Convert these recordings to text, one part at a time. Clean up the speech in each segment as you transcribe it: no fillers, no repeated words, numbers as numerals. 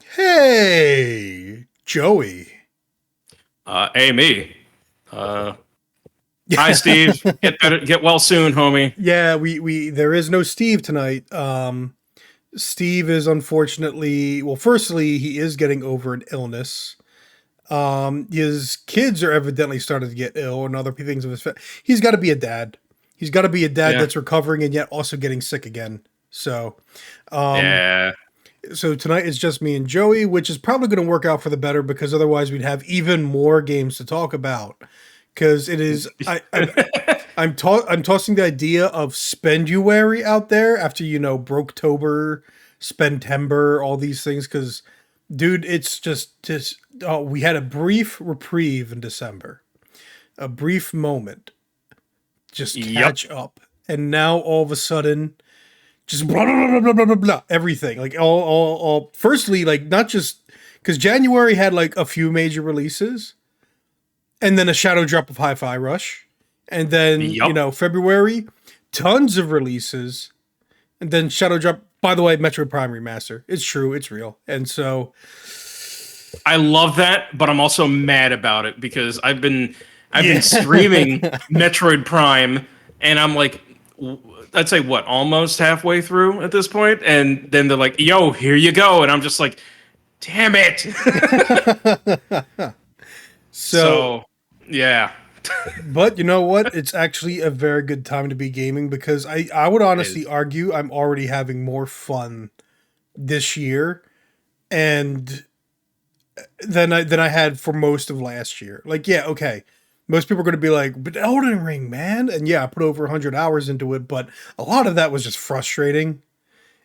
Hey, Joey. Me. Hi, Steve. Get better. Get well soon, homie. Yeah, we there is no Steve tonight. Steve is unfortunately, well, firstly, he is getting over an illness. His kids are evidently starting to get ill and other things of his he's got to be a dad. He's got to be a dad Yeah. that's recovering and yet also getting sick again. So, um Yeah. so tonight is just me and Joey, which is probably going to work out for the better because otherwise we'd have even more games to talk about. Because it is, I'm tossing the idea of Spenduary out there after Broketober, Spendtember, all these things. Because, dude, it's just oh, we had a brief reprieve in December, a brief moment, just Yep. catch up, and now all of a sudden, just blah blah blah blah blah blah, blah everything like all. Firstly, like not just because January had like a few major releases and then a shadow drop of Hi-Fi Rush, and then Yep. February, tons of releases, and then shadow drop. By the way, Metroid Prime Remaster. It's true, it's real, and so I love that, but I'm also mad about it because I've been yeah, streaming Metroid Prime, and I'm like, I'd say what, almost halfway through at this point, and then they're like, "Yo, here you go," and I'm just like, "Damn it!" so. So, yeah, But you know what? It's actually a very good time to be gaming because I would it honestly is. argue I'm already having more fun this year and than I had for most of last year. Like, yeah, okay. Most people are going to be like, "But Elden Ring, man," and yeah, I put over 100 hours into it, but a lot of that was just frustrating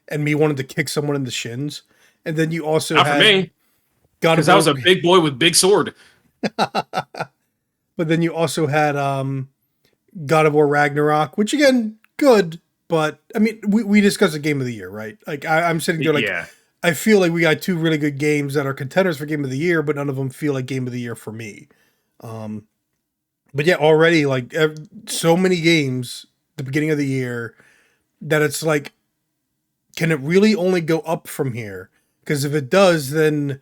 and me wanting to kick someone in the shins. And then you also Not for had me God of because I was War, a big boy with big sword. but then you also had God of War Ragnarok, which again, good, but I mean, we discussed the game of the year, right? Like I'm sitting there like Yeah. I feel like we got two really good games that are contenders for game of the year, but none of them feel like game of the year for me. Um, but yeah, already like so many games the beginning of the year that it's like, can it really only go up from here? Because if it does, then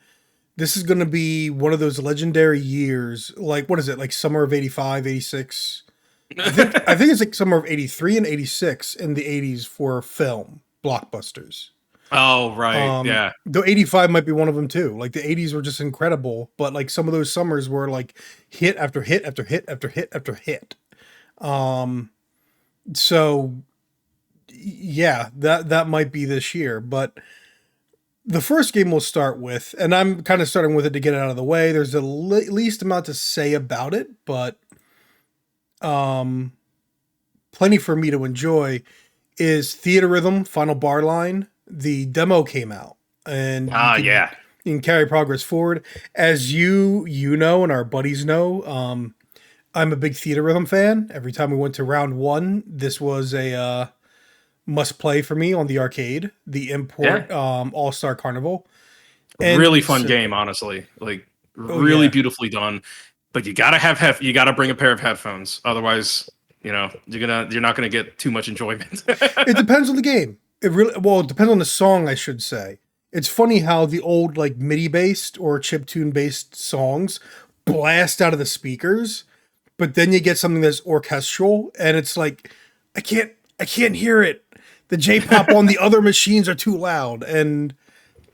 this is going to be one of those legendary years. Like what is it? Like summer of 85, 86. I think it's like summer of 83 and 86 in the 80s for film blockbusters. Oh, right. Yeah. Though 85 might be one of them too. Like the 80s were just incredible, but like some of those summers were like hit after hit after hit after hit after hit. Um so yeah, that might be this year, but the first game we'll start with, and I'm kind of starting with it to get it out of the way. There's the least amount to say about it, but um plenty for me to enjoy is Theater Rhythm Final Bar Line. The demo came out, and Ah, yeah. you can carry progress forward. As you know, and our buddies know, I'm a big Theater Rhythm fan. Every time we went to round one, this was a must play for me on the arcade, the Yeah. import All Star Carnival, Really and fun so game, honestly. Like oh really yeah, beautifully done. But you gotta you gotta bring a pair of headphones. Otherwise, you're not gonna get too much enjoyment. it depends on the game. It depends on the song, I should say. It's funny how the old like MIDI based or chiptune based songs blast out of the speakers, but then you get something that's orchestral, and it's like I can't I can't hear it. The J-pop on the other machines are too loud, and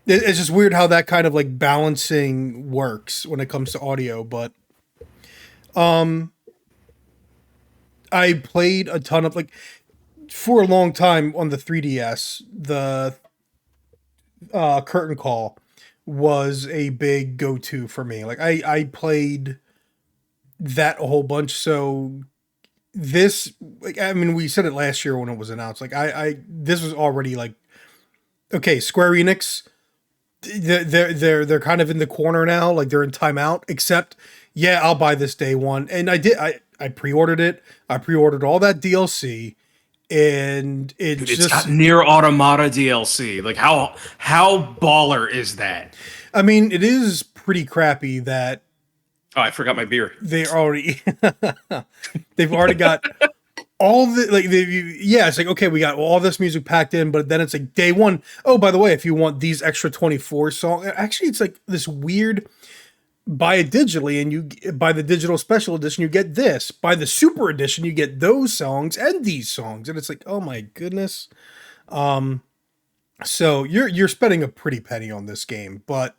it's just weird how that kind of like balancing works when it comes to audio. But um, I played a ton of like for a long time on the 3DS. The Curtain Call was a big go-to for me. Like I played that a whole bunch. So this, like, I mean, we said it last year when it was announced. Like I this was already like, okay, Square Enix, they're kind of in the corner now. Like they're in timeout. Except, yeah, I'll buy this day one, and I did. I pre-ordered it. I pre-ordered all that DLC, and Dude, it's it's got just. near automata DLC. Like how baller is that? I mean, it is pretty crappy that Oh, I forgot my beer. they already they've already got all the like yeah, it's like, okay, we got all this music packed in, but then it's like day one. Oh, by the way, if you want these extra 24 songs, actually it's like this weird, buy it digitally and you buy the digital special edition, you get this. Buy the super edition, you get those songs and these songs. And it's like, oh my goodness. So you're spending a pretty penny on this game, but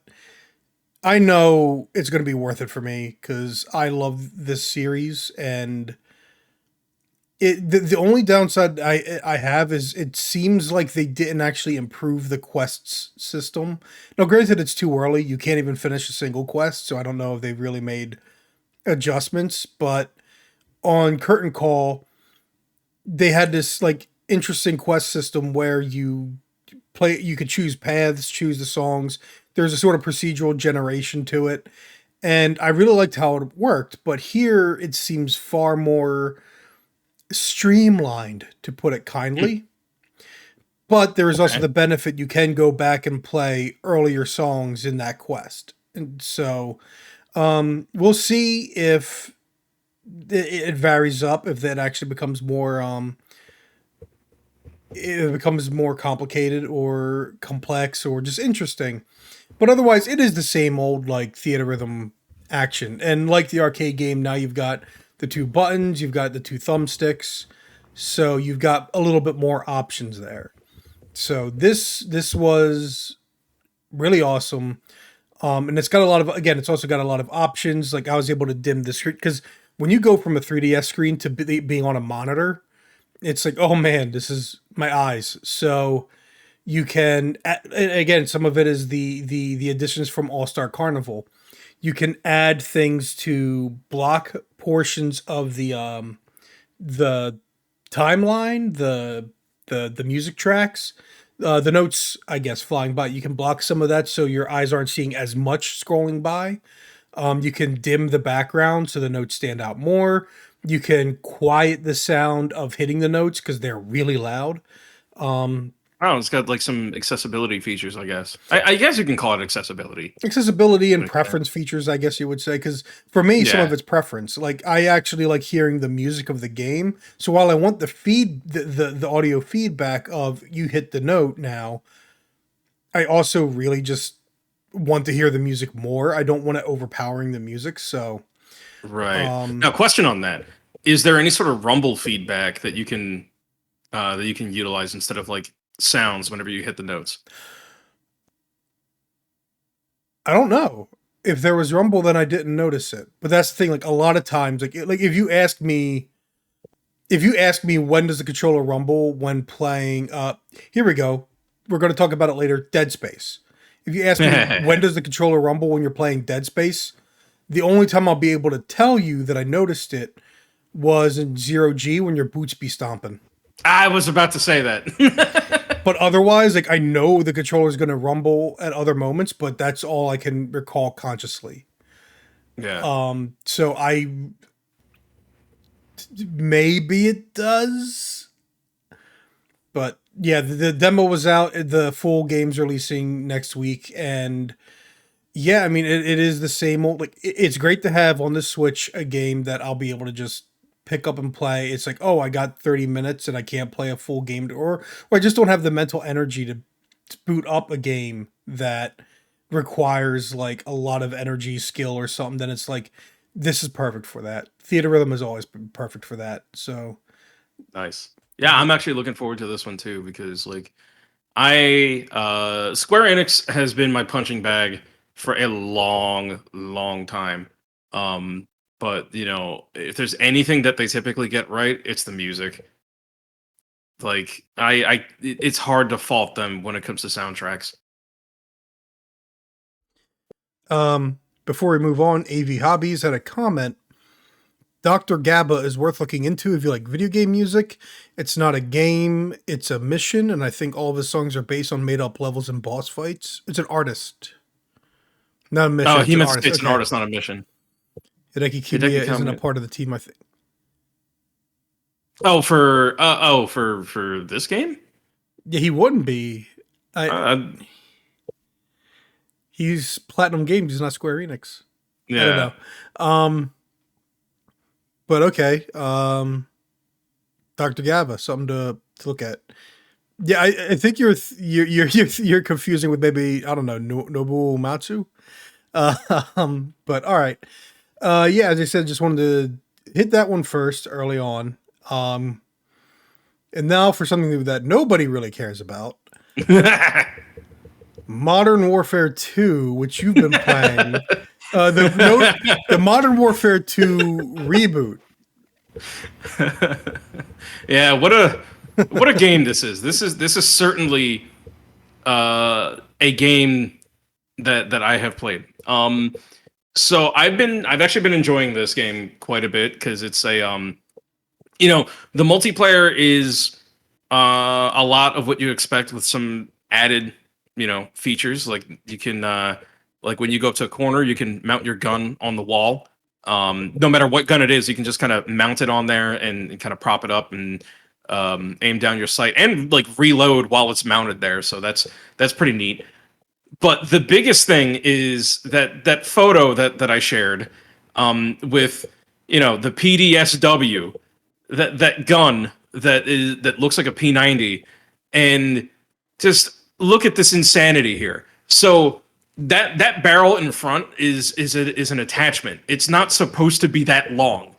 I know it's going to be worth it for me because I love this series. And the only downside I have is it seems like they didn't actually improve the quests system. Now, granted, it's too early. You can't even finish a single quest, so I don't know if they've really made adjustments. But on Curtain Call, they had this like interesting quest system where you could choose paths, choose the songs. There's a sort of procedural generation to it. And I really liked how it worked, but here it seems far more streamlined, to put it kindly. But there is also Okay. the benefit you can go back and play earlier songs in that quest. And so we'll see if it varies up, if that actually becomes more it becomes more complicated or complex or just interesting. But otherwise, it is the same old like theater rhythm action. And like the arcade game, now you've got the two buttons, you've got the two thumbsticks, so you've got a little bit more options there. So this was really awesome. And it's got a lot of, again, it's also got a lot of options. Like I was able to dim the screen because when you go from a 3DS screen to being on a monitor, it's like, oh man, this is my eyes. So you can, again, some of it is the additions from All Star Carnival. You can add things to block portions of the timeline, the music tracks, the notes, I guess, flying by. You can block some of that so your eyes aren't seeing as much scrolling by. You can dim the background so the notes stand out more. You can quiet the sound of hitting the notes because they're really loud. Oh, it's got like some accessibility features, I guess. I guess you can call it accessibility. Accessibility To and an extent. preference features, I guess you would say, because for me, some of Yeah. it's preference. Like I actually like hearing the music of the game. So while I want the audio feedback of you hit the note now, I also really just want to hear the music more. I don't want it overpowering the music. So Right. um Now, question on that: is there any sort of rumble feedback that you can utilize instead of like sounds whenever you hit the notes? I don't know. If there was rumble, then I didn't notice it. But that's the thing. Like a lot of times, like if you ask me when does the controller rumble when playing, here we go. We're going to talk about it later. Dead Space. If you ask me when does the controller rumble when you're playing Dead Space, the only time I'll be able to tell you that I noticed it was in zero G when your boots be stomping. I was about to say that. But otherwise, like I know the controller is going to rumble at other moments, but that's all I can recall consciously. Yeah. So maybe it does, but yeah, the demo was out. The full game's releasing next week, and yeah, I mean it is the same old. Like it's great to have on the Switch a game that I'll be able to just pick up and play. It's like, oh, I got 30 minutes and I can't play a full game, or I just don't have the mental energy to boot up a game that requires like a lot of energy, skill, or something. Then it's like this is perfect for that. Theater Rhythm has always been perfect for that. So Nice. Yeah, I'm actually looking forward to this one too because like Square Enix has been my punching bag for a long, long time. Um, but you know, if there's anything that they typically get right, it's the music. Like it's hard to fault them when it comes to soundtracks. before we move on, AV Hobbies had a comment. Dr. Gabba is worth looking into if you like video game music. It's not a game, it's a mission, and I think all of his songs are based on made up levels and boss fights. It's an artist. Not a mission, Oh, it's he an meant to say artist. it's an Okay. artist, not a mission. Hideki Hideki Kimiya isn't a Kamiya. part of the team, I think. For this game? Yeah, he wouldn't be. I Uh, He's Platinum Games, he's not Square Enix. I don't yeah. know. But okay. Dr. Gaba, something to look at. Yeah, I think you're confusing with maybe I don't know Nobuo Matsu. But all right. Yeah, as I said, just wanted to hit that one first early on. Um, and now for something that nobody really cares about, Modern Warfare 2, which you've been playing. The Modern Warfare 2 reboot. Yeah, what a game this is. This is certainly a game that I have played. So I've actually been enjoying this game quite a bit because it's the multiplayer is a lot of what you expect with some added features. Like you can like when you go up to a corner, you can mount your gun on the wall. No matter what gun it is, you can just kind of mount it on there and kind of prop it up and aim down your sight and like reload while it's mounted there. So that's pretty neat. But the biggest thing is that photo that I shared with the PDSW, that gun that looks like a P90, and just look at this insanity here. So that barrel in front is an attachment. It's not supposed to be that long.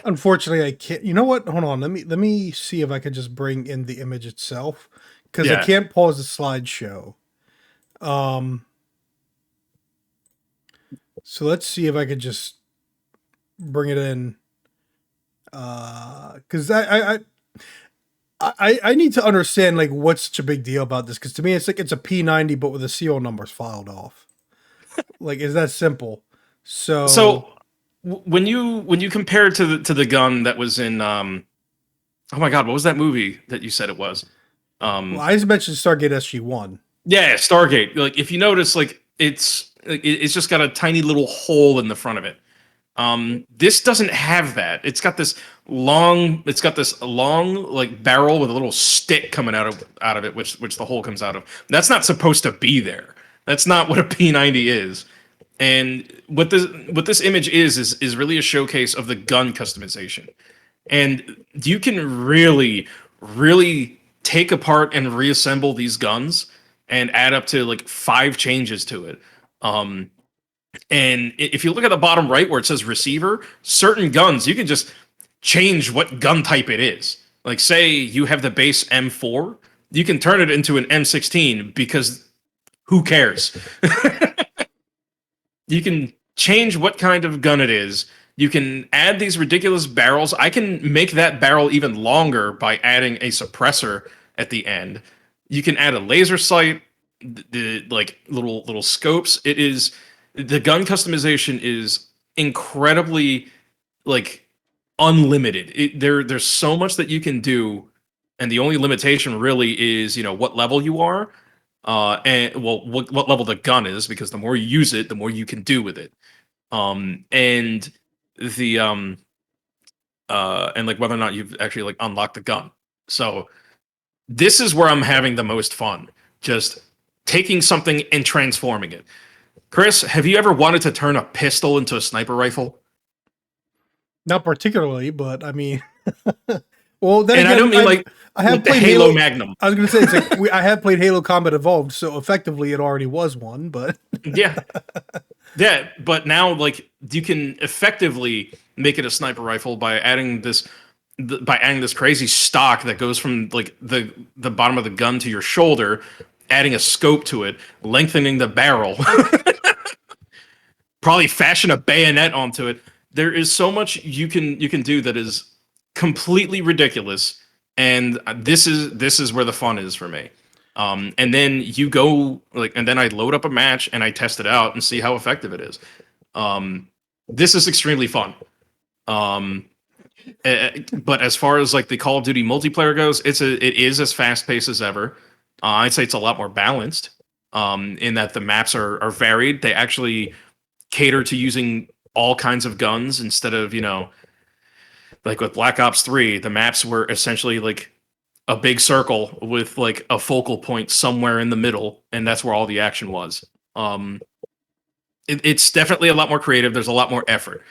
Unfortunately, I can't. You know what? Hold on. Let me see if I can just bring in the image itself because I Yeah. can't pause the slideshow. Um, so let's see if I could just bring it in. Because I need to understand like what's such a big deal about this. Because to me, it's like it's a P90 but with the serial numbers filed off. Like, is that simple? So, So when you compare it to the gun that was in oh my god, what was that movie that you said it was? well, Um, I just mentioned Stargate SG-1. yeah, Stargate. Like if you notice, like it's just got a tiny little hole in the front of it. This doesn't have that. It's got this long like barrel with a little stick coming out of it, which the hole comes out of. That's not supposed to be there. That's not what a P90 is. And what this image is really a showcase of the gun customization. And you can really take apart and reassemble these guns and add up to like 5 changes to it. Um, and if you look at the bottom right where it says receiver, certain guns you can just change what gun type it is. Like say you have the base M4, you can turn it into an M16 because who cares? You can change what kind of gun it is. You can add these ridiculous barrels. I can make that barrel even longer by adding a suppressor at the end. You can add a laser sight, the like little scopes. It is the gun customization is incredibly like unlimited. There's so much that you can do, and the only limitation really is what level you are, and well what level the gun is, because the more you use it, the more you can do with it. And the and like whether or not you've actually like unlocked the gun. So this is where I'm having the most fun, just taking something and transforming it. Chris, have you ever wanted to turn a pistol into a sniper rifle? Not particularly, but I mean, well, then And I don't again, mean I have like the played Halo Halo. Magnum. I was going to say it's like I have played Halo Combat Evolved, so effectively it already was one. But Yeah, yeah, but now like you can effectively make it a sniper rifle by adding this crazy stock that goes from like the bottom of the gun to your shoulder, adding a scope to it, lengthening the barrel, probably fashion a bayonet onto it. There is so much you can do that is completely ridiculous, and this is where the fun is for me. And then you go like, and then I load up a match and I test it out and see how effective it is. Um, this is extremely fun. Um, but as far as like the Call of Duty multiplayer goes, it is as fast paced as ever. I'd say it's a lot more balanced. In that the maps are varied. They actually cater to using all kinds of guns instead of like with Black Ops 3, the maps were essentially like a big circle with like a focal point somewhere in the middle, and that's where all the action was. It's definitely a lot more creative. There's a lot more effort.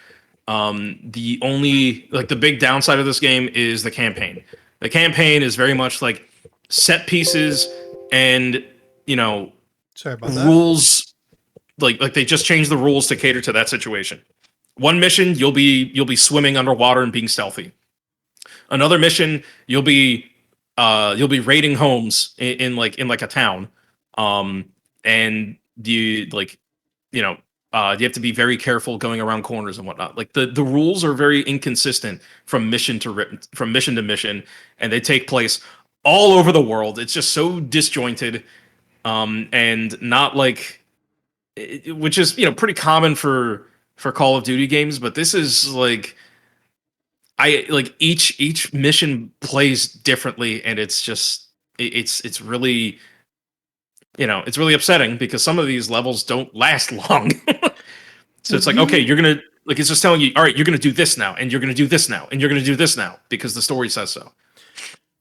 The only like the big downside of this game is the campaign. The campaign is very much like set pieces and you know Sorry about that. rules. Like they just changed the rules to cater to that situation. One mission you'll be swimming underwater and being stealthy. Another mission you'll be raiding homes in like a town, and you like you know you have to be very careful going around corners and whatnot. Like the rules are very inconsistent from mission to mission, and they take place all over the world. It's just so disjointed, and not like which is pretty common for Call of Duty games, but this is like I like each mission plays differently, and it's just it's really it's really upsetting because some of these levels don't last long. So it's Would like, okay, you you're gonna like it's just telling you, all right, you're gonna do this now, and you're gonna do this now, and you're gonna do this now because the story says so.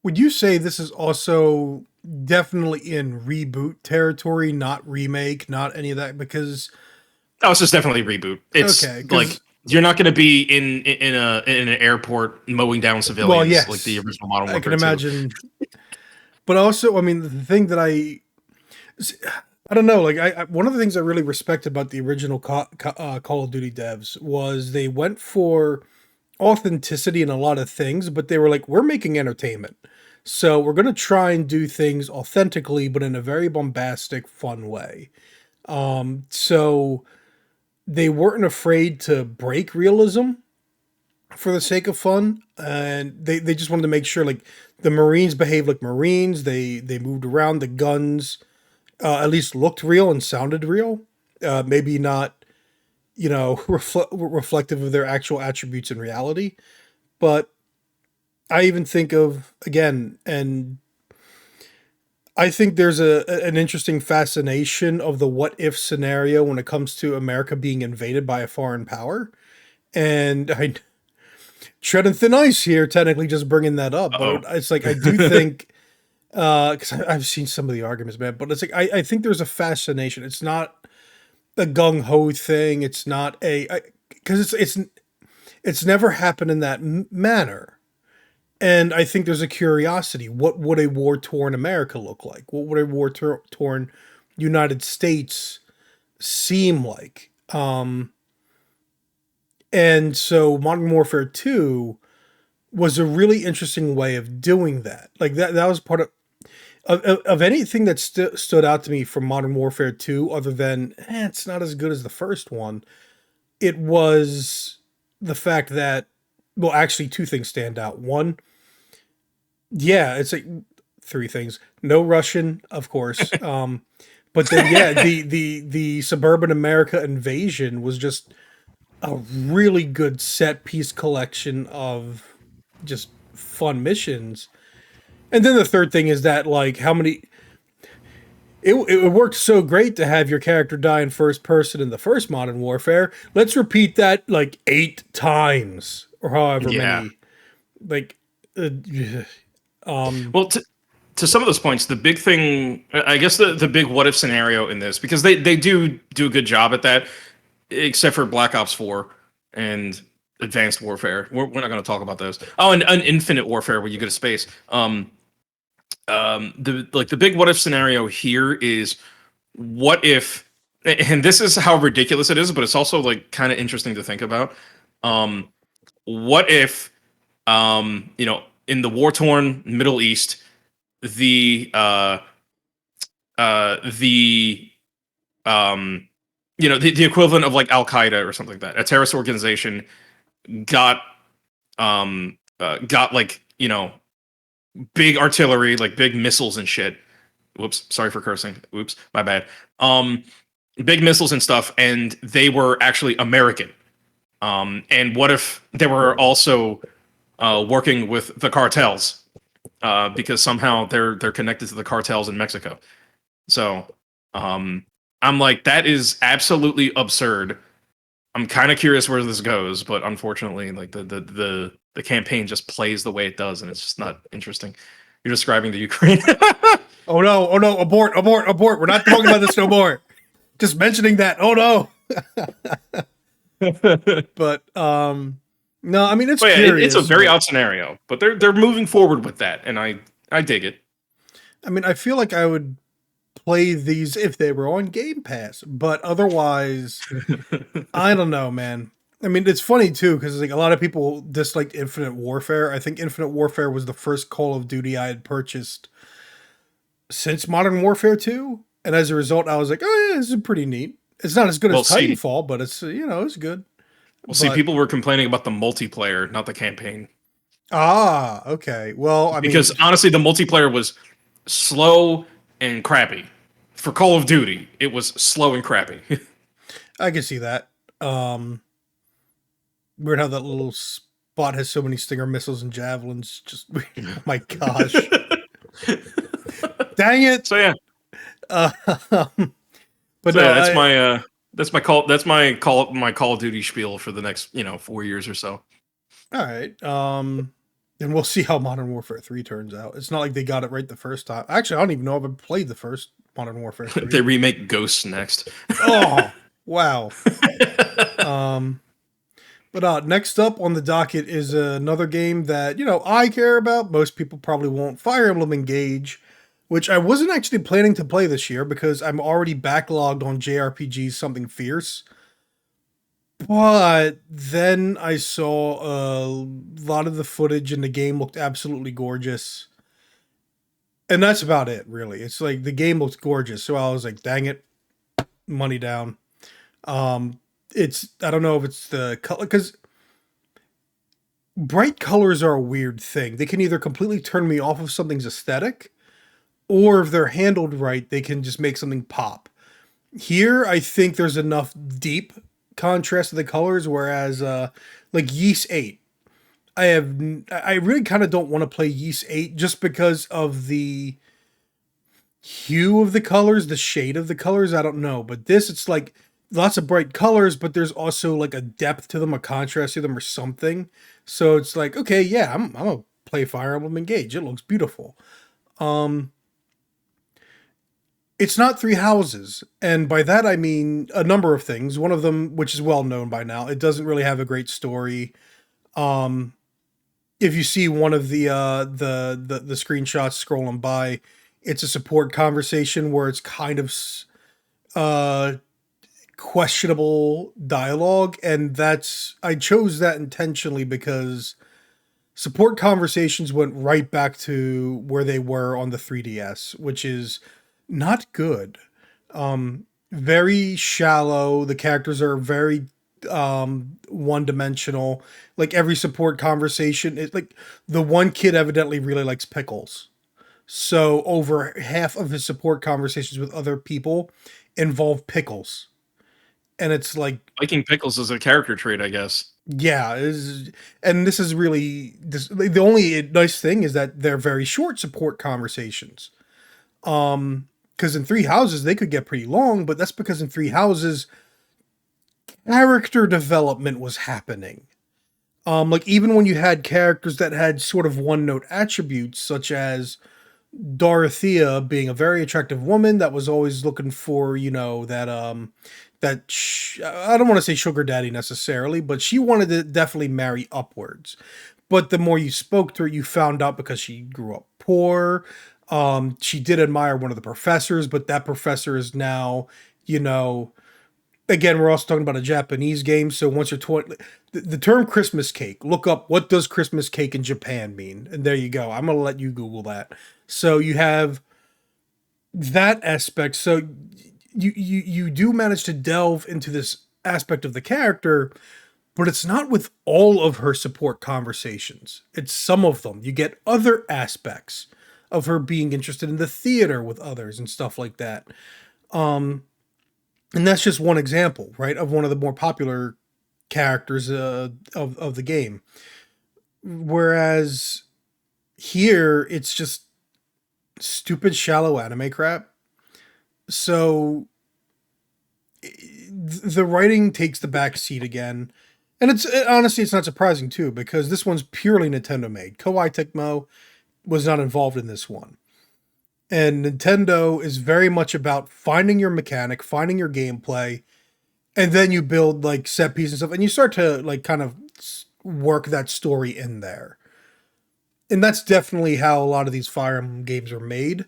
would you say this is also definitely in reboot territory, not remake, not any of that? Because Oh, it's just definitely a reboot. It's okay, like because you're not gonna be in an airport mowing down well, civilians like the yes, original Modern I can Warfare 2. imagine. But also, I mean, the thing that I don't know, like one of the things I really respect about the original Call of Duty devs was they went for authenticity in a lot of things, but they were like, we're making entertainment. So we're going to try and do things authentically, but in a very bombastic, fun way. So they weren't afraid to break realism for the sake of fun. And they just wanted to make sure like the Marines behaved like Marines. They moved around, the guns at least looked real and sounded real. Maybe not, reflective of their actual attributes in reality. But I even think of again, and I think there's an interesting fascination of the what if scenario when it comes to America being invaded by a foreign power. And I treading thin ice here, technically just bringing that up, Uh but it's like I do think because I've seen some of the arguments, man. But it's like I think there's a fascination. It's not a gung ho thing. It's not a because it's never happened in that manner. And I think there's a curiosity. What would a war torn America look like? What would a war torn United States seem like? And so Modern Warfare 2 was a really interesting way of doing that. Like that was part of anything that stood out to me from Modern Warfare 2, other than it's not as good as the first one. It was the fact that, well, actually, two things stand out. One, yeah, it's like three things. No Russian, of course. But then, yeah, the suburban America invasion was just a really good set piece collection of just fun missions. And then the third thing is that, like, how many it worked so great to have your character die in first person in the first Modern Warfare. Let's repeat that like 8 times or however yeah. many. Like, uh, Well, to some of those points, the big thing, I guess the big what if scenario in this, because they do a good job at that, except for Black Ops 4 and Advanced Warfare. We're not going to talk about those. Oh, and Infinite Warfare where you go to space. The big what if scenario here is what if, and this is how ridiculous it is, but it's also like kind of interesting to think about. Um, what if, in the war torn Middle East, the the the equivalent of like Al Qaeda or something like that, a terrorist organization got got like big artillery, like big missiles and shit. Whoops, sorry for cursing. Oops, my bad. Um, Big missiles and stuff, and they were actually American. And what if they were also working with the cartels? Because somehow they're connected to the cartels in Mexico. So I'm like, that is absolutely absurd. I'm kind of curious where this goes, but unfortunately, like the campaign just plays the way it does, and it's just not interesting. You're describing the Ukraine. oh no, abort, abort, abort. We're not talking about this no more. Just mentioning that. Oh no. But no, I mean it's But yeah, it's a curious, very but odd scenario, but they're moving forward with that, and I dig it. I mean I feel like I would play these if they were on Game Pass, but otherwise, I don't know, man. I mean, it's funny too because like a lot of people disliked Infinite Warfare. I think Infinite Warfare was the first Call of Duty I had purchased since Modern Warfare 2, and as a result, I was like, oh yeah, this is pretty neat. It's not as good as well, see, Titanfall, but it's it's good. well, see, But people were complaining about the multiplayer, not the campaign, okay. Well, I because mean, honestly, the multiplayer was slow and crappy. For Call of Duty, it was slow and crappy. I can see that. Um, Weird how that little spot has so many Stinger missiles and javelins. Just oh my gosh, dang it! So yeah, Uh, but so no, yeah, I my Call of Duty spiel for the next 4 years or so. all right. And we'll see how Modern Warfare 3 turns out. It's not like they got it right the first time. Actually, I don't even know if I played the first Modern Warfare They 3. remake Ghosts next. Oh, wow. Um, but next up on the docket is another game that, I care about. Most people probably won't. Fire Emblem Engage, which I wasn't actually planning to play this year because I'm already backlogged on JRPGs Something Fierce. But then I saw a lot of the footage and the game looked absolutely gorgeous. And that's about it, really. It's like the game looks gorgeous. So I was like, dang it, money down. Um, I don't know if it's the color, because bright colors are a weird thing. They can either completely turn me off of something's aesthetic, or if they're handled right, they can just make something pop. Here, I think there's enough deep contrast to the colors, whereas like Yeast 8, I really kind of don't want to play Yeast 8 just because of the hue of the colors, the shade of the colors. I don't know, but this it's like lots of bright colors, but there's also like a depth to them, a contrast to them, or something. So it's like, okay, yeah, I'm gonna play Fire Emblem Engage. It looks beautiful. Um, it's not Three Houses, and by that I mean a number of things. One of them, which is well known by now, it doesn't really have a great story. Um, if you see one of the screenshots scrolling by, it's a support conversation where it's kind of uh questionable dialogue, and that's I chose that intentionally because support conversations went right back to where they were on the 3DS, which is not good. Very shallow. The characters are very one dimensional. Like every support conversation, it's like the one kid evidently really likes pickles. So over half of his support conversations with other people involve pickles. And it's like, Liking pickles is a character trait, I guess. yeah, and this is really the only nice thing is that they're very short support conversations. Because in Three Houses they could get pretty long, but that's because in Three Houses character development was happening. Like even when you had characters that had sort of one note attributes, such as Dorothea being a very attractive woman that was always looking for, I don't want to say sugar daddy necessarily, but she wanted to definitely marry upwards. But the more you spoke to her, you found out because she grew up poor. She did admire one of the professors, but that professor is now, you know, again, we're also talking about a Japanese game. So once you're 20, the term Christmas cake, look up what does Christmas cake in Japan mean? And there you go. I'm going to let you Google that. So you have that aspect. So you do manage to delve into this aspect of the character, but it's not with all of her support conversations. It's some of them. You get other aspects of her being interested in the theater with others and stuff like that. And that's just one example, right, of one of the more popular characters of the game. Whereas here, it's just stupid, shallow anime crap. So the writing takes the back seat again. And honestly, it's not surprising too, because this one's purely Nintendo made. Koei Tecmo was not involved in this one. And Nintendo is very much about finding your mechanic, finding your gameplay, and then you build like set pieces and stuff, and you start to like kind of work that story in there. And that's definitely how a lot of these Fire Emblem games are made.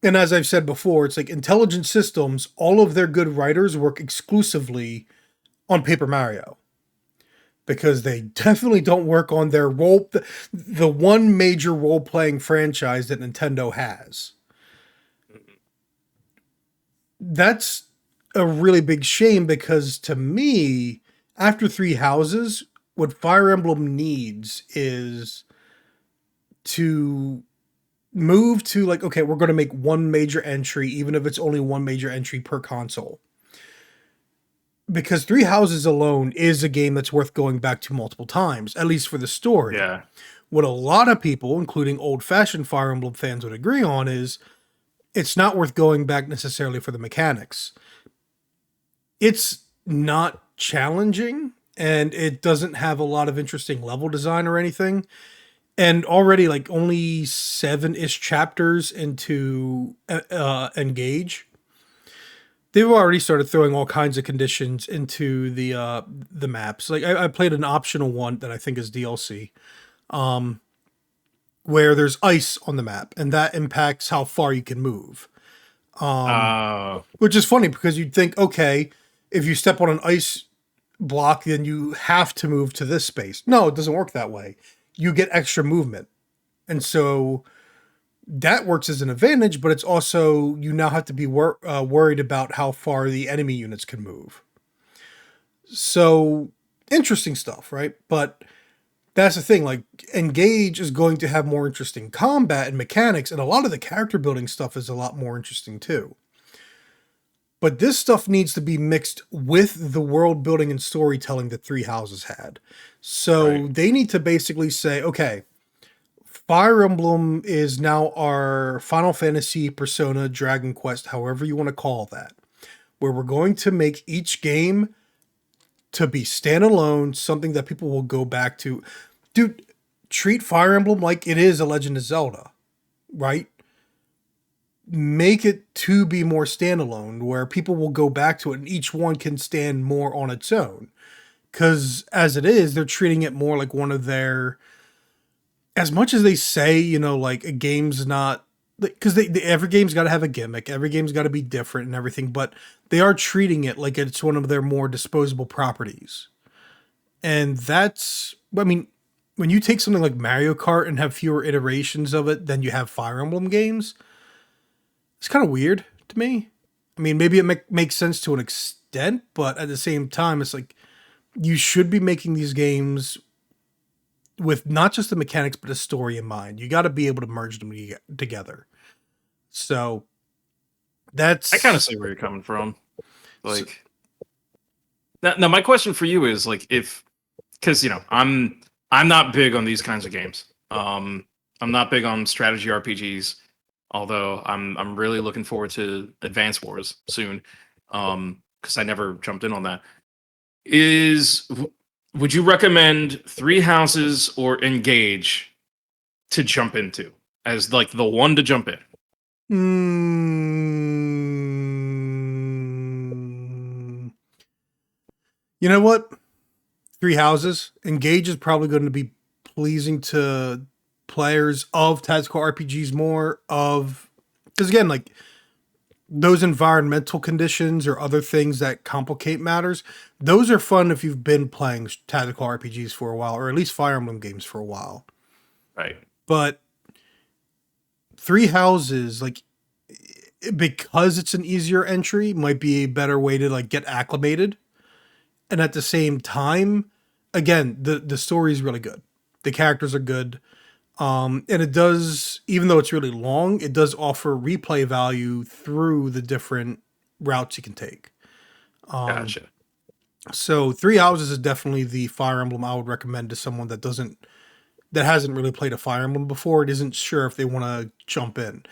And as I've said before, it's like Intelligent Systems, all of their good writers work exclusively on Paper Mario because they definitely don't work on their the one major role playing franchise that Nintendo has. That's a really big shame because to me, after Three Houses, what Fire Emblem needs is to move to like, okay, we're going to make one major entry, even if it's only one major entry per console. Because Three Houses alone is a game that's worth going back to multiple times, at least for the story. Yeah. What a lot of people, including old fashioned Fire Emblem fans, would agree on is it's not worth going back necessarily for the mechanics. It's not challenging and it doesn't have a lot of interesting level design or anything. And already like only 7-ish chapters into Engage, they've already started throwing all kinds of conditions into the maps. Like I played an optional one that I think is DLC, where there's ice on the map, and that impacts how far you can move. Oh, Which is funny because you'd think, okay, if you step on an ice block, then you have to move to this space. No, it doesn't work that way. You get extra movement. And so that works as an advantage, but it's also, you now have to be worried about how far the enemy units can move. So interesting stuff, right? But that's the thing. Like, Engage is going to have more interesting combat and mechanics, and a lot of the character building stuff is a lot more interesting too. But this stuff needs to be mixed with the world building and storytelling that Three Houses had. So right. they need to basically say, okay, Fire Emblem is now our Final Fantasy, Persona, Dragon Quest, however you want to call that, where we're going to make each game to be standalone, something that people will go back to. Dude, treat Fire Emblem like it is a Legend of Zelda, right? Make it to be more standalone, where people will go back to it and each one can stand more on its own. Because as it is, they're treating it more like one of their, as much as they say, you know, like a game's not, because every game's got to have a gimmick, every game's got to be different and everything, but they are treating it like it's one of their more disposable properties. And that's, I mean, when you take something like Mario Kart and have fewer iterations of it than you have Fire Emblem games, it's kind of weird to me. I mean, maybe it makes sense to an extent, but at the same time, it's like you should be making these games with not just the mechanics but a story in mind. You got to be able to merge them together. So I kind of that's see where you're coming from. so, Like, now my question for you is like, if, because I'm not big on these kinds of games. I'm not big on strategy RPGs, although I'm really looking forward to Advance Wars soon. Because I never jumped in on that. Would you recommend Three Houses or Engage to jump into as like the one to jump in? mm, you know what? Three Houses. Engage is probably going to be pleasing to players of tactical RPGs more of, because again, like those environmental conditions or other things that complicate matters, those are fun if you've been playing tactical RPGs for a while, or at least Fire Emblem games for a while. Right. But Three Houses, like, because it's an easier entry, might be a better way to like get acclimated. And at the same time, again, the story is really good. The characters are good. And it does, even though it's really long, it does offer replay value through the different routes you can take. Gotcha. So Three Houses is definitely the Fire Emblem I would recommend to someone that hasn't really played a Fire Emblem before. It isn't sure if they want to jump in.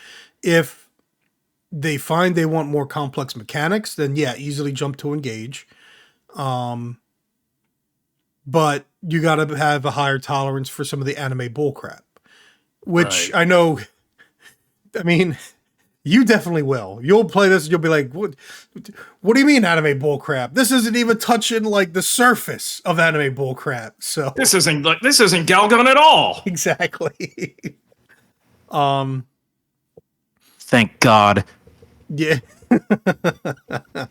If they find they want more complex mechanics, then yeah, easily jump to Engage. But you got to have a higher tolerance for some of the anime bullcrap, which Right. I know. I mean, You definitely will. You'll play this and you'll be like, what do you mean anime bullcrap? This isn't even touching like the surface of anime bullcrap. So This isn't Galgun at all. exactly. um Thank God. yeah. We don't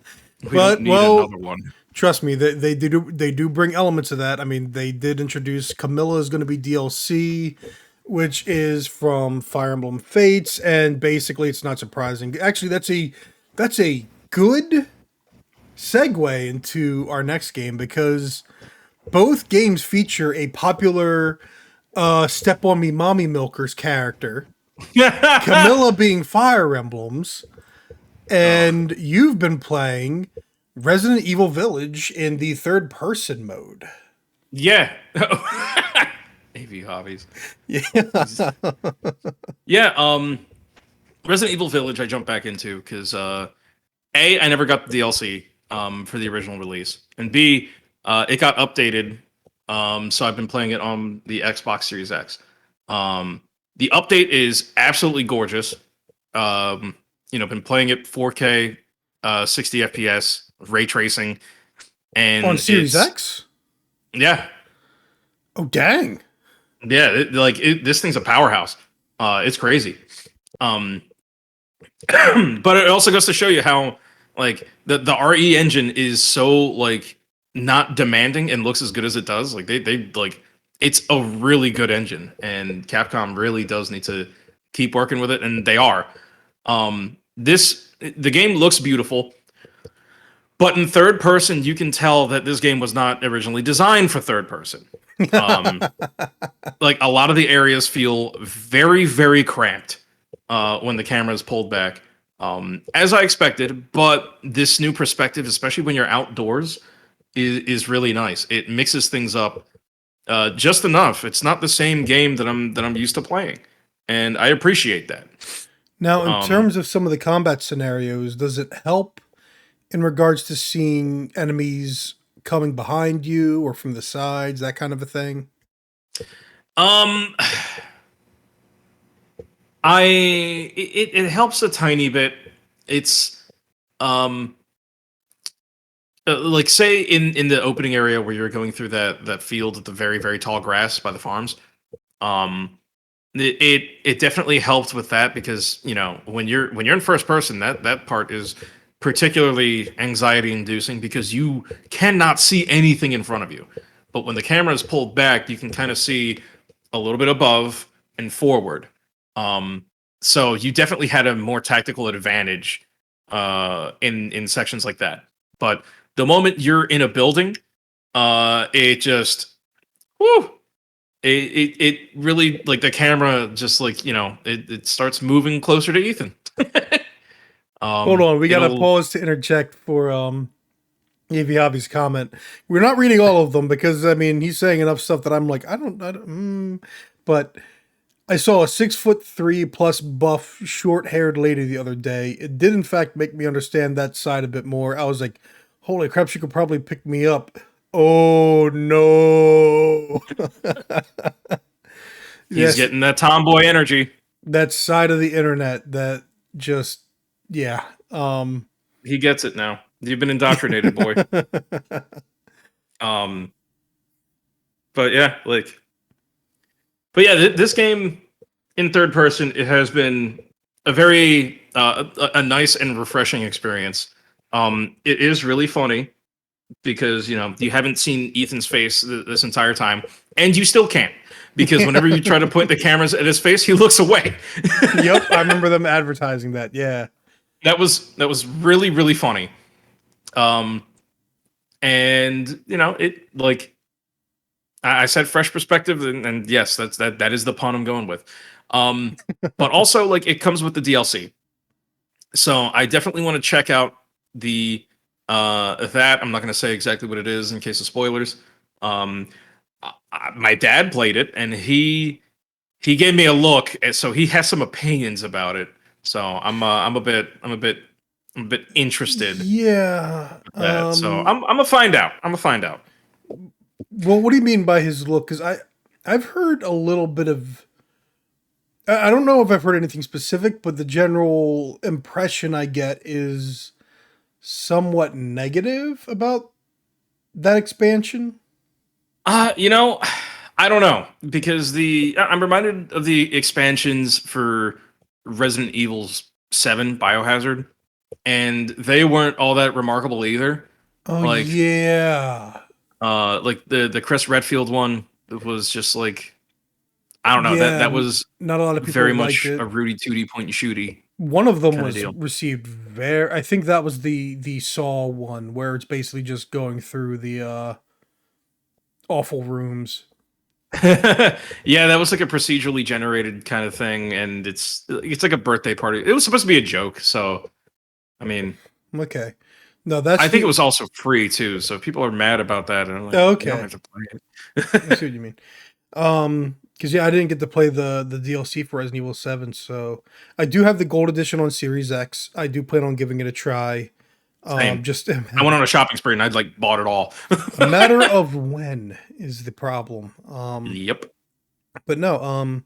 But need well, another one. trust me, they do bring elements of that. I mean, they did introduce Camilla is going to be DLC, which is from Fire Emblem Fates, and basically it's not surprising. Actually, that's a good segue into our next game because both games feature a popular Step on Me Mommy Milkers character, Camilla being Fire Emblems, Oh, and you've been playing Resident Evil Village in the third person mode. yeah. AV hobbies. Yeah. Yeah, Resident Evil Village I jumped back into because I never got the DLC for the original release, and B, it got updated. So I've been playing it on the Xbox Series X. Um, the update is absolutely gorgeous. Been playing it 4K, 60 FPS, ray tracing, On and Series it's X? yeah, Oh, dang. yeah, this thing's a powerhouse. It's crazy. Um, but it also goes to show you how like the RE engine is so like not demanding and looks as good as it does. Like they like it's a really good engine, and Capcom really does need to keep working with it, and they are. The game looks beautiful, but in third person, you can tell that this game was not originally designed for third person. Um, like a lot of the areas feel very very cramped when the camera is pulled back, as I expected. But this new perspective, especially when you're outdoors, is really nice. It mixes things up just enough. It's not the same game that I'm used to playing, and I appreciate that. Now, in um terms of some of the combat scenarios, does it help in regards to seeing enemies coming behind you or from the sides, that kind of a thing? um it helps a tiny bit. It's um like say in the opening area where you're going through that field with the very very tall grass by the farms. um it definitely helped with that, because when you're in first person, that part is particularly anxiety inducing because you cannot see anything in front of you. But when the camera is pulled back, you can kind of see a little bit above and forward. um so you definitely had a more tactical advantage in sections like that. But the moment you're in a building, it just whoo, it really, like, the camera just, like, it starts moving closer to Ethan. Hold on, we got to It'll pause to interject for AV Hobby's comment. We're not reading all of them because I mean he's saying enough stuff that I'm like but I saw a 6'3" plus buff short haired lady the other day. It did in fact make me understand that side a bit more. I was like, holy crap, she could probably pick me up. Oh no. he's Yes, getting that tomboy energy. that side of the internet that just yeah. He gets it now. You've been indoctrinated, boy. Um, but yeah, this game in third person, it has been a very a nice and refreshing experience. It is really funny because you haven't seen Ethan's face this entire time, and you still can't, because whenever you try to point the cameras at his face, he looks away. Yep, I remember them advertising that. Yeah. That was really really funny. Um, and it, like I said, fresh perspective, and yes, that is the pun I'm going with. But also, like, it comes with the DLC, so I definitely want to check out the that. I'm not going to say exactly what it is in case of spoilers. Um, my dad played it, and he gave me a look, and so he has some opinions about it. So I'm a bit interested Yeah. in that. So I'm gonna find out. I'm gonna find out. Well, what do you mean by his look? Because I've heard a little bit of I don't know if I've heard anything specific, but the general impression I get is somewhat negative about that expansion. You know, I don't know because I'm reminded of the expansions for Resident Evil 7 Biohazard, and they weren't all that remarkable either. Oh Like yeah, like the Chris Redfield one was just like, I don't know, yeah. that was Not a lot of very people liked much a it. Rudy Tooty point and shooty One of them kind of was deal. received very. I think that was the Saw one, where it's basically just going through the awful rooms. Yeah, that was like a procedurally generated kind of thing, and it's like a birthday party. It was supposed to be a joke, so I mean, Okay, no, that's I think it the was also free too. So if people are mad about that, and I'm like, you don't okay. have to play I see it. what you mean. Because yeah, I didn't get to play the DLC for Resident Evil 7, so I do have the gold edition on Series X. I do plan on giving it a try. Same. Just I went on a shopping spree and I'd like bought it all. a matter of when is the problem. Yep. But no,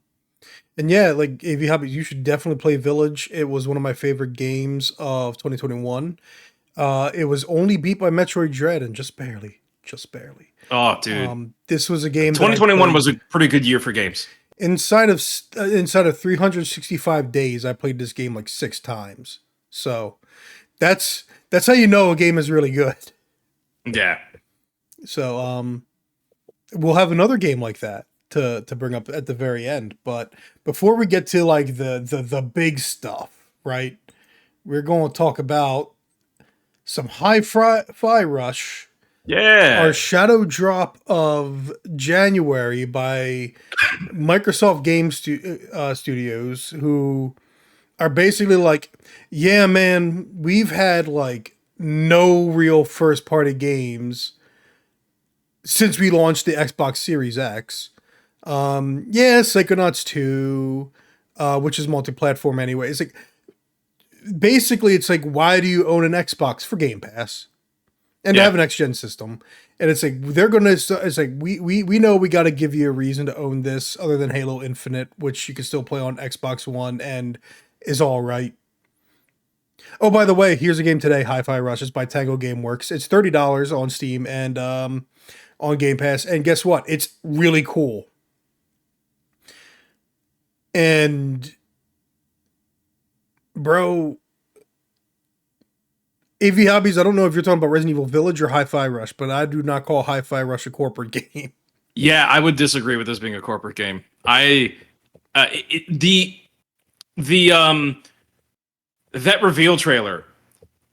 and yeah, like if you have it, you should definitely play Village. It was one of my favorite games of 2021. It was only beat by Metroid Dread and just barely, just barely. Oh, dude. This was a game that I 2021 was a played pretty good year for games. inside of 365 days. I played this game like 6 times. So that's how you know a game is really good. Yeah. So we'll have another game like that to bring up at the very end. But before we get to like the big stuff, right? We're going to talk about some Hi-Fi Rush, our Yeah. shadow drop of January by Microsoft Studios, who are basically like, yeah, man, we've had like no real first party games since we launched the Xbox Series X. Yeah, Psychonauts 2, which is multi-platform anyway. It's like basically it's like, why do you own an Xbox? For Game Pass and to Yeah. have an next gen system. And it's like they're gonna. It's like we know we got to give you a reason to own this other than Halo Infinite, which you can still play on Xbox One and is all right. Oh, by the way, here's a game today. Hi-Fi Rush is by Tango Gameworks. It's $30 on Steam and on Game Pass. And guess what? It's really cool. And bro, AV Hobbies, I don't know if you're talking about Resident Evil Village or Hi-Fi Rush, but I do not call Hi-Fi Rush a corporate game. Yeah, I would disagree with this being a corporate game. The that reveal trailer,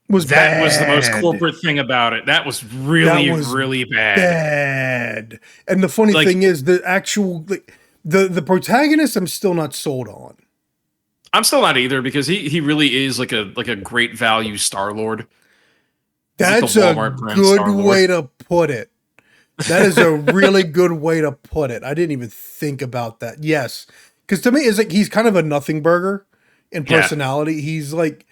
Was that was the most bad. corporate thing about it. That was That really, was really bad. bad. And the funny Like, thing is, the actual like the protagonist, I'm still not sold on. I'm still not either because he really is like a great value Star Lord. He's like the That's a Walmart brand good Star Lord. way to put it. That is a really good way to put it. I didn't even think about that. Yes, because to me, it's like he's kind of a nothing burger in Yeah. personality. He's like,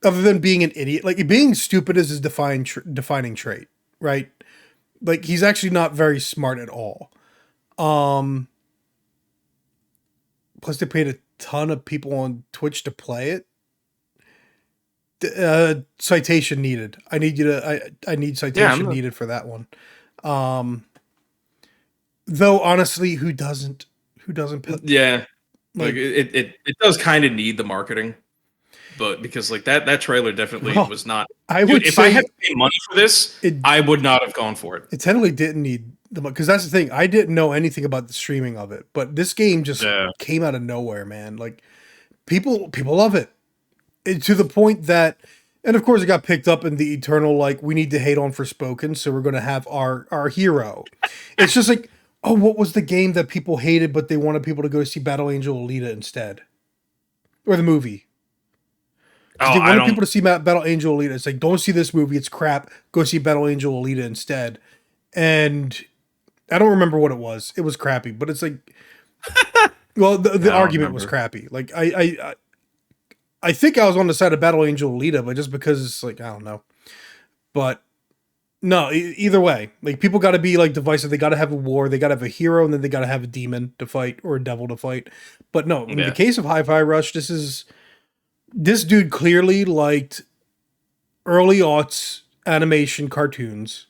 other than being an idiot, like being stupid is his defining trait, right? Like he's actually not very smart at all. Um, Plus they paid a ton of people on Twitch to play it. Citation needed. I need you to. I need Yeah, citation needed for that one. Um, though honestly, who doesn't? Who doesn't put yeah. Like like? it does kind of need the marketing, but because like that trailer definitely Well, was not. I Dude, would if I had say to pay money for this, it. I would not have gone for it. It technically didn't need the because that's the thing. I didn't know anything about the streaming of it, but this game just Yeah. came out of nowhere, man. Like people love it. To the point that, and of course, it got picked up in the eternal like we need to hate on Forspoken, so we're going to have our hero. It's just like, oh, what was the game that people hated, but they wanted people to go see Battle Angel Alita instead, or the movie because Oh, they I wanted don't. people to see Battle Angel Alita. It's like, don't see this movie; it's crap. Go see Battle Angel Alita instead. And I don't remember what it was. It was crappy, but it's like, well, I the don't argument was remember. crappy. Like I think I was on the side of Battle Angel Alita, but just because it's like I don't know. But No, either way, like people got to be like divisive. They got to have a war. They got to have a hero, and then they got to have a demon to fight or a devil to fight. But no, in the Yeah. case of Hi-Fi Rush, this dude clearly liked early aughts animation cartoons,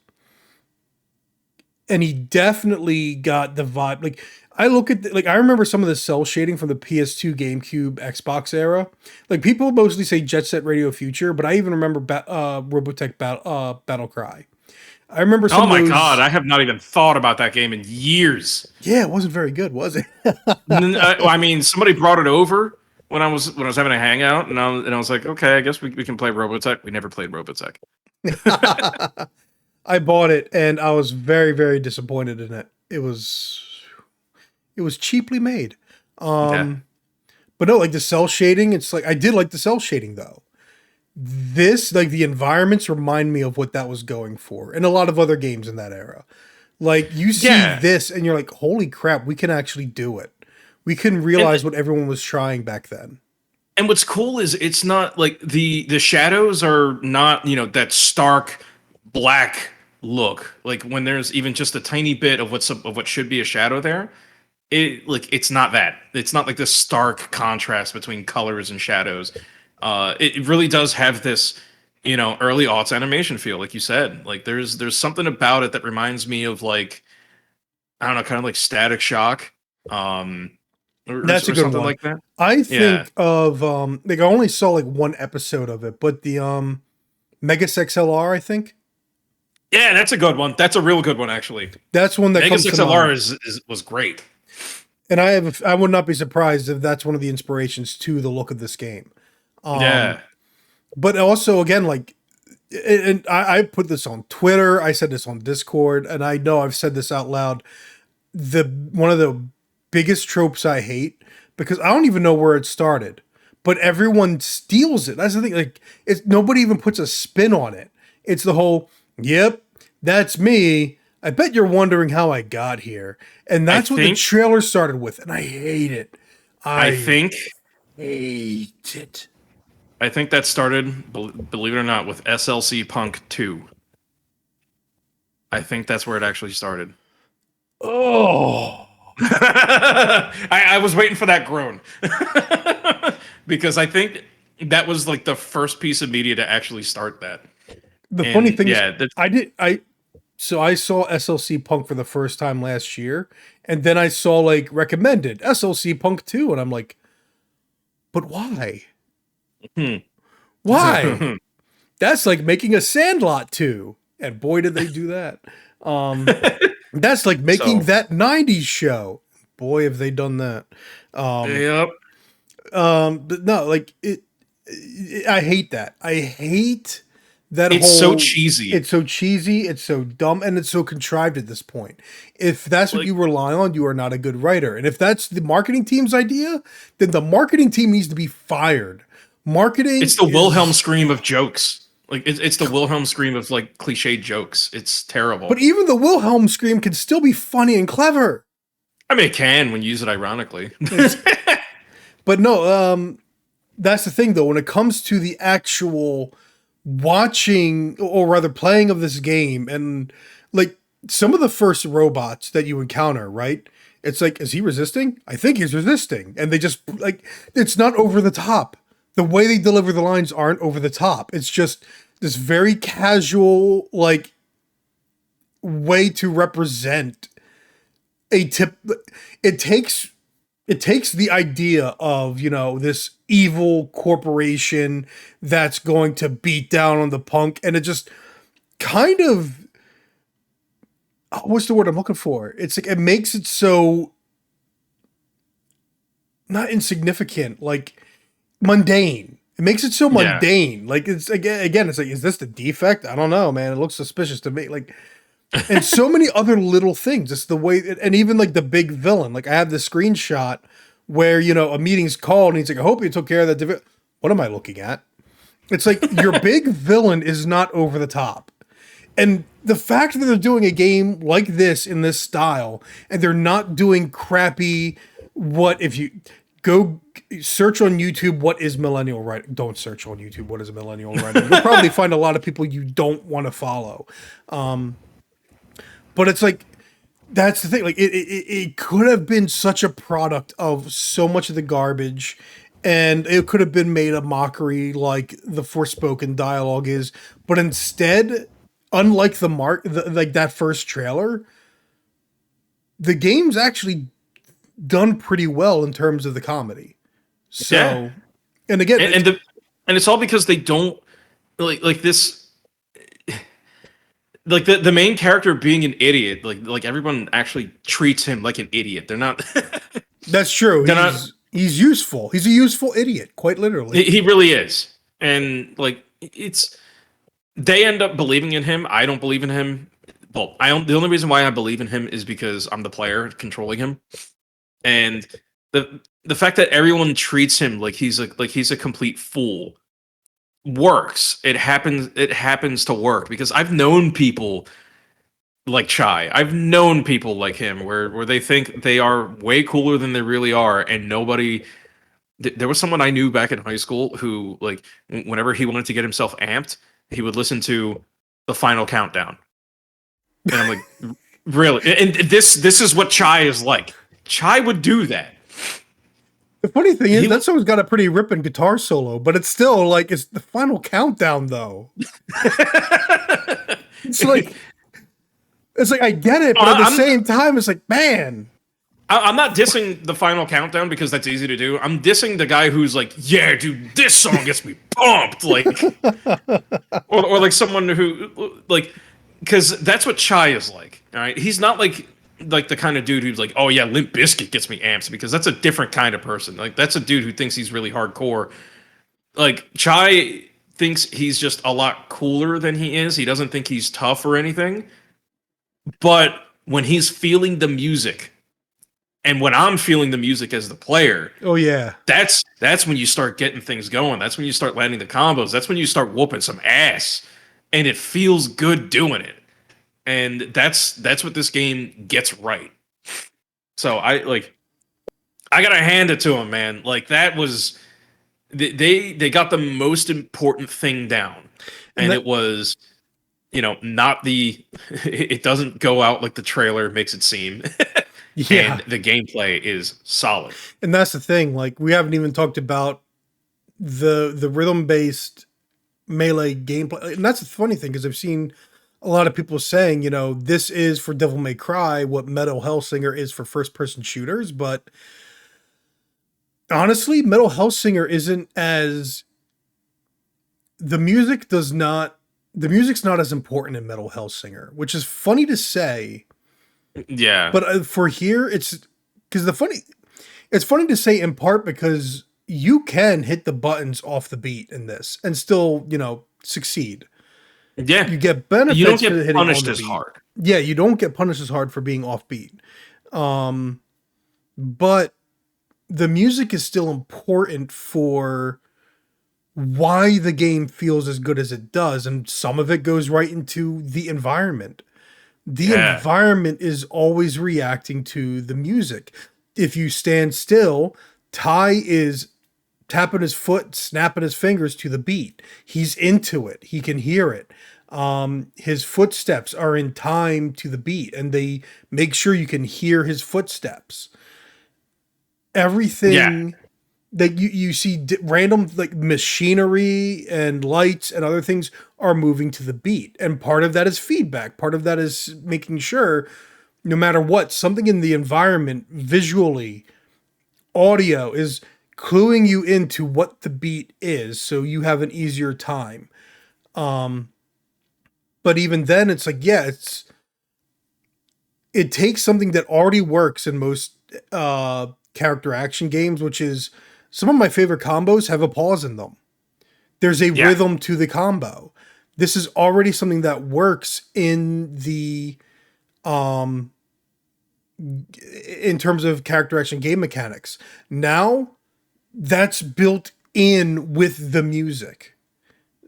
and he definitely got the vibe. Like I look at like I remember some of the cell shading from the PS2, GameCube, Xbox era. Like people mostly say Jet Set Radio Future, but I even remember Robotech Battle Cry. I remember some Oh of my god, those. I have not even thought about that game in years. Yeah, it wasn't very good, was it? I mean, somebody brought it over when I was having a hangout, and I was like, okay, I guess we can play Robotech. We never played Robotech. I bought it and I was very, very disappointed in it. It was cheaply made. Yeah, Um, but no, like the cell shading, it's like I did like the cell shading though. This, like the environments remind me of what that was going for, and a lot of other games in that era. Like you see yeah, this and you're like, holy crap, we can actually do it. We can and realize what everyone was trying back then. and what's cool is it's not like the shadows are not that stark black look. Like when there's even just a tiny bit of what should be a shadow there, it's not that. It's not like this stark contrast between colors and shadows. It really does have this, early aughts animation feel, like you said. Like there's something about it that reminds me of like I don't know, kind of like Static Shock, um, or That's a good something one. like that. I Yeah, think of like I only saw like one episode of it, but the Megas XLR, I think. yeah, that's a good one. That's a real good one, actually. That's one that Megas comes to XLR mind. was great. And I would not be surprised if that's one of the inspirations to the look of this game. Um, Yeah. but also again, like, and I put this on Twitter, I said this on Discord, and I know I've said this out loud. The one of the biggest tropes I hate because I don't even know where it started, but everyone steals it. That's the thing. Like, it's nobody even puts a spin on it. It's the whole, yep, that's me. I bet you're wondering how I got here. And I that's what the think trailer started with, and I hate it. I I think hate it. I think that started, believe it or not, with SLC Punk 2. I think that's where it actually started. Oh, I was waiting for that groan. Because I think that was like the first piece of media to actually start that. the funny And thing is, yeah, that's, I did I so I saw SLC Punk for the first time last year, and then I saw like recommended SLC Punk 2, and I'm like, but why? hmm. Why? That's like making a Sandlot 2. And boy did they do that. Um that's like making So, that 90s show. Boy have they done that. Um yep. but no, like I hate that. I hate that It's so whole cheesy. it's so cheesy, it's so dumb, and it's so contrived at this point. If that's what Like you rely on, you are not a good writer. And if that's the marketing team's idea, then the marketing team needs to be fired. it's Marketing the Wilhelm is scream of jokes. Like it's the Wilhelm scream of like cliche jokes. It's but terrible. even the Wilhelm scream can still be funny and clever. I mean, it can when you use it ironically. It's but no, that's the thing though, when it comes to the actual watching or rather playing of this game and like some of the first robots that you encounter, right? It's like, is he resisting? I think he's resisting. And they just like it's not over the top. The way they deliver the lines aren't over the top. It's just this very casual, like way to represent a tip. It takes it takes the idea of this evil corporation that's going to beat down on the punk, and it just kind of what's the word I'm looking for? It's like it makes it so not insignificant, like mundane. It makes it so Yeah. mundane. Like it's again, it's like, is this the defect? I don't know, man. It looks suspicious to me. Like, and so many other little things. It's the way, and even like the big villain. Like I have this screenshot where a meeting's called, and he's like, "I hope you took care of that." What am I looking at? It's like your big villain is not over the top, and the fact that they're doing a game like this in this style, and they're not doing crappy. What if you Go search on YouTube what is millennial writing. Don't search on YouTube what is millennial writing. You'll probably find a lot of people you don't want to follow. But it's like that's the thing. Like it could have been such a product of so much of the garbage, and it could have been made a mockery like the Forspoken dialogue is. But instead, unlike like that first trailer, the game's actually done pretty well in terms of the comedy. So, Yeah. and again, And it's all because they don't like this like the main character being an idiot, like everyone actually treats him like an idiot. They're not that's true. they're not He's useful. He's a useful idiot, quite literally. he really is. And like it's they end up believing in him. I don't believe in him. Well, the only reason why I believe in him is because I'm the player controlling him. And the fact that everyone treats him like he's a complete fool works. It happens to work because I've known people like Chai. I've known people like him where they think they are way cooler than they really are, and nobody. There was someone I knew back in high school who, like, whenever he wanted to get himself amped, he would listen to the Final Countdown, and I'm like, really? And this is what Chai is like. Chai would do that. The funny thing is, that song's got a pretty ripping guitar solo, but it's still like it's the Final Countdown, though. it's like I get it, but at the same time, it's like, man. I'm not dissing the Final Countdown because that's easy to do. I'm dissing the guy who's like, yeah, dude, this song gets me pumped, like, or like someone who like, because that's what Chai is like. All right, he's not like the kind of dude who's like, oh yeah, Limp Bizkit gets me amped, because that's a different kind of person. Like that's a dude who thinks he's really hardcore. Like Chai thinks he's just a lot cooler than he is. He doesn't think he's tough or anything. But when he's feeling the music, and when I'm feeling the music as the player, oh yeah, that's when you start getting things going. That's when you start landing the combos. That's when you start whooping some ass, and it feels good doing it. And that's what this game gets right. So I gotta hand it to him, man. Like that was they got the most important thing down, and it was, not the it doesn't go out like the trailer makes it seem. yeah. And the gameplay is solid. And that's the thing. Like we haven't even talked about the rhythm based melee gameplay, and that's the funny thing because I've seen a lot of people saying, this is for Devil May Cry what Metal Hellsinger is for first person shooters, but honestly, Metal Hellsinger isn't as the music's not as important in Metal Hellsinger, which is funny to say. Yeah. But for here, it's because it's funny to say in part because you can hit the buttons off the beat in this and still, succeed. Yeah. You get benefits. You don't get for hitting punished on the as beat. hard. Yeah, you don't get punished as hard for being offbeat. But the music is still important for why the game feels as good as it does, and some of it goes right into the environment. The environment is always reacting to the music. If you stand still, Ty is tapping his foot, snapping his fingers to the beat. He's into it. He can hear it. His footsteps are in time to the beat, and they make sure you can hear his footsteps. Everything that you see random like machinery and lights and other things are moving to the beat. And part of that is feedback. Part of that is making sure no matter what, something in the environment, visually, audio is cluing you into what the beat is. So you have an easier time. But even then it's like, yeah, it takes something that already works in most, character action games, which is some of my favorite combos have a pause in them. There's a rhythm to the combo. This is already something that works in the in terms of character action game mechanics. Now that's built in with the music.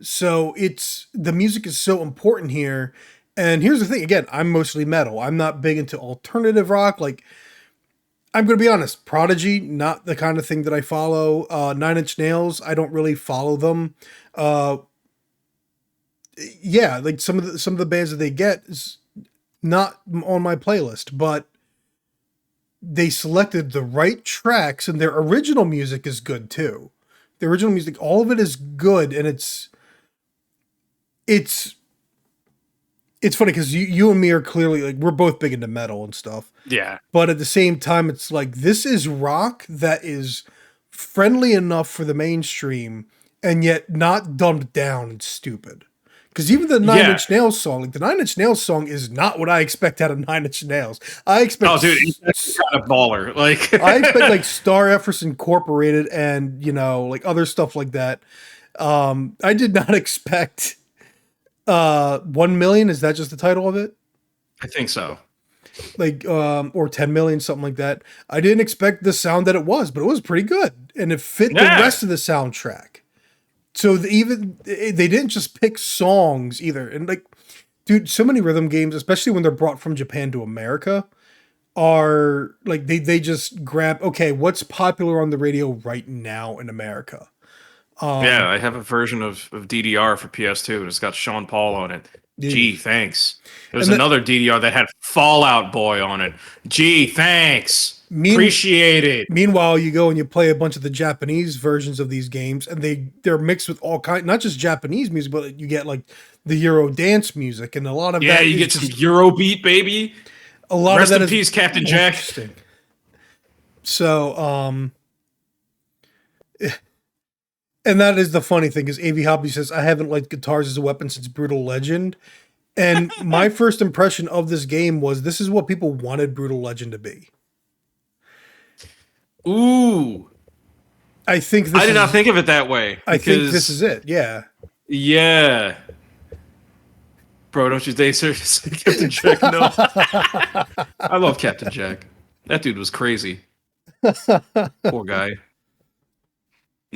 So the music is so important here. And here's the thing, again, I'm mostly metal. I'm not big into alternative rock. Like I'm going to be honest. Prodigy, not the kind of thing that I follow. Nine Inch Nails, I don't really follow them. Uh, yeah, like some of the bands that they get is not on my playlist, but they selected the right tracks, and their original music is good too. The original music, all of it is good, and it's it's funny because you and me are clearly like we're both big into metal and stuff. Yeah. But at the same time, it's like this is rock that is friendly enough for the mainstream and yet not dumbed down and stupid. Because even the Nine Yeah. Inch Nails song, like the Nine Inch Nails song is not what I expect out of Nine Inch Nails. I Oh, expect dude, it's kind of baller. Like, I expect like Star Efforts Incorporated and like other stuff like that. I did not expect 1 million. Is that just the title of it? I think so. Like or 10 million, something like that. I didn't expect the sound that it was, but it was pretty good and it fit the Yeah. rest of the soundtrack. So they didn't just pick songs either. And like, dude, so many rhythm games, especially when they're brought from Japan to America, are like they just grab, okay, what's popular on the radio right now in America? Yeah, I have a version of DDR for PS2, and it's got Sean Paul on it. Yeah. Gee, thanks. There's And the, another DDR that had Fallout Boy on it. Gee, thanks. mean, Appreciate it. Meanwhile, you go and you play a bunch of the Japanese versions of these games, and they're mixed with all kind, not just Japanese music, but you get like the Euro dance music, and a lot of Yeah, that you is get some just Eurobeat, baby. a lot Rest of that in is peace, Captain Jack. interesting. So, and that is the funny thing is AV Hobby says I haven't liked guitars as a weapon since Brutal Legend, and my first impression of this game was this is what people wanted Brutal Legend to be. Ooh, I think this I did is, not think of it that way. I think this is it. Yeah. Yeah. Bro, don't you dare seriously, Captain Jack. No. I love Captain Jack. That dude was crazy. Poor guy.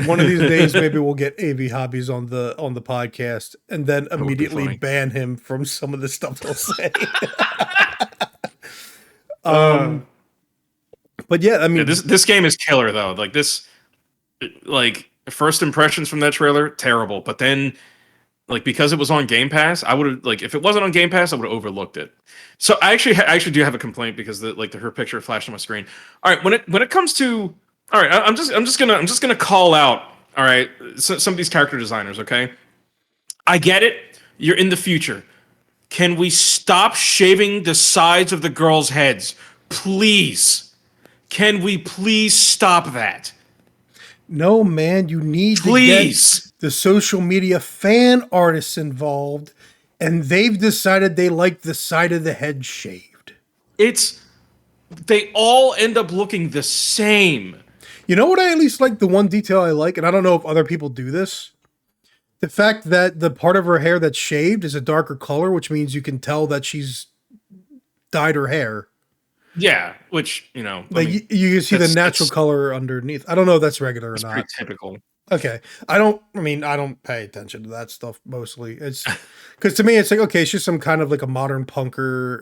One of these days, maybe we'll get AV Hobbies on the podcast, and then would be immediately funny. ban him from some of the stuff they'll say. But yeah, I mean, Yeah, this game is killer though. Like this, like first impressions from that trailer, terrible. But then, like because it was on Game Pass, I would have like if it wasn't on Game Pass, I would have overlooked it. So I actually do have a complaint because her picture flashed on my screen. All right, when it comes to all right, I'm just gonna call out. All right, some of these character designers. Okay, I get it. You're in the future. Can we stop shaving the sides of the girls' heads, please? Can we please stop that? no, man, you need Please. to get the social media fan artists involved, and they've decided they like the side of the head shaved. They all end up looking the same. You know what? I at least like the one detail I like, and I don't know if other people do this. The fact that the part of her hair that's shaved is a darker color, which means you can tell that she's dyed her hair. Yeah, which Like you can see the natural color underneath. I don't know if that's regular or It's not. pretty typical. Okay. I don't pay attention to that stuff mostly. It's because to me it's like, okay, it's just some kind of like a modern punker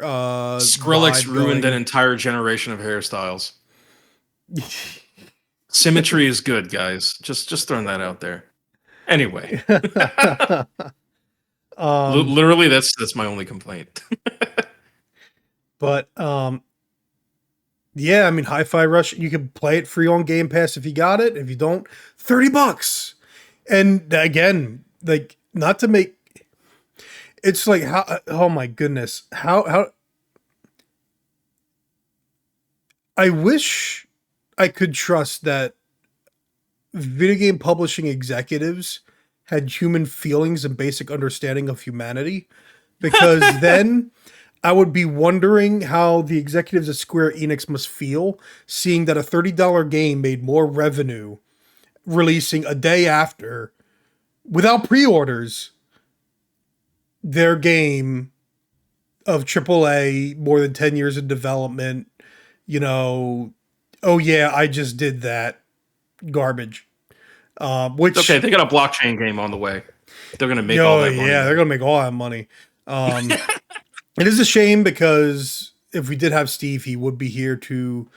Skrillex vibe ruined going. an entire generation of hairstyles. Symmetry is good, guys. Just throwing that out there. Anyway, literally that's my only complaint. But yeah, I mean Hi-Fi Rush, you can play it free on Game Pass if you got it. If you don't, $30. And again, like not to make it's like how oh my goodness. How I wish I could trust that video game publishing executives had human feelings and basic understanding of humanity, because then I would be wondering how the executives at Square Enix must feel seeing that a $30 game made more revenue releasing a day after without pre-orders their game of AAA, more than 10 years in development, oh yeah, I just did that garbage. Which Okay, they got a blockchain game on the way. They're gonna make all that money. Yeah, they're gonna make all that money. It is a shame because if we did have Steve, he would be here to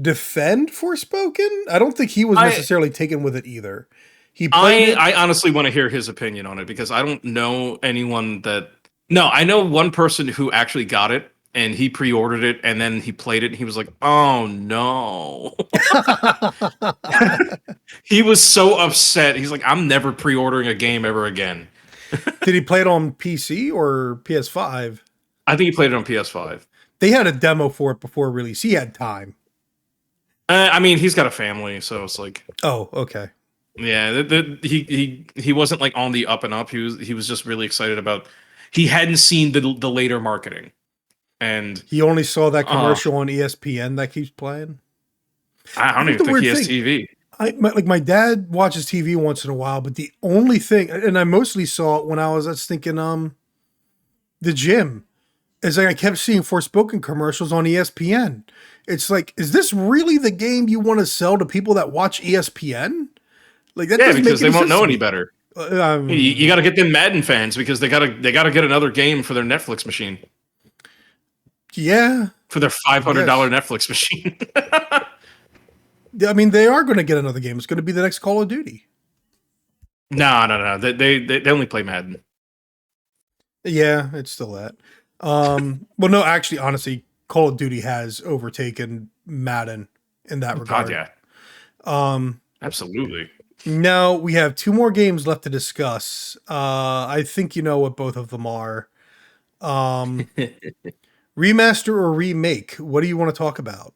defend Forspoken. I don't think he was I necessarily taken with it either. He played I it. I honestly want to hear his opinion on it because I don't know anyone that. No, I know one person who actually got it and he pre-ordered it and then he played it and he was like, "Oh no." He was so upset. He's like, "I'm never pre-ordering a game ever again." Did he play it on PC or PS5? I think he played it on PS5. They had a demo for it before release. He had time. I mean, he's got a family, so it's like, Oh, okay. yeah, he wasn't like on the up and up. He was just really excited about. He hadn't seen the later marketing, and He only saw that uh, commercial on ESPN that keeps playing. I don't Here's even the think weird he has thing. TV. My dad watches TV once in a while, but the only thing, and I mostly saw it when I was thinking, the gym, is like I kept seeing Forspoken commercials on ESPN. It's like, is this really the game you want to sell to people that watch ESPN? Like that Yeah, doesn't make because they any won't sense know to any me. better. Uh, You Um, got to get them Madden fans because they gotta get another game for their Netflix machine yeah, for their I $500 guess. Netflix machine. Yeah, I mean, they are going to get another game. It's going to be the next Call of Duty. No, no, no. They only play Madden. Yeah, it's still that. Well, no, actually, honestly, Call of Duty has overtaken Madden in that God, regard. yeah, Um, absolutely. Now we have two more games left to discuss. I think you know what both of them are. Um, Remaster or remake? What do you want to talk about?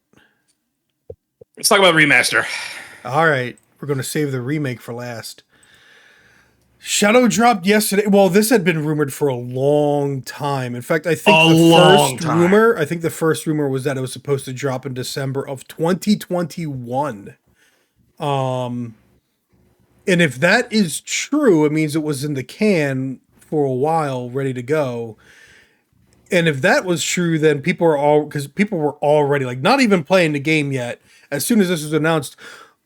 Let's talk about remaster. All right, we're going to save the remake for last. Shadow dropped yesterday. Well, this had been rumored for a long time. In fact, A long time. I think the first rumor was that it was supposed to drop in December of 2021. Um, and if that is true, it means it was in the can for a while, ready to go. And if that was true, then because people were already like not even playing the game yet. As soon as this was announced,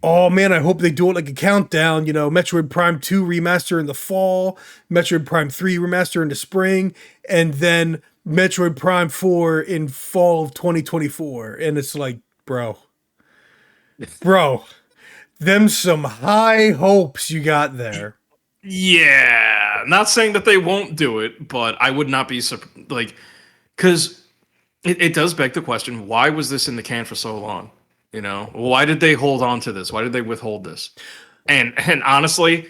oh man, I hope they do it like a countdown. You know, Metroid Prime 2 remaster in the fall, Metroid Prime 3 remaster in the spring, and then Metroid Prime 4 in fall of 2024. And it's like, bro, them some high hopes you got there. Yeah, not saying that they won't do it, but I would not be like, because it does beg the question: why was this in the can for so long? You know, why did they hold on to this? Why did they withhold this? And honestly,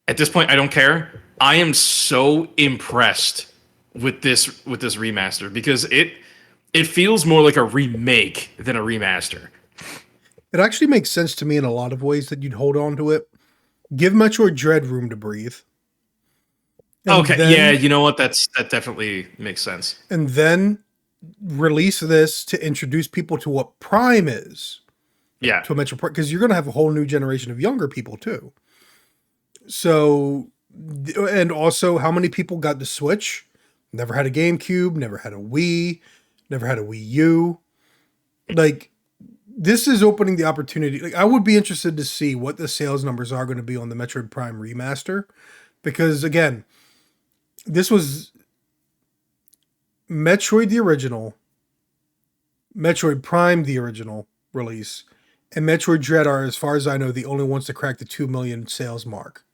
at this point, I don't care. I am so impressed with this remaster because it feels more like a remake than a remaster. It actually makes sense to me in a lot of ways that you'd hold on to it. Give Metroid Dread room to breathe. And Okay, yeah, then you know what? That definitely makes sense. and then release this to introduce people to what Prime is Yeah. to a Metroid Prime because you're going to have a whole new generation of younger people too. So, and also, how many people got the Switch? Never had a GameCube, never had a Wii, never had a Wii U. Like, this is opening the opportunity. Like, I would be interested to see what the sales numbers are going to be on the Metroid Prime remaster. Because, again, this was Metroid the original, Metroid Prime the original release, and Metroid Dread are, as far as I know, the only ones to crack the 2 million sales mark.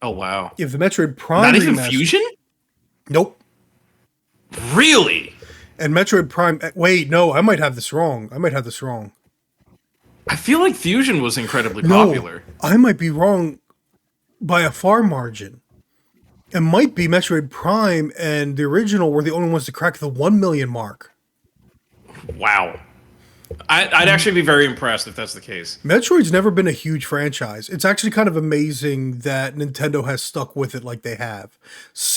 Oh wow. If the Metroid Not Prime even remaster, Fusion? nope. Really? And Metroid Prime, wait, no, I might have this wrong. I might have this wrong. I feel like Fusion was incredibly No, popular. I might be wrong by a far margin. It might be Metroid Prime and the original were the only ones to crack the 1 million mark. Wow. I'd actually be very impressed if that's the case. Metroid's never been a huge franchise. It's actually kind of amazing that Nintendo has stuck with it like they have.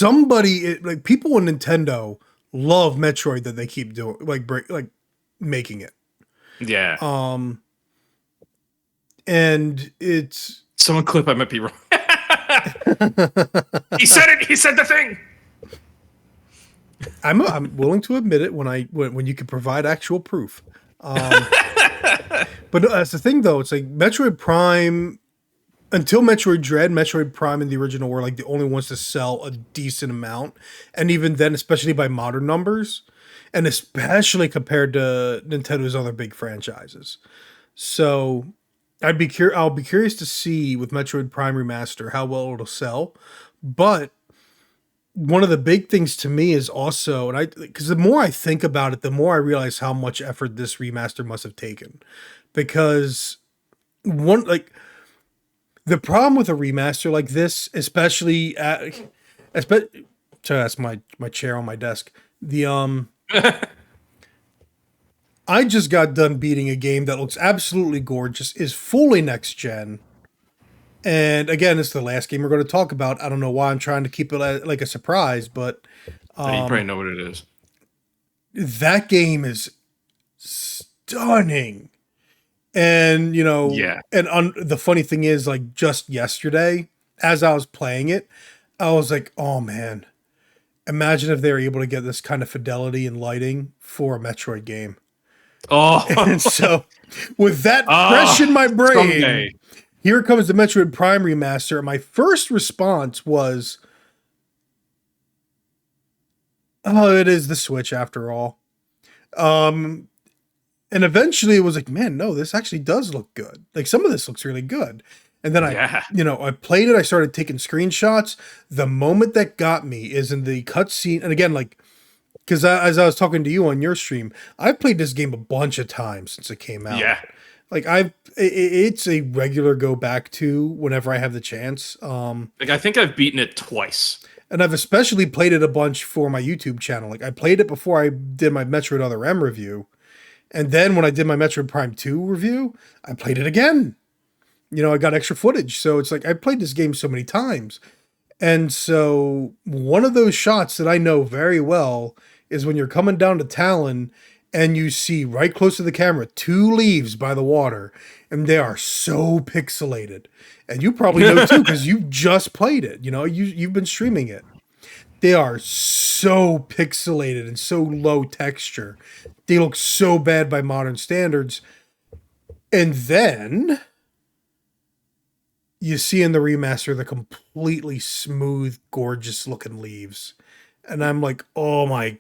Like people in Nintendo love Metroid that they keep doing, like making it. Yeah. And it's Someone clip I might be wrong. He said it. He said the thing. I'm willing to admit it when you can provide actual proof. But no, that's the thing though. It's like Metroid Prime until Metroid Dread, Metroid Prime and the original were like the only ones to sell a decent amount, and even then, especially by modern numbers, and especially compared to Nintendo's other big franchises. So I'll be curious to see with Metroid Prime Remaster how well it'll sell. But one of the big things to me is also, and I because the more I think about it, the more I realize how much effort this remaster must have taken. Because one like the problem with a remaster like this, especially especially that's my chair on my desk. The I just got done beating a game that looks absolutely gorgeous, is fully next gen. And again, it's the last game we're going to talk about. I don't know why I'm trying to keep it like a surprise, but You probably know what it is. that game is stunning. And Yeah. the funny thing is, like just yesterday, as I was playing it, I was like, "Oh man, imagine if they were able to get this kind of fidelity and lighting for a Metroid game." And Oh, so, with that fresh in ah, my brain, someday. here comes the Metroid Prime remaster. My first response was, "Oh, it is the Switch after all." Um, and eventually it was like, man, no, this actually does look good. Like some of this looks really good. And then Yeah. I played it. I started taking screenshots. The moment that got me is in the cutscene. And again, like, because as I was talking to you on your stream, I've played this game a bunch of times since it came out. Yeah. Like it's a regular go back to whenever I have the chance. Like I think I've beaten it twice. And I've especially played it a bunch for my YouTube channel. Like I played it before I did my Metroid Other M review. And then when I did my Metroid Prime 2 review, I played it again. I got extra footage. So it's like I played this game so many times. And so one of those shots that I know very well is when you're coming down to Talon and you see right close to the camera two leaves by the water, and they are so pixelated. And you probably know too because you just played it. You've been streaming it. They are so pixelated and so low texture. They look so bad by modern standards. And then you see in the remaster the completely smooth, gorgeous looking leaves. And I'm like, oh my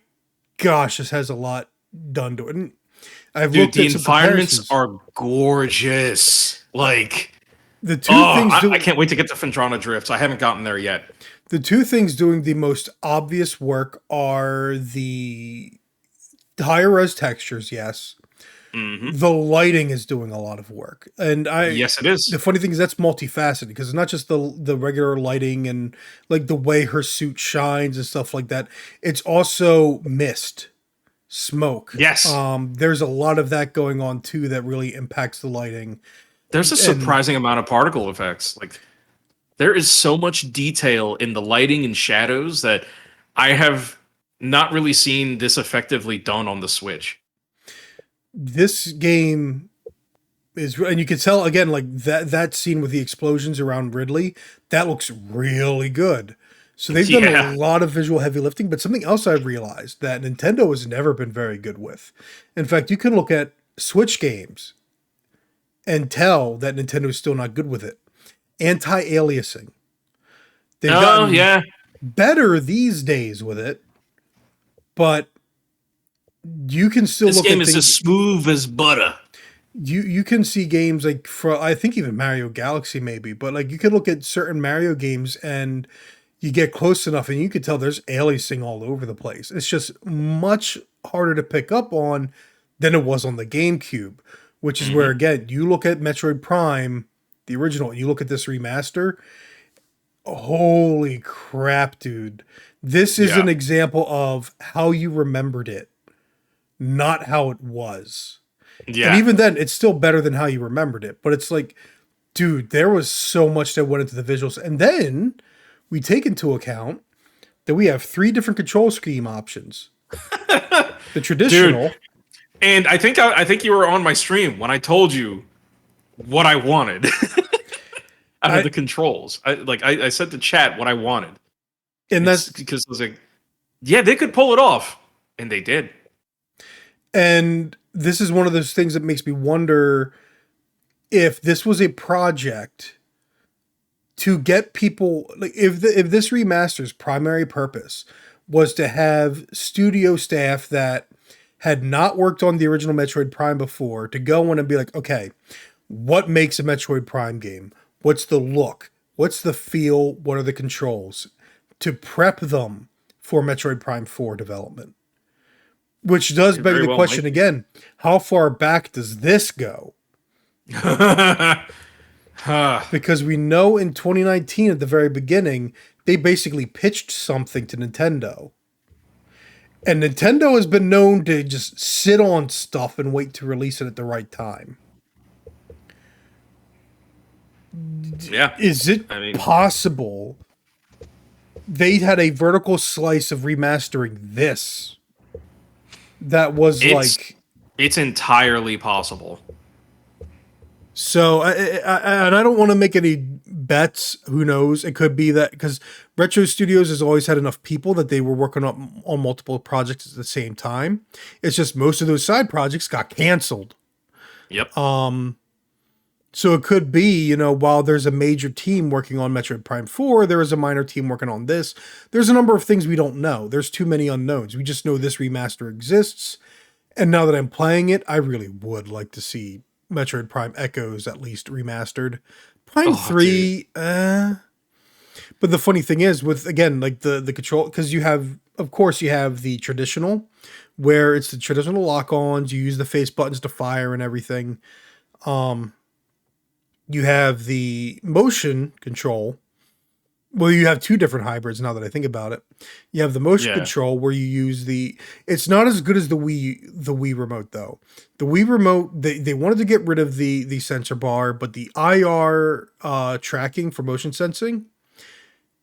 gosh, this has a lot done to it. And I've Dude, looked the at some environments comparisons. are gorgeous. Like, The two things I doing can't wait to get to Fendrana Drifts. I haven't gotten there yet. the two things doing the most obvious work are the higher res textures, yes. Hmm. The lighting is doing a lot of work. And Yes, it the is. funny thing is that's multifaceted because it's not just the regular lighting and like the way her suit shines and stuff like that. It's also mist, smoke. Yes. There's a lot of that going on too that really impacts the lighting. There's a And surprising amount of particle effects. Like, there is so much detail in the lighting and shadows that I have not really seen this effectively done on the Switch. this game and you can tell again like that scene with the explosions around Ridley, that looks really good. So they've done a Yeah. lot of visual heavy lifting, but something else I've realized that Nintendo has never been very good with. In fact, you can look at Switch games and tell that Nintendo is still not good with it. Anti-aliasing. They've Oh, gotten yeah. better these days with it, but you can still This look game at is as things. smooth as butter. You can see games like for I think even Mario Galaxy maybe, but like you can look at certain Mario games and you get close enough and you can tell there's aliasing all over the place. It's just much harder to pick up on than it was on the GameCube, which is where Hmm. again you look at Metroid Prime, the original, and you look at this remaster. Holy crap, dude! This is Yeah. an example of how you remembered it, not how it was. And Yeah. even then, it's still better than how you remembered it. But it's like, dude, there was so much that went into the visuals. And then we take into account that we have three different control scheme options. The Dude, traditional, and I think you were on my stream when I told you what I wanted out of I the controls. I said to chat what I wanted. and It's that's because I was like, yeah, they could pull it off, and they did. and this is one of those things that makes me wonder if this was a project to get people like if this remaster's primary purpose was to have studio staff that had not worked on the original Metroid Prime before to go in and be like, okay, what makes a Metroid Prime game? What's the look? What's the feel? What are the controls? To prep them for Metroid Prime 4 development. Which does It beg very the well question might be. again, how far back does this go? Ah, Because we know in 2019 at the very beginning, they basically pitched something to Nintendo. And Nintendo has been known to just sit on stuff and wait to release it at the right time. yeah. Is it I mean, possible they had a vertical slice of remastering this that was it's like it's entirely possible. so and I don't want to make any bets. Who knows? It could be that because Retro Studios has always had enough people that they were working on multiple projects at the same time. It's just most of those side projects got canceled. Yep. So it could be, while there's a major team working on Metroid Prime 4, there is a minor team working on this. There's a number of things we don't know. There's too many unknowns. We just know this remaster exists. And now that I'm playing it, I really would like to see Metroid Prime Echoes at least remastered. Prime Oh, dude. 3, but the funny thing is with again like the control because you have of course you have the traditional where it's the traditional lock-ons, you use the face buttons to fire and everything. You have the motion control. Well, you have two different hybrids now that I think about it. You have the motion Yeah. control where you use the it's not as good as the Wii remote though. The Wii remote they wanted to get rid of the sensor bar, but the IR tracking for motion sensing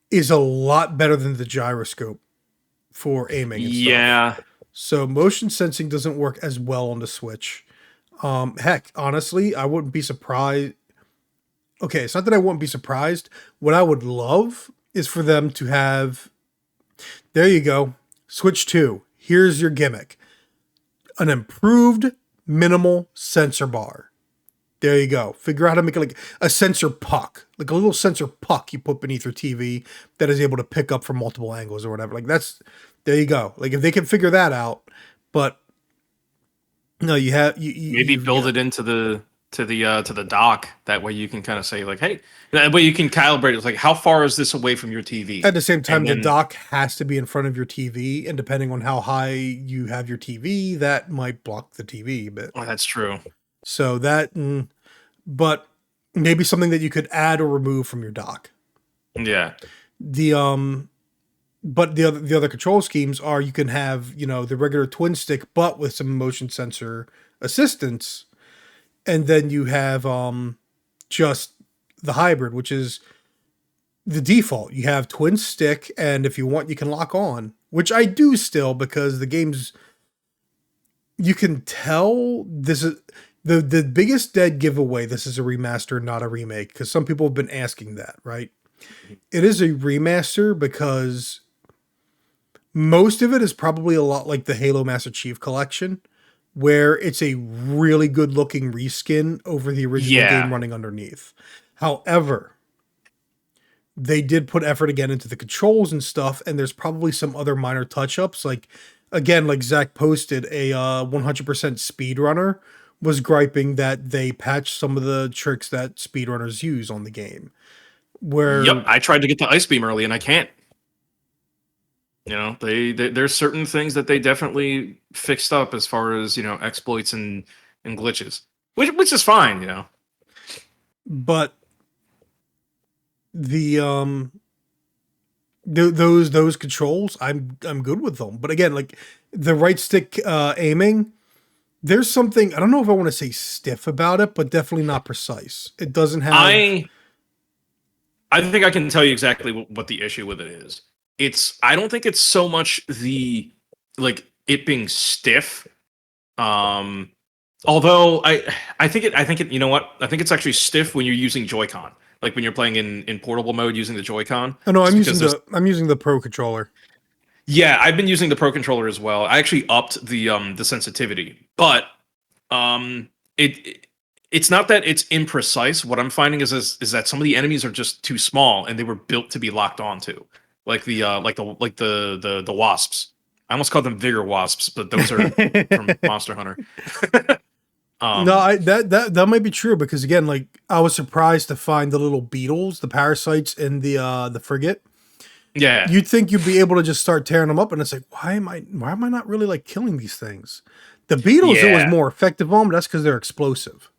is a lot better than the gyroscope for aiming and stuff. Yeah. So motion sensing doesn't work as well on the Switch. Heck, honestly, I wouldn't be surprised. Okay, it's not that I wouldn't be surprised. What I would love is for them to have. There you go. Switch 2. Here's your gimmick: an improved minimal sensor bar. There you go. Figure out how to make it like a sensor puck, like a little sensor puck you put beneath your TV that is able to pick up from multiple angles or whatever. Like that's there you go. Like if they can figure that out, but no, you have Maybe you build it into the dock. That way you can kind of say like, hey, that way you can calibrate it. It's like, how far is this away from your TV? at the same And time the then, dock has to be in front of your TV, and depending on how high you have your TV, that might block the TV a bit. oh, that's true. So but maybe something that you could add or remove from your dock. Yeah. The but the other control schemes are you can have the regular twin stick but with some motion sensor assistance, and then you have just the hybrid, which is the default. You have twin stick, and if you want you can lock on, which I do still because the game's you can tell this is the biggest dead giveaway. This is a remaster, not a remake, because some people have been asking that, right? It is a remaster because most of it is probably a lot like the Halo Master Chief Collection, where it's a really good looking reskin over the original Yeah. game running underneath. However, they did put effort again into the controls and stuff, and there's probably some other minor touch ups. Like, again, like Zach posted, a 100% speedrunner was griping that they patched some of the tricks that speedrunners use on the game. Yep. Where I tried to get the ice beam early and I can't. There's certain things that they definitely fixed up as far as exploits and glitches, which is fine. but the those controls I'm good with them, but again, like the right stick aiming, there's something I don't know if I want to say stiff about it, but definitely not precise. It doesn't have. I I think I can tell you exactly what the issue with it is. I don't think it's so much the like it being stiff. Um, Although I think it you know what? I think it's actually stiff when you're using Joy-Con. Like when you're playing in portable mode using the Joy-Con. Oh no, Just because there's I'm using the Pro controller. yeah, I've been using the Pro controller as well. I actually upped the sensitivity, but um it it's not that it's imprecise. What I'm finding is that some of the enemies are just too small and they were built to be locked onto, like the wasps. I almost called them vigor wasps, but those are from Monster Hunter. No, um, I that might be true because again, like I was surprised to find the little beetles, the parasites in the frigate. yeah, You'd think you'd be able to just start tearing them up, and it's like, why am I not really like killing these things? The beetles it was yeah, more effective on, but that's because they're explosive.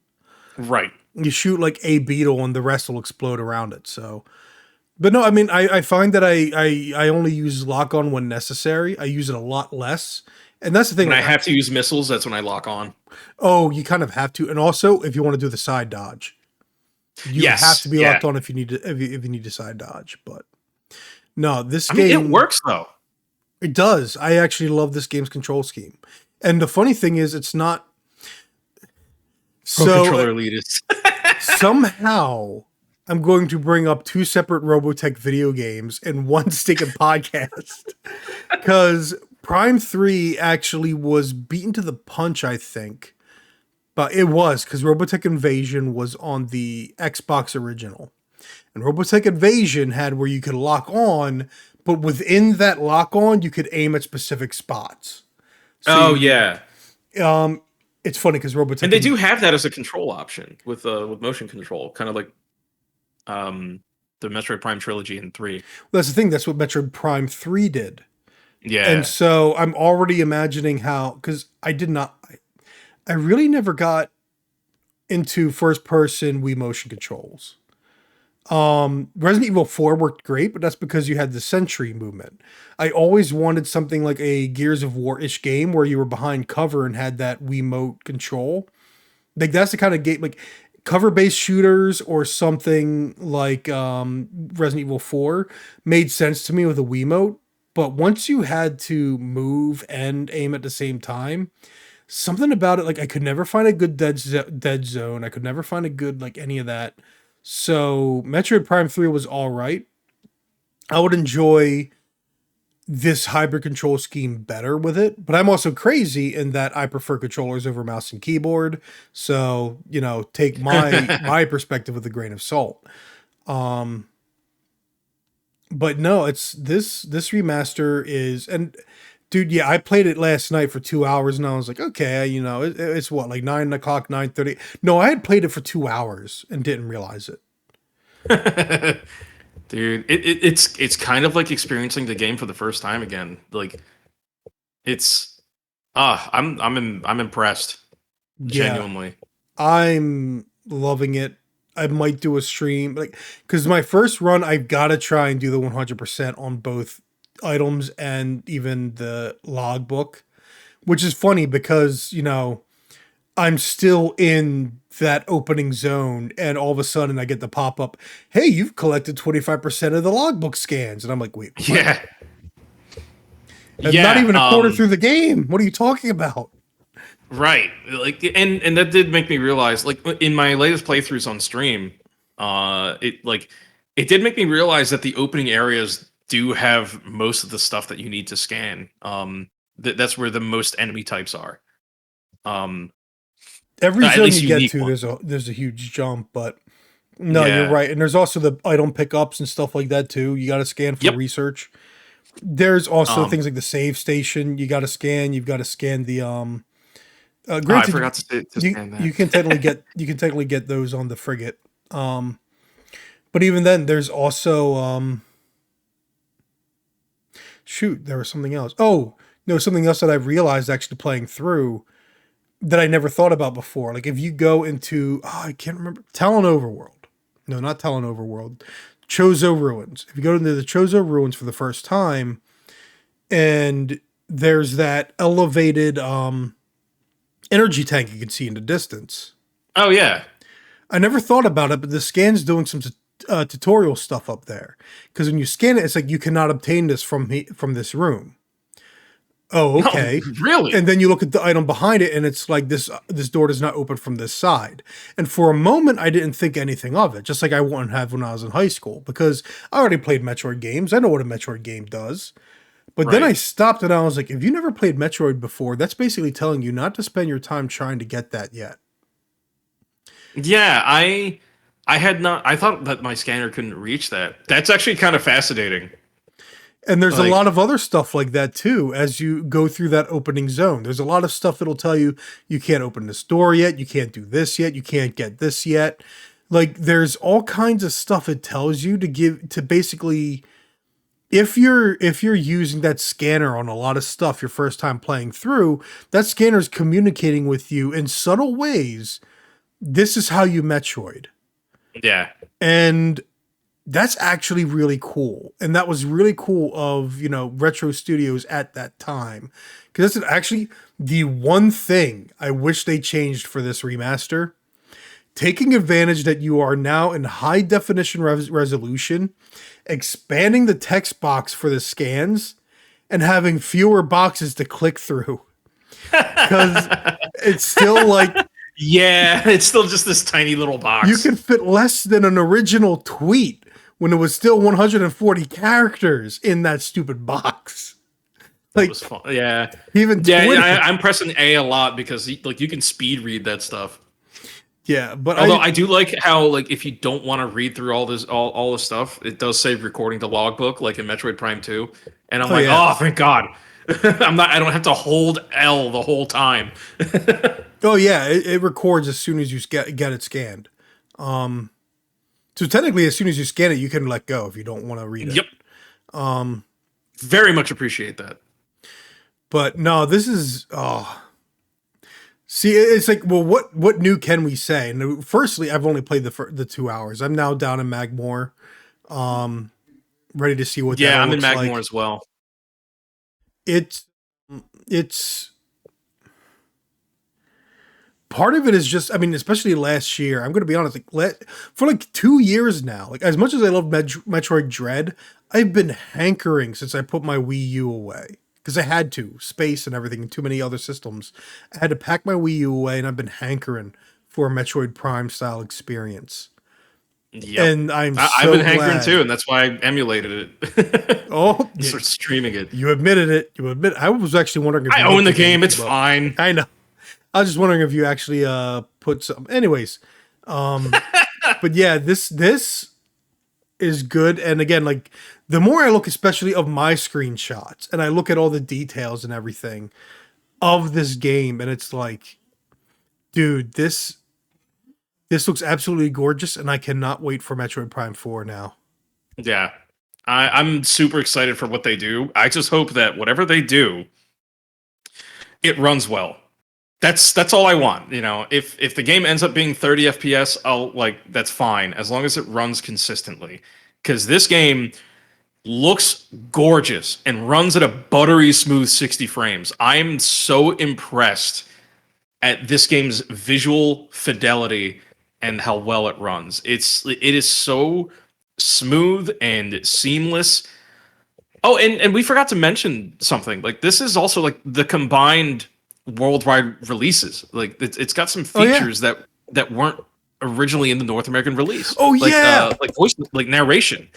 right. You shoot like a beetle and the rest will explode around it. So, but no, I mean, I find that I only use lock on when necessary. I use it a lot less, and that's the thing. When I Like, have to use missiles, that's when I lock on. oh, you kind of have to, and also if you want to do the side dodge, you have to Yes, be yeah. locked on if you need to if you need to side dodge. But no, this I mean, it game works though. it does. I actually love this game's control scheme, and the funny thing is, it's not Pro so controller elitist. somehow. I'm going to bring up two separate Robotech video games in one stinking podcast because Prime 3 actually was beaten to the punch, I think. But it was because Robotech Invasion was on the Xbox original. And Robotech Invasion had where you could lock on, but within that lock on, you could aim at specific spots. So Oh you, yeah, it's funny because and Robotech, they do have that as a control option with motion control, kind of like um the Metroid Prime trilogy in 3. that's the thing. That's what Metroid Prime 3 did. And Yeah. so I'm already imagining how, because I really never got into first person Wii motion controls. Resident Evil 4 worked great, but that's because you had the sentry movement. I always wanted something like a Gears of War-ish game where you were behind cover and had that Wiimote control. Like that's the kind of game like cover-based shooters or something like Resident Evil 4 made sense to me with a Wiimote. But once you had to move and aim at the same time, something about it, like I could never find a good dead zone. I could never find a good like any of that. So Metroid Prime 3 was all right. I would enjoy this hybrid control scheme better with it, but I'm also crazy in that I prefer controllers over mouse and keyboard. So, take my perspective with a grain of salt. Um but no, it's this remaster is and dude, yeah, I played it last night for 2 hours and I was like, okay, it's what, like 9 o'clock, 9:30. No, I had played it for 2 hours and didn't realize it. Dude, it's kind of like experiencing the game for the first time again. Like it's I'm impressed, Yeah, genuinely. I'm loving it. I might do a stream like because my first run, I've got to try and do the 100% on both items and even the logbook, which is funny because I'm still in that opening zone, and all of a sudden I get the pop up, "Hey, you've collected 25% of the logbook scans," and I'm like, "Wait, what?" Yeah. And not Yeah, even a quarter through the game. What are you talking about? right. Like and that did make me realize like in my latest playthroughs on stream, it did make me realize that the opening areas do have most of the stuff that you need to scan. That's where the most enemy types are. Um Every at zone least you get unique to, ones. there's a huge jump, but no, you're Yeah. right. And there's also the item pickups and stuff like that too. You got to scan for Yep. research. There's also Um things like the save station. You got to scan. You've got to scan the I granted, forgot to you scan that. you can technically get those on the frigate. But even then, there's also shoot, there was something else. Oh no, something else that I've realized actually playing through that I never thought about before. Like if you go into I can't remember Talon Overworld. No, not Talon Overworld. Chozo Ruins. If you go into the Chozo Ruins for the first time, and there's that elevated energy tank you can see in the distance. Oh yeah. I never thought about it, but the scan's doing some tutorial stuff up there. Because when you scan it, it's like you cannot obtain this from this room. Oh, No, okay. really? And then you look at the item behind it, and it's like this door does not open from this side. And for a moment, I didn't think anything of it, just like I wouldn't have when I was in high school, because I already played Metroid games. I know what a Metroid game does. But then I Right. stopped and I was like, if you never played Metroid before, that's basically telling you not to spend your time trying to get that yet. Yeah, I had not. I thought that my scanner couldn't reach that. That's actually kind of fascinating. And there's a Like, lot of other stuff like that too as you go through that opening zone. There's a lot of stuff that'll tell you you can't open this door yet, you can't do this yet, you can't get this yet. Like there's all kinds of stuff it tells you to give to basically if you're using that scanner on a lot of stuff your first time playing through, that scanner is communicating with you in subtle ways. This is how you Metroid. yeah, And that's actually really cool. And that was really cool of, Retro Studios at that time. Because that's actually the one thing I wish they changed for this remaster. Taking advantage that you are now in high definition resolution, expanding the text box for the scans, and having fewer boxes to click through. Because it's still like yeah. It's still just this tiny little you box. can fit less than an original tweet when it was still 140 characters in that stupid box. That Like was fun. Yeah, even yeah. 20. I'm pressing A a lot because like you can speed read that stuff. Yeah, but Although I do like how like if you don't want to read through all this stuff, it does say recording the logbook like in Metroid Prime 2. And I'm oh like, yeah. oh thank God. I don't have to hold L the whole time. Oh yeah, it records as soon as you get it scanned. So technically as soon as you scan it, you can let go if you don't want to read it. Yep. Very much appreciate that. But no, this is see, it's like, well, what new can we say? And firstly, I've only played the 2 hours. I'm now down in Magmore, ready to see what that Yeah, all I'm in looks like. Magmore as well. It's it's part of it is just, I mean, especially last year. I'm going to be honest, for like 2 years now. Like as much as I love Metroid Dread, I've been hankering since I put my Wii U away. Because I had to, space and everything, and too many other systems. I had to pack my Wii U away, and I've been hankering for a Metroid Prime style experience. Yep. And I'm I've so been hankering glad. too, and that's why I emulated it. Oh, Start streaming it. you admitted it. You admit. I was actually wondering if I you own looked the game. It's GameCube up. fine. I know. I was just wondering if you actually put some. Anyways, but yeah, this is good. And again, like the more I look, especially of my screenshots, and I look at all the details and everything of this game, and it's like, dude, this looks absolutely gorgeous, and I cannot wait for Metroid Prime 4 now. Yeah. I'm super excited for what they do. I just hope that whatever they do, it runs well. That's all I want. You know, if the game ends up being 30 FPS, I'll like that's fine as long as it runs consistently. Because this game looks gorgeous and runs at a buttery smooth 60 frames. I'm so impressed at this game's visual fidelity and how well it runs. It is so smooth and seamless. Oh, and we forgot to mention something. Like this is also like the combined worldwide releases. Like it's got some Oh yeah. features that weren't originally in the North American release. Oh yeah. Like voice like narration.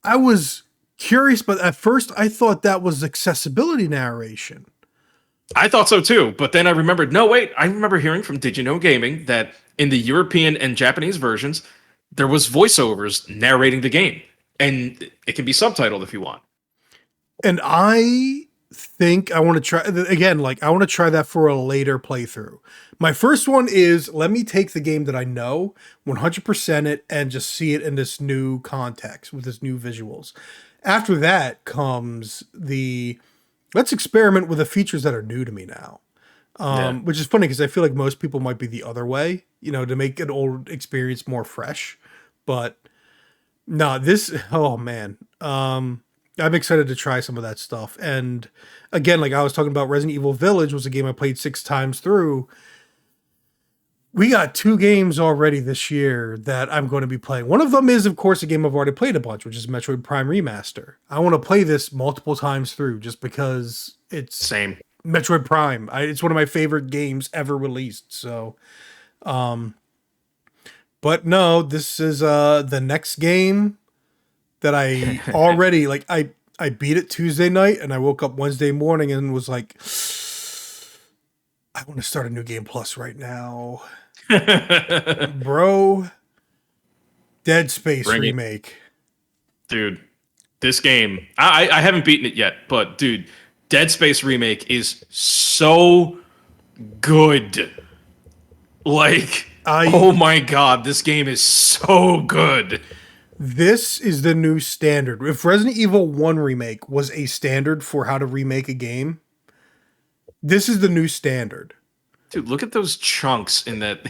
I was curious, but at first I thought that was accessibility narration. I thought so too, but then I remembered, no, wait, I remember hearing from Did You Know Gaming that in the European and Japanese versions, there was voiceovers narrating the game. And it can be subtitled if you want. And I think I want to try again, like I want to try that for a later playthrough. My first one is let me take the game that I know, 100% it, and just see it in this new context with this new visuals. After that comes the let's experiment with the features that are new to me now. Yeah. Which is funny because I feel like most people might be the other way, to make an old experience more fresh. But no, this, oh man. I'm excited to try some of that stuff. And again, like I was talking about, Resident Evil Village was a game I played 6 times through. We got 2 games already this year that I'm going to be playing. One of them is, of course, a game I've already played a bunch, which is Metroid Prime Remaster. I want to play this multiple times through just because it's Same. Metroid Prime. It's one of my favorite games ever released. So, but no, this is the next game that I already like. I beat it Tuesday night, and I woke up Wednesday morning and was like, I want to start a new game plus right now, bro. Dead Space Bring it, remake. dude. This game, I haven't beaten it yet, but dude, Dead Space remake is so good. Like, oh I my god, this game is so good. This is the new standard. If Resident Evil 1 remake was a standard for how to remake a game, this is the new standard. Dude, look at those chunks in that.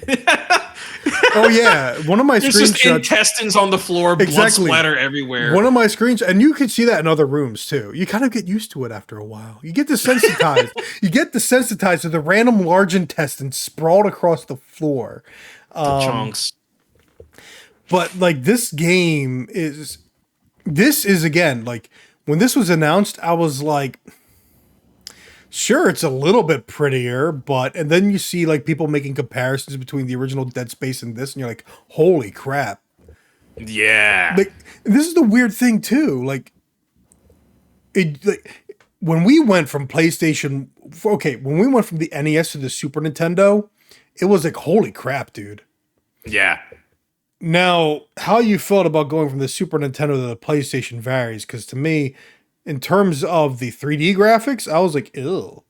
Oh yeah, one of my There's just screenshots. intestines on the floor, blood Exactly. splatter everywhere. One of my screens, and you can see that in other rooms too. You kind of get used to it after a while. You get desensitized. You get desensitized to the random large intestines sprawled across the floor. The chunks. But like this is again like when this was announced, I was like, sure, it's a little bit prettier, but and then you see like people making comparisons between the original Dead Space and this, and you're like, holy crap. Yeah. Like this is the weird thing too. Like when we went from PlayStation, okay, when we went from the NES to the Super Nintendo, it was like, holy crap, dude. Yeah. Now, how you felt about going from the Super Nintendo to the PlayStation varies, because to me, in terms of the 3D graphics, I was like, ew.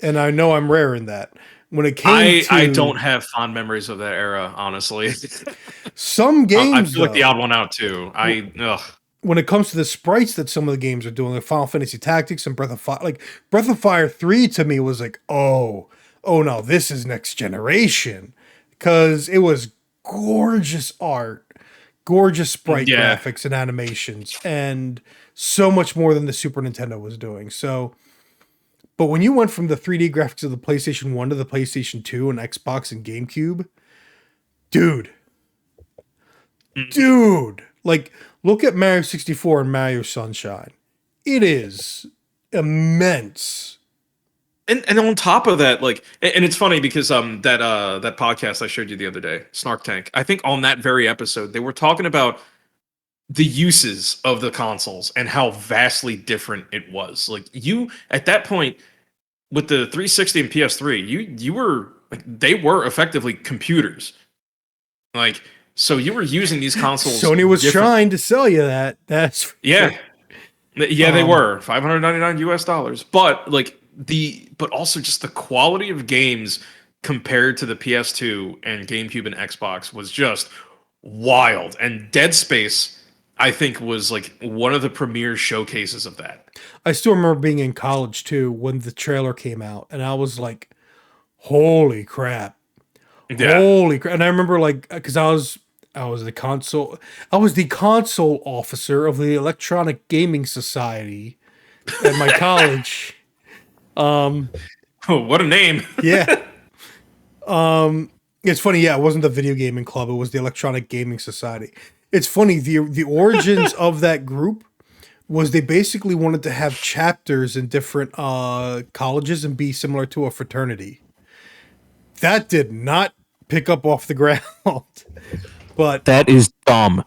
And I know I'm rare in that. When it came I to don't have fond memories of that era, honestly. some I games, feel like the though, odd one out too. Ugh. when it comes to the sprites that some of the games are doing, like Final Fantasy Tactics and Breath of Fire, like Breath of Fire 3 to me was like, oh no, this is next generation. Because it was gorgeous art, gorgeous sprite Yeah. graphics and animations, and so much more than the Super Nintendo was doing. So, but when you went from the 3D graphics of the PlayStation 1 to the PlayStation 2 and Xbox and GameCube, dude, dude, like look at Mario 64 and Mario Sunshine. It is immense. And on top of that, like, and it's funny because that podcast I showed you the other day, Snark Tank. I think on that very episode they were talking about the uses of the consoles and how vastly different it was. Like you at that point with the 360 and PS3, you were like they were effectively computers. Like so you were using these consoles Sony was different. trying to sell you that. That's for sure. Yeah. Yeah, they were $599 US, but like but also just the quality of games compared to the PS2 and GameCube and Xbox was just wild. And Dead Space, I think, was like one of the premier showcases of that. I still remember being in college too when the trailer came out, and I was like, "Holy crap! Yeah. Holy crap!" And I remember like because I was the console officer of the Electronic Gaming Society at my college. Oh, what a name. Yeah, it's funny. Yeah, it wasn't the video gaming club; it was the Electronic Gaming Society. It's funny the origins of that group was they basically wanted to have chapters in different colleges and be similar to a fraternity. That did not pick up off the ground. But That is dumb.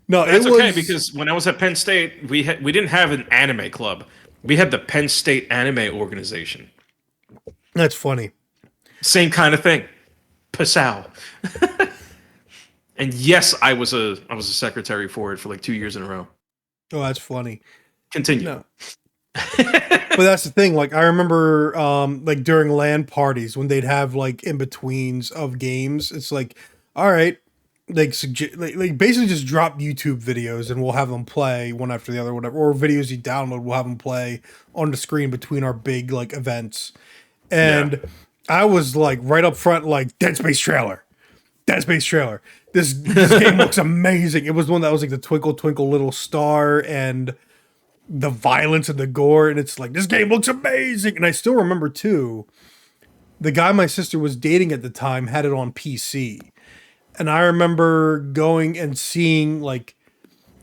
no, That's it was okay because when I was at Penn State, we didn't have an anime club. We had the Penn State Anime Organization. that's funny. Same kind of thing. Passow. And yes, I was a secretary for it for like 2 years in a row. Oh, that's funny. Continue. No. But that's the thing. Like I remember, like during LAN parties when they'd have like in betweens of games. It's like, all right, like basically just drop YouTube videos and we'll have them play one after the other, whatever, or videos you download, we'll have them play on the screen between our big like events. And I was like right up front, like Dead Space trailer, Dead Space trailer. This game looks amazing. It was one that was like the Twinkle Twinkle Little Star and the violence and the gore, and it's like this game looks amazing. And I still remember too, the guy my sister was dating at the time had it on PC, and I remember going and seeing like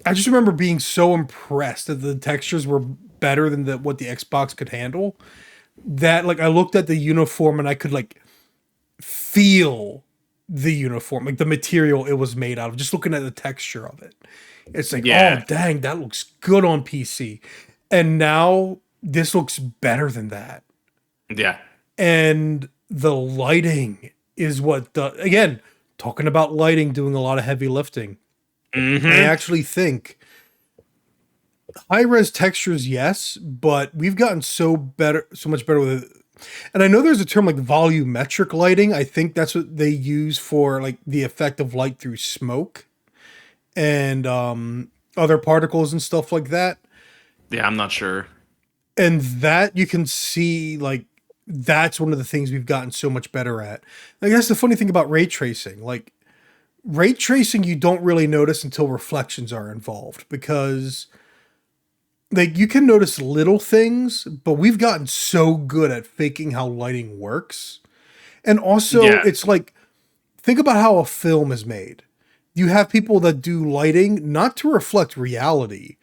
I just remember being so impressed that the textures were better than what the Xbox could handle. That like I looked at the uniform and I could like feel the uniform, like the material it was made out of, just looking at the texture of it. It's like, Yeah. oh dang, that looks good on PC. And now this looks better than that. Yeah. And the lighting is what again, talking about lighting doing a lot of heavy lifting. I Mm-hmm. actually think high res textures, yes, but we've gotten so much better with it. And I know there's a term like volumetric lighting. I think that's what they use for like the effect of light through smoke and other particles and stuff like that. Yeah, I'm not sure. And that you can see like that's one of the things we've gotten so much better at. Like that's the funny thing about ray tracing. Like ray tracing you don't really notice until reflections are involved because like you can notice little things, but we've gotten so good at faking how lighting works. And also Yeah. it's like think about how a film is made. You have people that do lighting not to reflect reality,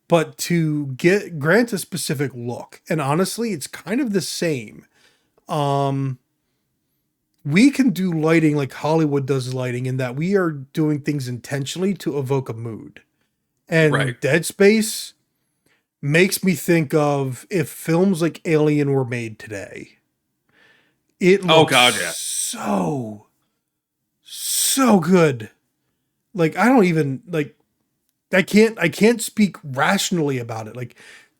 but to get grant a specific look. And honestly, it's kind of the same. Um we can do lighting like Hollywood does lighting in that we are doing things intentionally to evoke a mood. Right. And Dead Space makes me think of if films like Alien were made today. It Oh looks God, yeah. so good. Like I don't even like I can't speak rationally about it. Like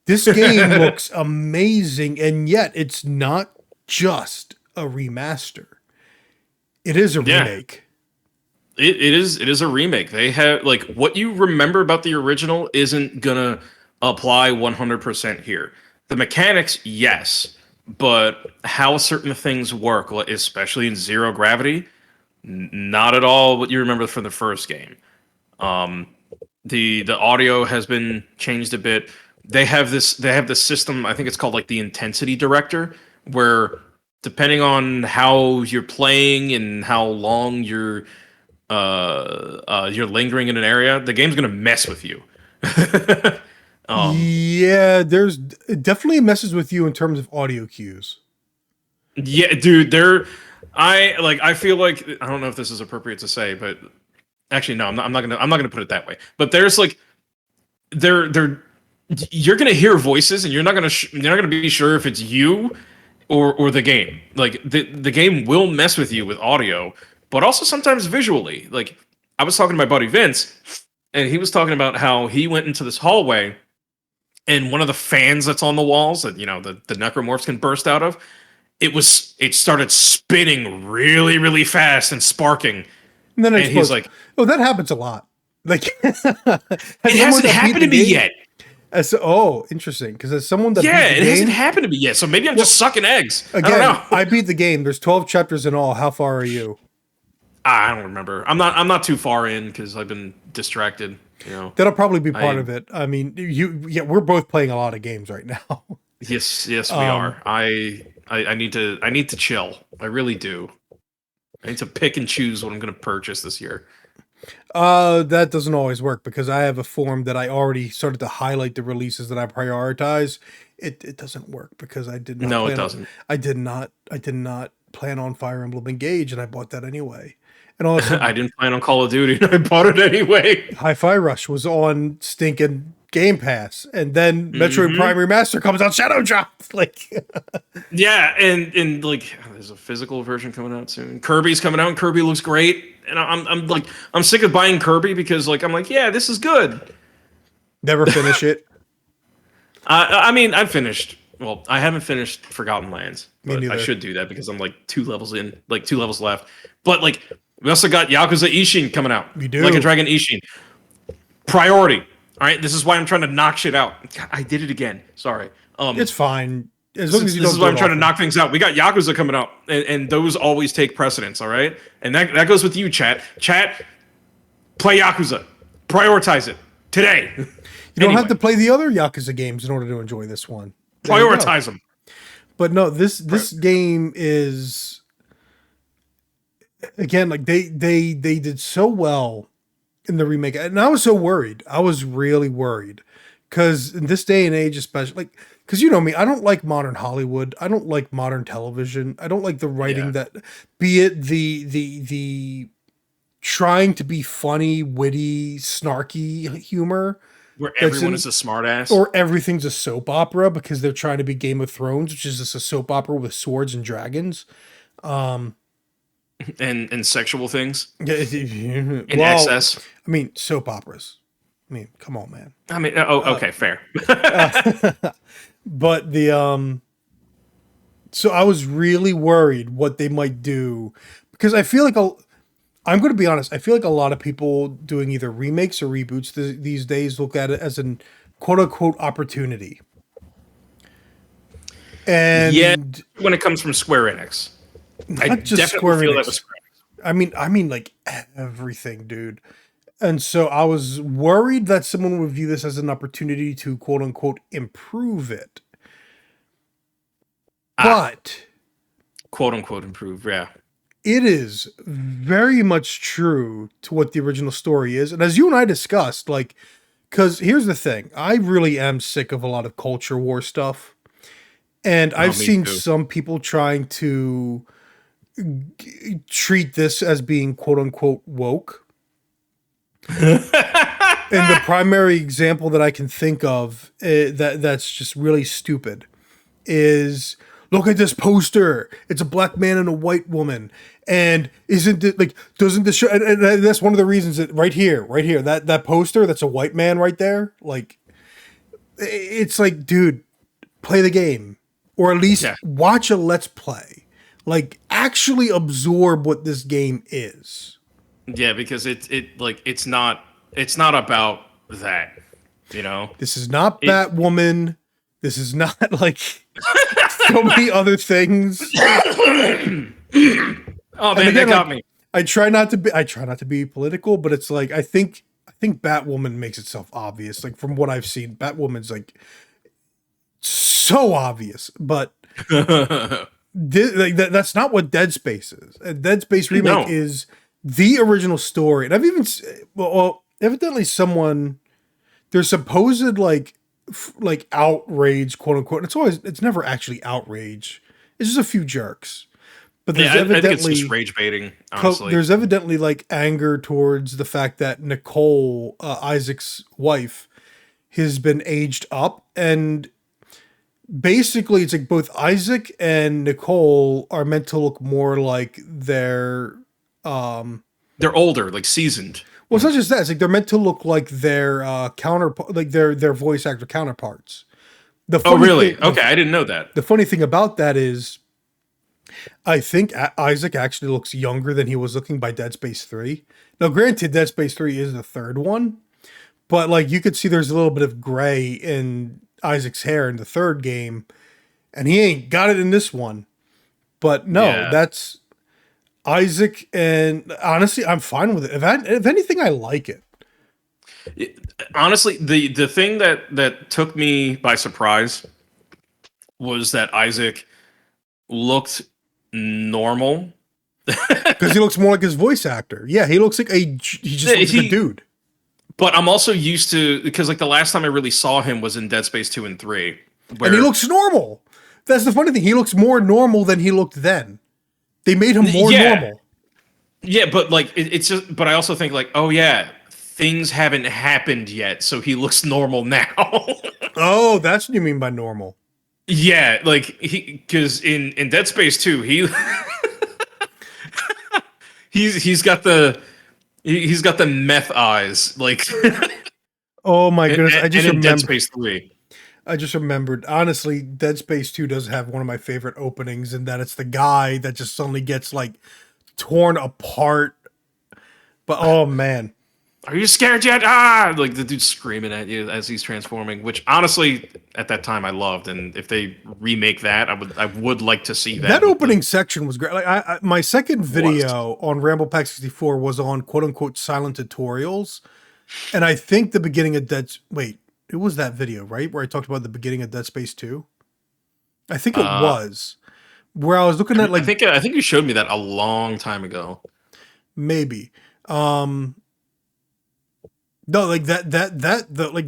this game looks amazing and yet it's not just a remaster. It is a Yeah. remake. It is a remake. They have like what you remember about the original isn't gonna apply 100% here. The mechanics, yes, but how certain things work, especially in zero gravity, not at all what you remember from the first game. Um, the audio has been changed a bit. They have this system, I think it's called like the intensity director, where depending on how you're playing and how long you're lingering in an area, the game's gonna mess with you. um, Yeah, there's it definitely messes with you in terms of audio cues. yeah, dude, I feel like I don't know if this is appropriate to say, but actually, no, I'm not gonna put it that way. But there's like they're you're gonna hear voices, and you're not gonna be sure if it's you or the game. Like the game will mess with you with audio, but also sometimes visually. Like I was talking to my buddy Vince, and he was talking about how he went into this hallway, and one of the fans that's on the walls that the necromorphs can burst out of, it started spinning really really fast and sparking, And then it and he's explodes. like, Oh, that happens a lot. Like as it someone hasn't that beat happened the to me game, yet. interesting. Because as someone that Yeah, beat the it hasn't game, happened to me yet. So maybe I'm just well, sucking eggs. I don't again, know. I beat the game. There's 12 chapters in all. How far are you? I don't remember. I'm not too far in because I've been distracted. You know, That'll probably be part I of it. I mean, yeah, we're both playing a lot of games right now. yes we um, are. I need to chill. I really do. I need to pick and choose what I'm going to purchase this year. that doesn't always work because I have a form that I already started to highlight the releases that I prioritize. It doesn't work because No, it doesn't. I did not plan on Fire Emblem Engage and I bought that anyway. And all of a sudden I didn't plan on Call of Duty, and I bought it anyway. Hi-Fi Rush was on stinking Game Pass, and then Metroid hmm Prime Remaster comes out Shadow Drop. Like, Yeah, and like there's a physical version coming out soon. Kirby's coming out, and Kirby looks great. And I'm like I'm sick of buying Kirby because like I'm like yeah this is good. never finish it. I mean I've finished. Well, I haven't finished Forgotten Lands, Me but I neither. should do that because I'm like 2 levels in, like 2 levels left. But like we also got Yakuza Ishin coming out, We like a do. Dragon Ishin. Priority. All right, this is why I'm trying to knock shit out. God, I did it again. Sorry. It's fine as This long is, as you this don't is do why it I'm trying to often. knock things out. We got Yakuza coming out, and those always take precedence. All right, and that goes with you, chat. Chat, play Yakuza. Prioritize it today. You don't have Anyway, to play the other Yakuza games in order to enjoy this one. There you go. prioritize them. But no, this game is again like they did so well in the remake, and I was so worried. I was really worried because in this day and age, especially like because you know me, I don't like modern Hollywood. I don't like modern television. I don't like the writing Yeah. that, be it the trying to be funny, witty, snarky humor. Where that's everyone in, is a smartass or everything's a soap opera because they're trying to be Game of Thrones, which is just a soap opera with swords and dragons. Um, and sexual things in well, excess. I mean, soap operas. I mean, come on, man. I mean, oh, Uh, okay, fair. uh, but so I was really worried what they might do because I feel like I'm going to be honest. I feel like a lot of people doing either remakes or reboots these days look at it as an quote unquote opportunity. Yeah, And when it comes from Square Enix, I not just definitely Square feel that with Enix. Square Enix. I mean like everything, dude. And so I was worried that someone would view this as an opportunity to quote unquote improve it. Ah, But quote unquote improve. Yeah. it is very much true to what the original story is. And as you and I discussed, like, because here's the thing, I really am sick of a lot of culture war stuff. And Oh, I've me seen too. some people trying to treat this as being quote unquote woke. And the primary example that I can think of that's just really stupid is look at this poster. It's a black man and a white woman. And isn't it like, doesn't this show, and that's one of the reasons that right here, that poster, that's a white man right there. Like, it's like, dude, play the game or at least Yeah. watch a let's play. Like, actually absorb what this game is. Yeah, because it's not about that, you know. This is not It Batwoman. This is not like so many other things. Oh And man, that again, got like me. I try not to be political, but it's like I think Batwoman makes itself obvious. Like from what I've seen, Batwoman's like so obvious. But that's not what Dead Space is. A Dead Space remake No. is the original story. And I've even evidently someone there's supposed like outrage, quote unquote. And it's never actually outrage. It's just a few jerks. But Yeah, I think it's just rage baiting, honestly. there's evidently like anger towards the fact that Nicole, Isaac's wife, has been aged up, and basically it's like both Isaac and Nicole are meant to look more like their They're older, like seasoned. well, it's not just that. It's like they're meant to look like their counterpart, like their voice actor counterparts. The Oh, funny really? thing, Okay, I didn't know that. the funny thing about that is, I think Isaac actually looks younger than he was looking by Dead Space 3. Now, granted, Dead Space 3 is the third one, but like you could see there's a little bit of gray in Isaac's hair in the third game, and he ain't got it in this one. But no, Yeah. that's Isaac, and honestly, I'm fine with it. If anything, I like it. Honestly, the thing that took me by surprise was that Isaac looked normal. Because he looks more like his voice actor. Yeah, he looks like he just looks like a dude. But I'm also used to, because like the last time I really saw him was in Dead Space 2 and 3, where And he looks normal. That's the funny thing. He looks more normal than he looked then. They made him more Yeah. normal. Yeah, but like it's just, but I also think like, oh yeah, things haven't happened yet, so he looks normal now. Oh, that's what you mean by normal. Yeah, like because in Dead Space 2, he's got the meth eyes, like Oh my and, goodness. and in Dead Space 3. I just remembered. Honestly, Dead Space 2 does have one of my favorite openings in that it's the guy that just suddenly gets like torn apart. But oh man. Are you scared yet? Ah! Like the dude screaming at you as he's transforming, which honestly at that time I loved. And if they remake that, I would like to see that. That opening section was great. Like my second Was. video on Ramble Pack 64 was on quote unquote silent tutorials. And I think the beginning of wait, it was that video, right? Where I talked about the beginning of Dead Space 2. I think it Uh, was. Where I was looking at like I think you showed me that a long time ago. maybe. No, like the like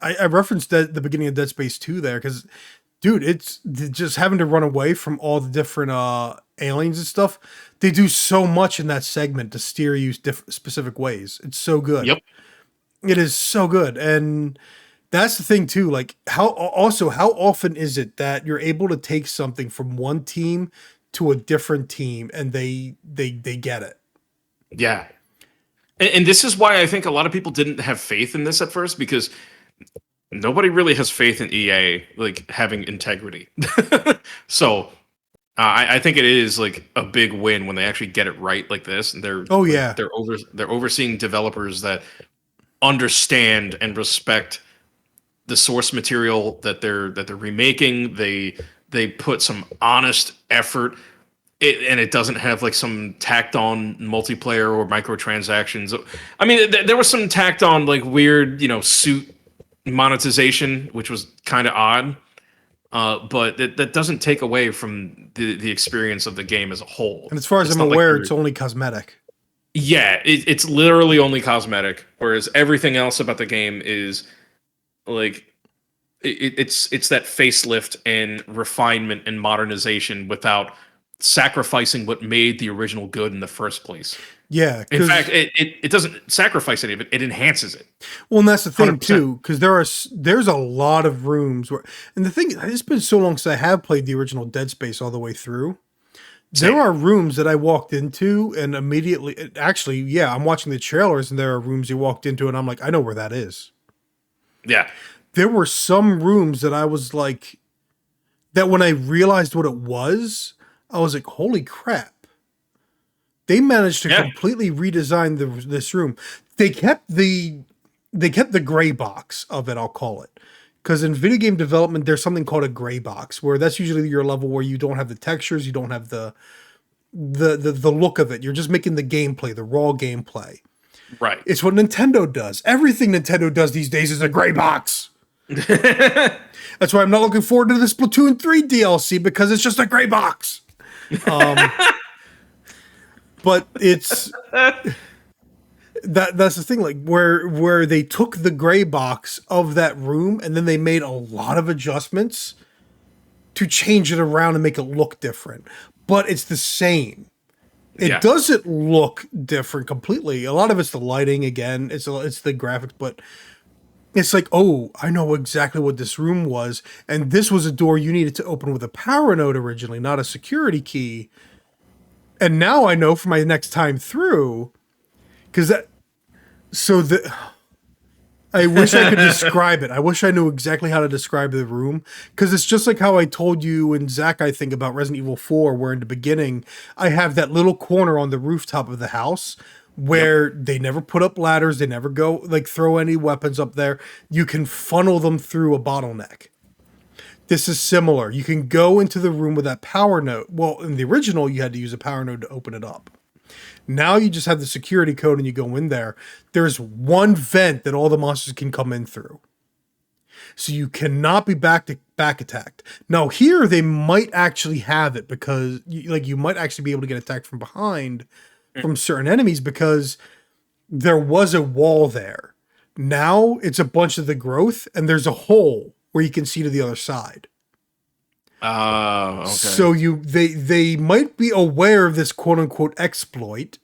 I referenced that the beginning of Dead Space 2 there because dude, it's just having to run away from all the different aliens and stuff. They do so much in that segment to steer you specific ways. It's so good. Yep. It is so good, and that's the thing too. Like how often is it that you're able to take something from one team to a different team and they get it? Yeah. And this is why I think a lot of people didn't have faith in this at first, because nobody really has faith in EA like having integrity. So I think it is like a big win when they actually get it right like this, and Oh yeah, they're overseeing developers that understand and respect the source material that they're remaking. They put some honest effort. And it doesn't have like some tacked on multiplayer or microtransactions. I mean, there was some tacked on like weird, suit monetization, which was kind of odd. But that doesn't take away from the experience of the game as a whole. and as far as It's I'm not like aware, you're, it's only cosmetic. yeah, it's literally only cosmetic, whereas everything else about the game is like it's that facelift and refinement and modernization without sacrificing what made the original good in the first place. Yeah, In because fact, it doesn't sacrifice any of it; it enhances it. well, and that's the thing 100%. too. Because there's a lot of rooms where, and the thing, it's been so long since I have played the original Dead Space all the way through. There Same. are rooms that I walked into and immediately, actually, yeah, I'm watching the trailers and there are rooms you walked into and I'm like, I know where that is. Yeah. There were some rooms that I was like, that when I realized what it was, I was like, holy crap. They managed to Yeah. completely redesign this room. They kept the they kept the gray box of it, I'll call it. Because in video game development, there's something called a gray box, where that's usually your level where you don't have the textures, you don't have the look of it. You're just making the gameplay, the raw gameplay. Right. It's what Nintendo does. Everything Nintendo does these days is a gray box. That's why I'm not looking forward to the Splatoon 3 DLC because it's just a gray box. But it's that's the thing, like where they took the gray box of that room and then they made a lot of adjustments to change it around and make it look different. But it's the same. It Yeah. doesn't look different completely. A lot of it's the lighting again. It's the graphics, but it's like, oh, I know exactly what this room was, and this was a door you needed to open with a power node originally, not a security key. And now I know for my next time through, because that. So the. I wish I could describe it. I wish I knew exactly how to describe the room, because it's just like how I told you and Zach, I think, about Resident Evil 4, where in the beginning I have that little corner on the rooftop of the house where they never put up ladders, they never go like throw any weapons up there. You can funnel them through a bottleneck. This is similar. You can go into the room with that power node. Well, in the original, you had to use a power node to open it up. Now you just have the security code and you go in there. There's one vent that all the monsters can come in through. So you cannot be back attacked. Now here they might actually have it because you might actually be able to get attacked from behind from certain enemies because there was a wall there. Now it's a bunch of the growth and there's a hole where you can see to the other side. Oh, okay. So they might be aware of this quote unquote exploit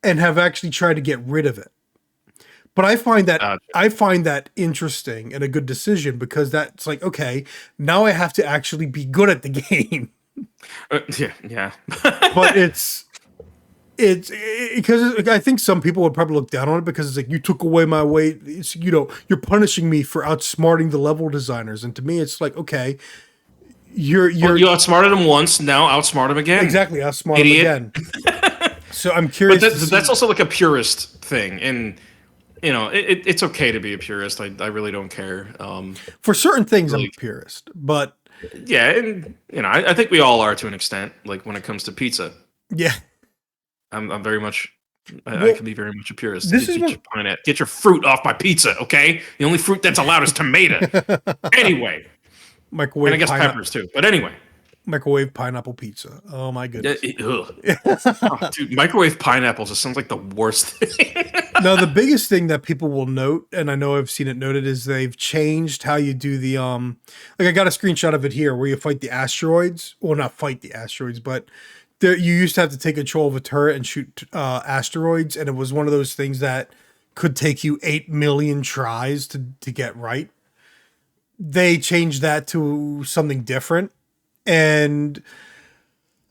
and have actually tried to get rid of it. But I find that interesting and a good decision because that's like, okay, now I have to actually be good at the game. Yeah. But it's because I think some people would probably look down on it because it's like you took away my way. It's, you're punishing me for outsmarting the level designers, and to me, it's like, okay, Well, you outsmarted him once, now outsmart him again. Exactly, outsmart him Idiot. again. So I'm curious. But that's also like a purist thing, and it's okay to be a purist. I really don't care. For certain things, I'm like, a purist, but yeah, and I think we all are to an extent. Like when it comes to pizza, yeah, I'm very much. I Well, can be very much a purist. this Get, is get what- your pineapple, get your fruit off my pizza, okay? The only fruit that's allowed is tomato. Anyway, microwave. and I guess peppers too. But anyway, Microwave pineapple pizza. Oh my goodness. Oh, dude, microwave pineapples. It sounds like the worst thing. Now the biggest thing that people will note, and I know I've seen it noted, is they've changed how you do the like I got a screenshot of it here where you fight the asteroids. Well, not fight the asteroids, but you used to have to take control of a turret and shoot asteroids, and it was one of those things that could take you 8 million tries to get right. They changed that to something different. And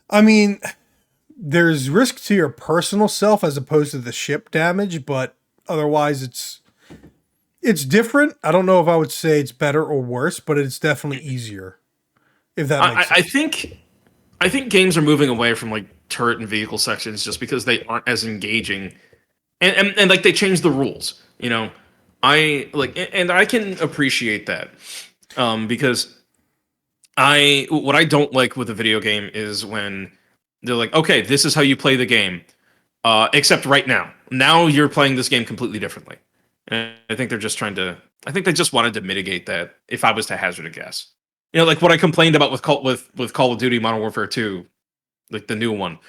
I mean, there's risk to your personal self as opposed to the ship damage, but otherwise it's different. I don't know if I would say it's better or worse, but it's definitely easier. If that makes sense. I think games are moving away from like turret and vehicle sections just because they aren't as engaging, and like they changed the rules. You know, I like, and I can appreciate that, because what I don't like with a video game is when they're like, okay, this is how you play the game, except right now. Now you're playing this game completely differently. And I think they're just trying to. I think they just wanted to mitigate that. If I was to hazard a guess, you know, like what I complained about with Call of Duty Modern Warfare 2, like the new one,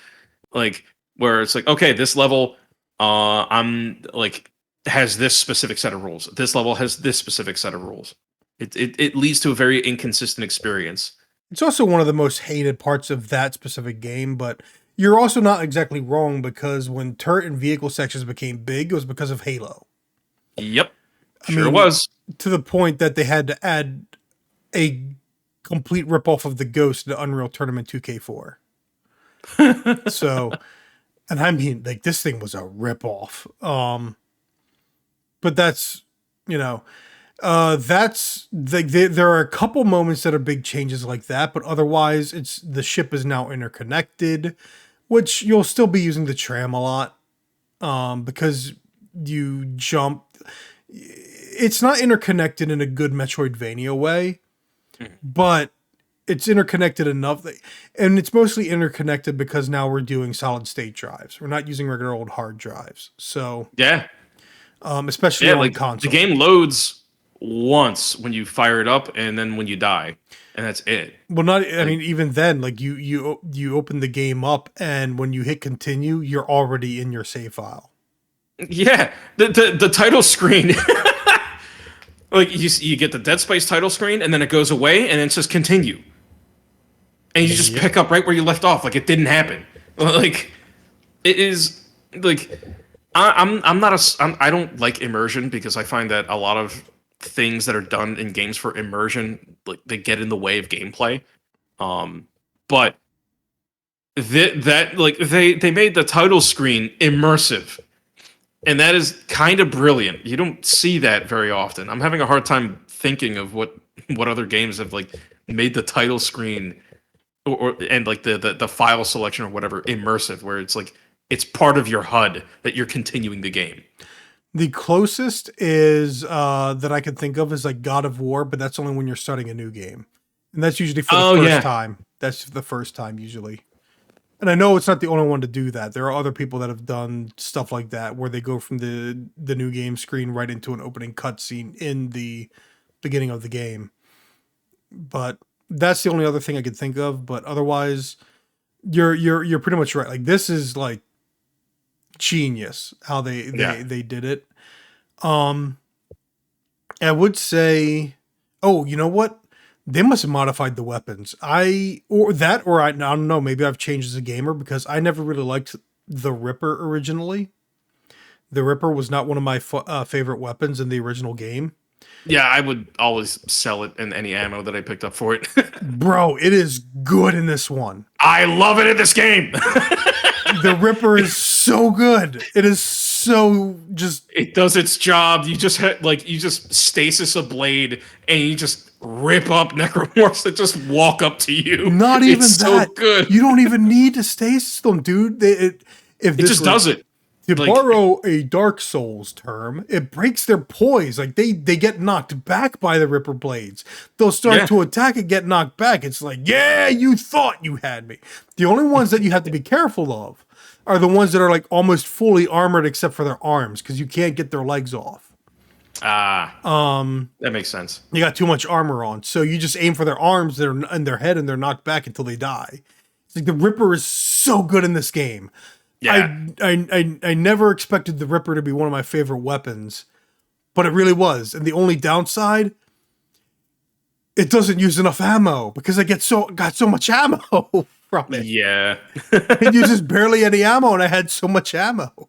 like where it's like, okay, this level, I'm like has this specific set of rules. This level has this specific set of rules. It leads to a very inconsistent experience. It's also one of the most hated parts of that specific game, but you're also not exactly wrong because when turret and vehicle sections became big, it was because of Halo. Yep, I sure mean, was. to the point that they had to add a complete ripoff of the Ghost to Unreal Tournament 2K4. So, and I mean, like this thing was a ripoff. But that's, you know, that's like there are a couple moments that are big changes like that, but otherwise, it's the ship is now interconnected, which you'll still be using the tram a lot, because you jump. It's not interconnected in a good Metroidvania way, but it's interconnected enough that, and it's mostly interconnected because now we're doing solid state drives. We're not using regular old hard drives. So Yeah, especially yeah. on Like console. the game loads once when you fire it up, and then when you die, and that's it. Well, not. I Like, mean, even then, like you open the game up, and when you hit continue, you're already in your save file. yeah, the title screen. Like you get the Dead Space title screen, and then it goes away, and then it says continue, and you just Yep. pick up right where you left off, like it didn't happen. Like it is like I'm not I don't like immersion because I find that a lot of things that are done in games for immersion, like they get in the way of gameplay. But that like they made the title screen immersive, and that is kind of brilliant. You don't see that very often. I'm having a hard time thinking of what other games have like made the title screen or and like the file selection or whatever immersive, where it's like it's part of your HUD that you're continuing the game. The closest is that I can think of is like God of War, but that's only when you're starting a new game, and that's usually for the Oh first yeah, time. That's the first time usually. And I know it's not the only one to do that. There are other people that have done stuff like that where they go from the new game screen right into an opening cutscene in the beginning of the game. But that's the only other thing I could think of. But otherwise, you're pretty much right. Like this is like genius how yeah. they did it. Um, I would say, oh, you know what? They must have modified the weapons. I don't know. Maybe I've changed as a gamer because I never really liked the Ripper originally. The Ripper was not one of my favorite weapons in the original game. Yeah, I would always sell it in any ammo that I picked up for it. Bro, it is good in this one. I love it in this game. The Ripper is so good. It is so just. It does its job. You just you just stasis a blade and you just rip up necromorphs that just walk up to you. Not even it's that. So good. You don't even need to stasis them, dude. If It this just were, does it. to Like borrow a Dark Souls term, it breaks their poise. Like they get knocked back by the Ripper blades. They'll start to attack and get knocked back. It's like, yeah, you thought you had me. The only ones that you have to be careful of are the ones that are like almost fully armored except for their arms, because you can't get their legs off. that makes sense. You got too much armor on, so you just aim for their arms, and their head, and they're knocked back until they die. It's like the Ripper is so good in this game. Yeah. I never expected the Ripper to be one of my favorite weapons, but it really was. And the only downside, it doesn't use enough ammo because I got so much ammo from it. Yeah. It uses barely any ammo, and I had so much ammo.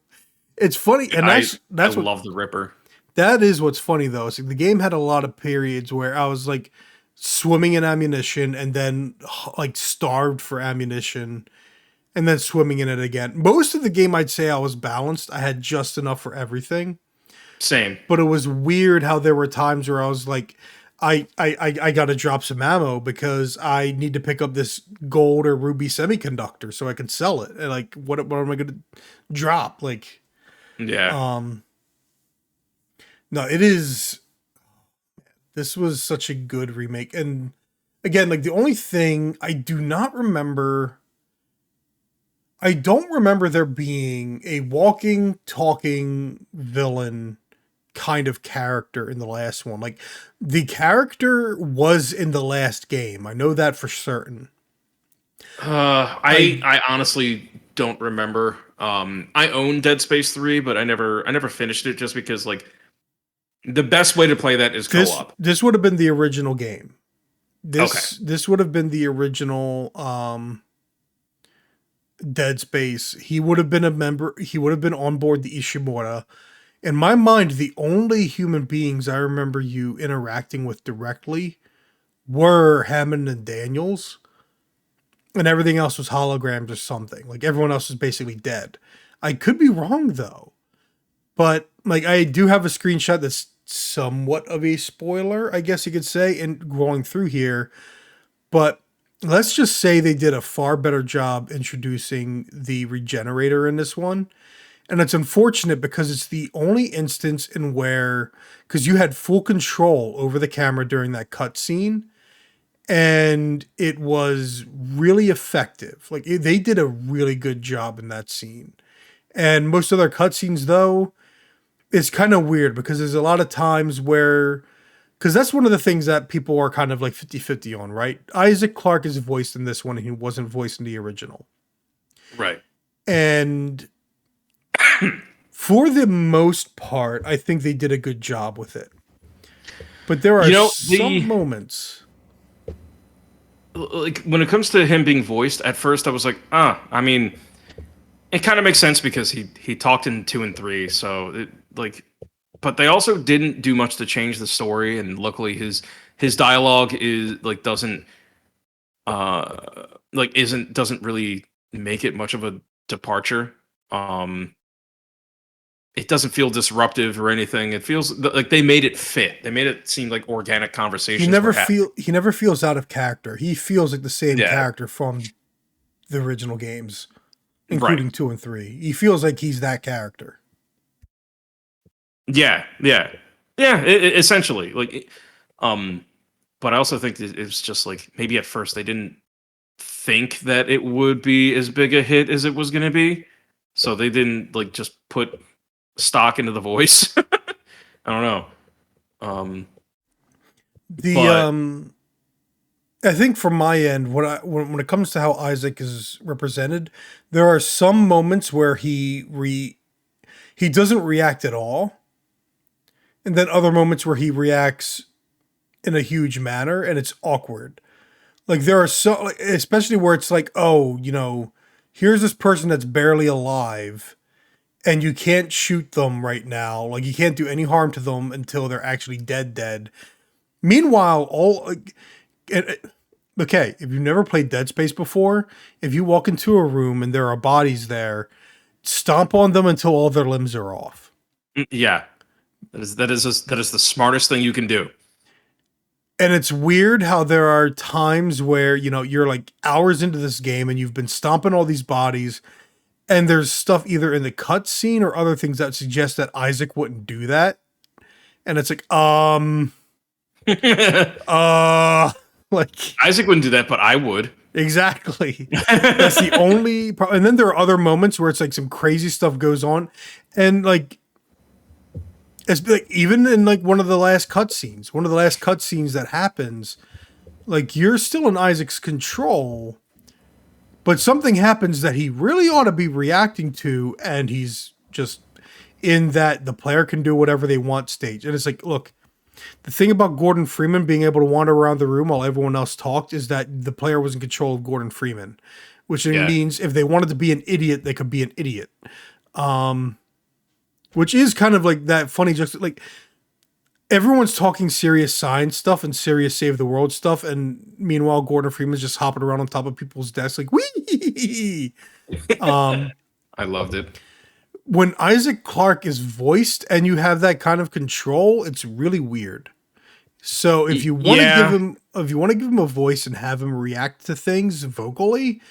It's funny, and I that's what love the Ripper. that is what's funny though. Is like the game had a lot of periods where I was like swimming in ammunition and then like starved for ammunition and then swimming in it again. Most of the game, I'd say I was balanced. I had just enough for everything. Same. But it was weird how there were times where I was like, I got to drop some ammo because I need to pick up this gold or ruby semiconductor so I can sell it. And like, what am I going to drop? Like, Yeah. um, no, it is. This was such a good remake, and again, like the only thing I do not remember. I don't remember there being a walking, talking villain kind of character in the last one. Like the character was in the last game. I know that for certain. I I honestly don't remember. I own Dead Space 3, but I never finished it just because like the best way to play that is co-op. this would have been the original game. Okay. This would have been the original Dead Space. He would have been a member. He would have been on board the Ishimura. In my mind, the only human beings I remember you interacting with directly were Hammond and Daniels, and everything else was holograms or something. Like everyone else was basically dead. I could be wrong though, but like I do have a screenshot that's somewhat of a spoiler, I guess you could say, in going through here. But let's just say they did a far better job introducing the regenerator in this one. And it's unfortunate because it's the only instance in where, because you had full control over the camera during that cutscene, and it was really effective. Like they did a really good job in that scene. And most of their cutscenes, though, it's kind of weird because there's a lot of times where, because that's one of the things that people are kind of like 50-50 on, right? Isaac Clarke is voiced in this one and he wasn't voiced in the original. Right. And for the most part, I think they did a good job with it. But there are some moments. Like when it comes to him being voiced, at first I was like, I mean, it kind of makes sense because he talked in 2 and 3, so it like, but they also didn't do much to change the story, and luckily his dialogue is like doesn't really make it much of a departure. It doesn't feel disruptive or anything. It feels like they made it fit. They made it seem like organic conversations were happening. He never feels out of character. He feels like the same Yeah. character from the original games, including Right. 2 and 3. He feels like he's that character. Yeah, essentially, like, but I also think that it's just like maybe at first they didn't think that it would be as big a hit as it was going to be, so they didn't like just put stock into the voice. I don't know. The But I think from my end, when it comes to how Isaac is represented, there are some moments where he doesn't react at all, and then other moments where he reacts in a huge manner, and it's awkward. Like there are so, especially where it's like, oh, here's this person that's barely alive, and you can't shoot them right now. Like you can't do any harm to them until they're actually dead. Meanwhile, okay, if you've never played Dead Space before, if you walk into a room and there are bodies there, stomp on them until all their limbs are off. yeah, that is the smartest thing you can do. And it's weird how there are times where, you're like hours into this game and you've been stomping all these bodies, and there's stuff either in the cutscene or other things that suggest that Isaac wouldn't do that. And it's like, like Isaac wouldn't do that, but I would. exactly. That's the only problem. And then there are other moments where it's like some crazy stuff goes on, and like it's like even in like one of the last cutscenes that happens, like you're still in Isaac's control, but something happens that he really ought to be reacting to, and he's just in that the player can do whatever they want stage. And it's like, look, the thing about Gordon Freeman being able to wander around the room while everyone else talked is that the player was in control of Gordon Freeman, which Yeah. means if they wanted to be an idiot, they could be an idiot. which is kind of like that funny, just like everyone's talking serious science stuff and serious save the world stuff, and meanwhile Gordon Freeman's just hopping around on top of people's desks like wee. Um, I loved it. when Isaac Clarke is voiced and you have that kind of control, it's really weird. So Yeah, if you want to give him a voice and have him react to things vocally,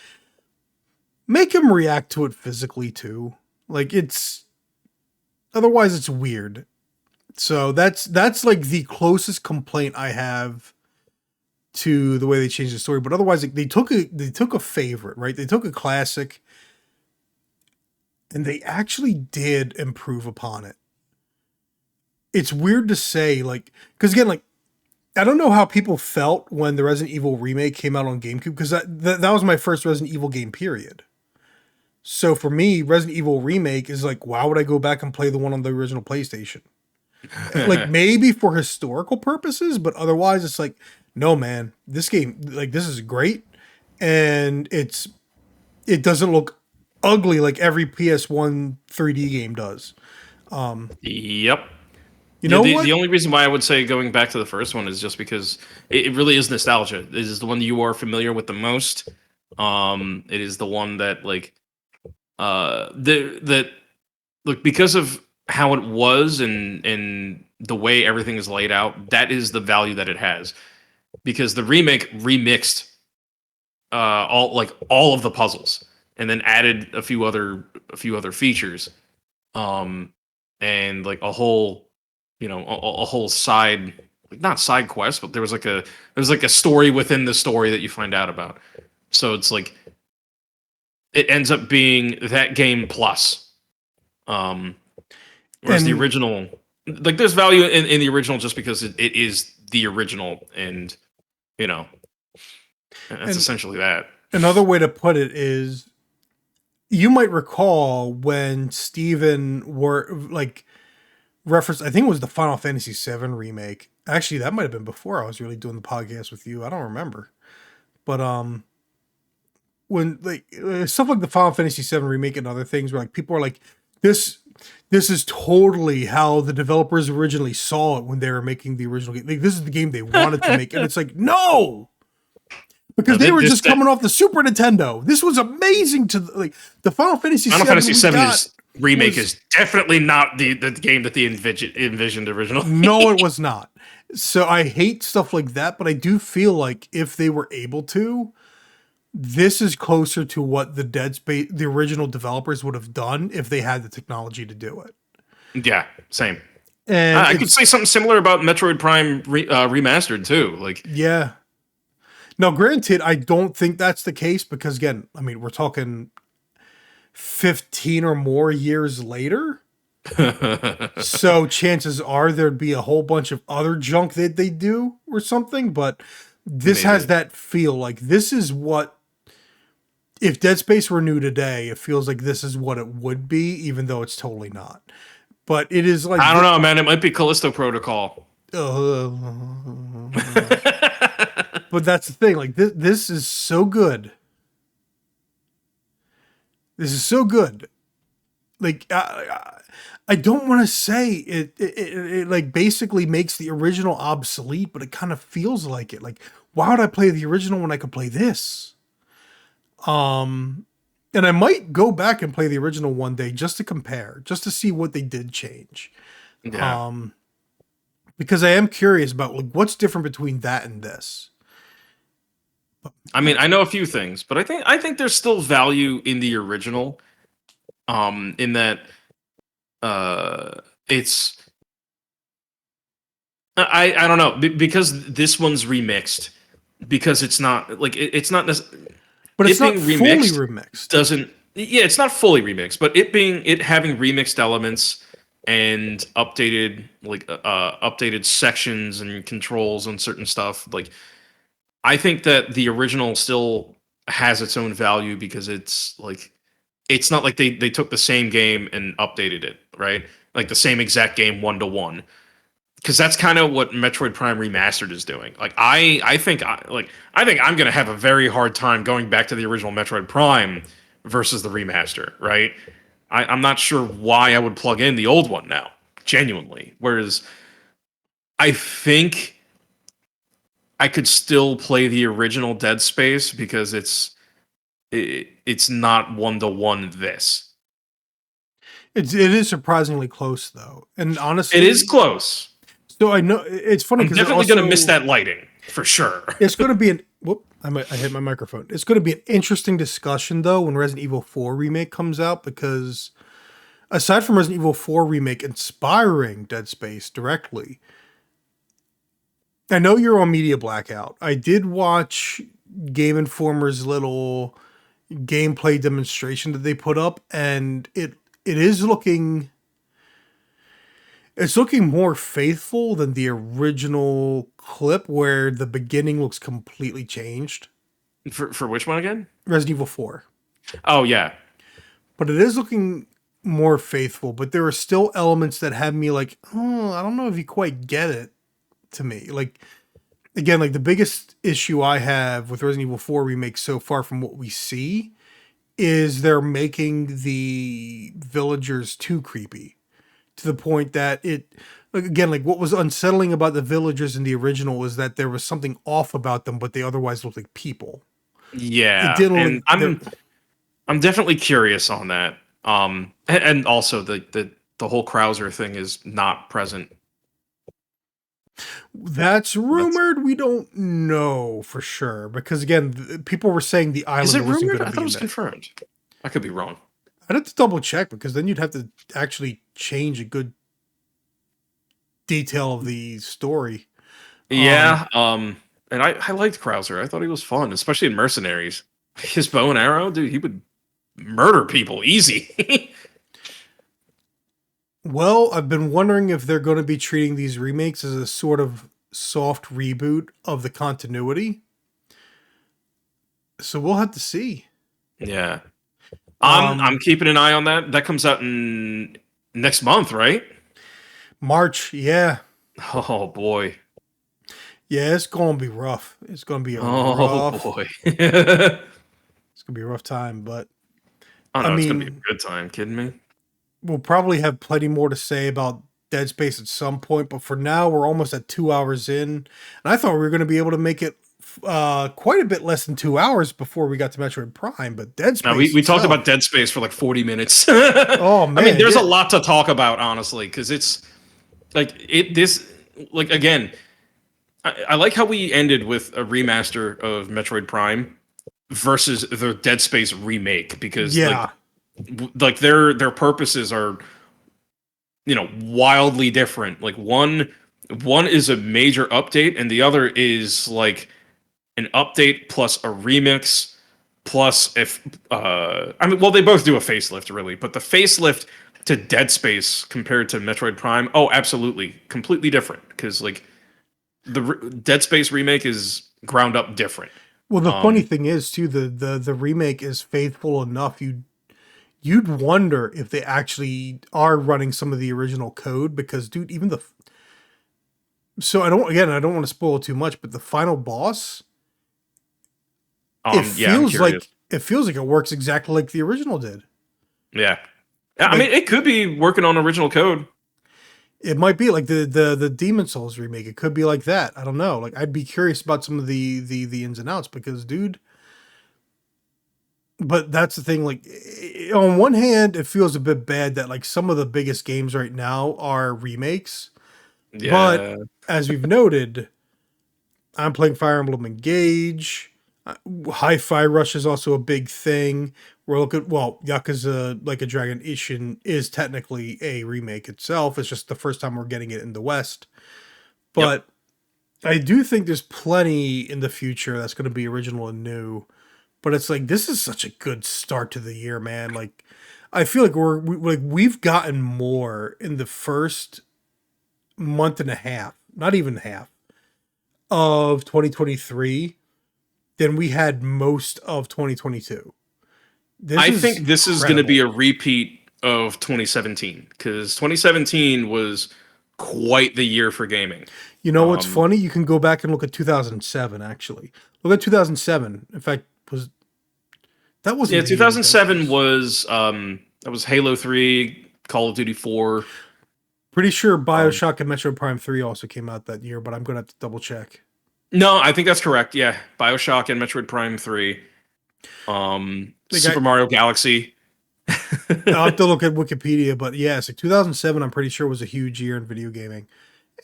make him react to it physically too. Like it's otherwise it's weird. So that's like the closest complaint I have to the way they changed the story. But otherwise, like, they took a favorite, right? They took a classic, and they actually did improve upon it. It's weird to say, like, because again, like, I don't know how people felt when the Resident Evil remake came out on GameCube, because that was my first Resident Evil game, period. So for me, Resident Evil remake is like, why would I go back and play the one on the original PlayStation? Like maybe for historical purposes, but otherwise it's like, no man, this game, like, this is great, and it doesn't look ugly like every PS1 3D game does. yep. You Yeah, know the what? only reason why I would say going back to the first one is just because it really is nostalgia. It is the one you are familiar with the most. It is the one that like that look because of how it was and the way everything is laid out. That is the value that it has because the remake remixed all of the puzzles and then added a few other features and like a whole a whole side like not side quest but there was like a story within the story that you find out about, so it's like it ends up being that game plus um whereas the And original, like there's value in the original just because it is the original, and you know that's and essentially that. another way to put it is you might recall when Steven were like reference, I think it was the Final Fantasy VII remake. Actually, that might have been before I was really doing the podcast with you. I don't remember. But when like stuff like the Final Fantasy VII remake and other things where like people are like this this is totally how the developers originally saw it when they were making the original game. Like, this is the game they wanted to make, and it's like no, because No, they were this just coming off the Super Nintendo. This was amazing to like the Final Fantasy Final VII Fantasy we VII got is remake was is definitely not the game that they envisioned originally. no, it was not. So I hate stuff like that, but I do feel like if they were able to, this is closer to what the Dead Space, the original developers would have done if they had the technology to do it. Yeah, same. And I could it's say something similar about Metroid Prime Remastered too. Like, yeah. Now, granted, I don't think that's the case because again, I mean, we're talking 15 or more years later. So chances are there'd be a whole bunch of other junk that they do or something, but this has maybe. that feel like this is what if Dead Space were new today, it feels like this is what it would be, even though it's totally not. But it is like I don't know, man. It might be Callisto Protocol. uh, but that's the thing, like this is so good. This is so good. Like I don't want to say it like basically makes the original obsolete, but it kind of feels like it. Like, why would I play the original when I could play this? Um, and I might go back and play the original one day just to compare, just to see what they did change. Yeah. Um, because I am curious about like what's different between that and this. I mean, I know a few things, but I think there's still value in the original. In that it's I don't know because this one's remixed because it's not like it's not But it's it not being fully remixed remixed. doesn't, yeah, it's not fully remixed, but it having remixed elements and updated sections and controls and certain stuff, like I think that the original still has its own value because it's like it's not like they took the same game and updated it, right? Like the same exact game one to one, because that's kind of what Metroid Prime Remastered is doing. Like I think I'm gonna have a very hard time going back to the original Metroid Prime versus the remaster, right? I'm not sure why I would plug in the old one now, genuinely. Whereas I think I could still play the original Dead Space because it's not one to one this. It is surprisingly close though, and It is honestly, close. so I know it's funny I'm because it definitely gonna miss also that lighting for sure. it's going to be an whoop. I hit my microphone. It's going to be an interesting discussion though when Resident Evil 4 remake comes out because aside from Resident Evil 4 remake inspiring Dead Space directly, I know you're on media blackout. I did watch Game Informer's little gameplay demonstration that they put up, and it is looking it's looking more faithful than the original clip where the beginning looks completely changed. For which one again? Resident Evil 4. Oh yeah, But it is looking more faithful, but there are still elements that have me like, oh, I don't know if you quite get it to me. Like again, like the biggest issue I have with Resident Evil 4 remake so far from what we see is they're making the villagers too creepy to the point that it like again like what was unsettling about the villagers in the original was that there was something off about them but they otherwise looked like people. It yeah, didn't and look there. I'm definitely curious on that. And also the whole Krauser thing is not present. That's That's rumored. We don't know for sure because again, people were saying the Is it island wasn't rumored? going I to thought be it in was there. confirmed. I could be wrong. I'd have to double check because then you'd have to actually change a good detail of the story. Um, Yeah, and I liked Krauser. I thought he was fun, especially in Mercenaries. His bow and arrow, dude, he would murder people easy. well, I've been wondering if they're going to be treating these remakes as a sort of soft reboot of the continuity. So we'll have to see. Yeah, I'm Um, keeping an eye on that. That comes out in next month, right? March, yeah, Oh boy. yeah, it's going to be rough. It's going to be a Oh rough. boy. It's going to be a rough time, but Oh I no, it's gonna be mean, a good time. Kidding me? we'll probably have plenty more to say about Dead Space at some point, but for now, we're almost at 2 hours in. And I thought we were going to be able to make it quite a bit less than 2 hours before we got to Metroid Prime, but Dead No, Space we talked about itself. Dead Space for like 40 minutes. I Oh, mean, man. there's a Yeah. lot to talk about, honestly, because it's like this like again, I like how we ended with a remaster of Metroid Prime versus the Dead Space remake because Yeah. like their purposes are wildly different. Like one is a major update and the other is like an update plus a remix plus if I mean well they both do a facelift really, but the facelift to Dead Space compared to Metroid Prime, oh absolutely, completely different because like Dead Space remake is ground up different. Well, the funny Um thing is, too, the remake is faithful enough. You'd wonder if they actually are running some of the original code because, dude, even the so I don't want to spoil too much, but the final boss, yeah, I'm curious. it feels like it works exactly like the original did. Yeah. Yeah, I mean Like it could be working on original code. it might be like the Demon Souls remake. It could be like that. I don't know. Like I'd be curious about some of the ins and outs because, dude. But that's the thing. Like on one hand, it feels a bit bad that like some of the biggest games right now are remakes. But Yeah. as we've noted, I'm playing Fire Emblem Engage. Hi-Fi Rush is also a big thing. We're looking well, Yakuza Like a Dragon Ishin is technically a remake itself. It's just the first time we're getting it in the West. Yep. But I do think there's plenty in the future that's going to be original and new. But it's like this is such a good start to the year, man. Like I feel like we've gotten more in the first month and a half, not even half of 2023 than we had most of 2022. This I is think this is going to be incredible. a repeat of 2017 because 2017 was quite the year for gaming. You know what's Um, funny? You can go back and look at 2007 actually. Look at 2007. In fact, was that yeah, wasn't the year of Dead 2007 Space. was That was Halo 3, Call of Duty 4. Pretty sure Um, Bioshock and Metroid Prime 3 also came out that year, but I'm gonna have to double check. no, I think that's correct. Yeah, Bioshock and Metroid Prime 3. Like Super Mario Galaxy. I'll have to look at Wikipedia, but yes, like 2007, I'm pretty sure was a huge year in video gaming,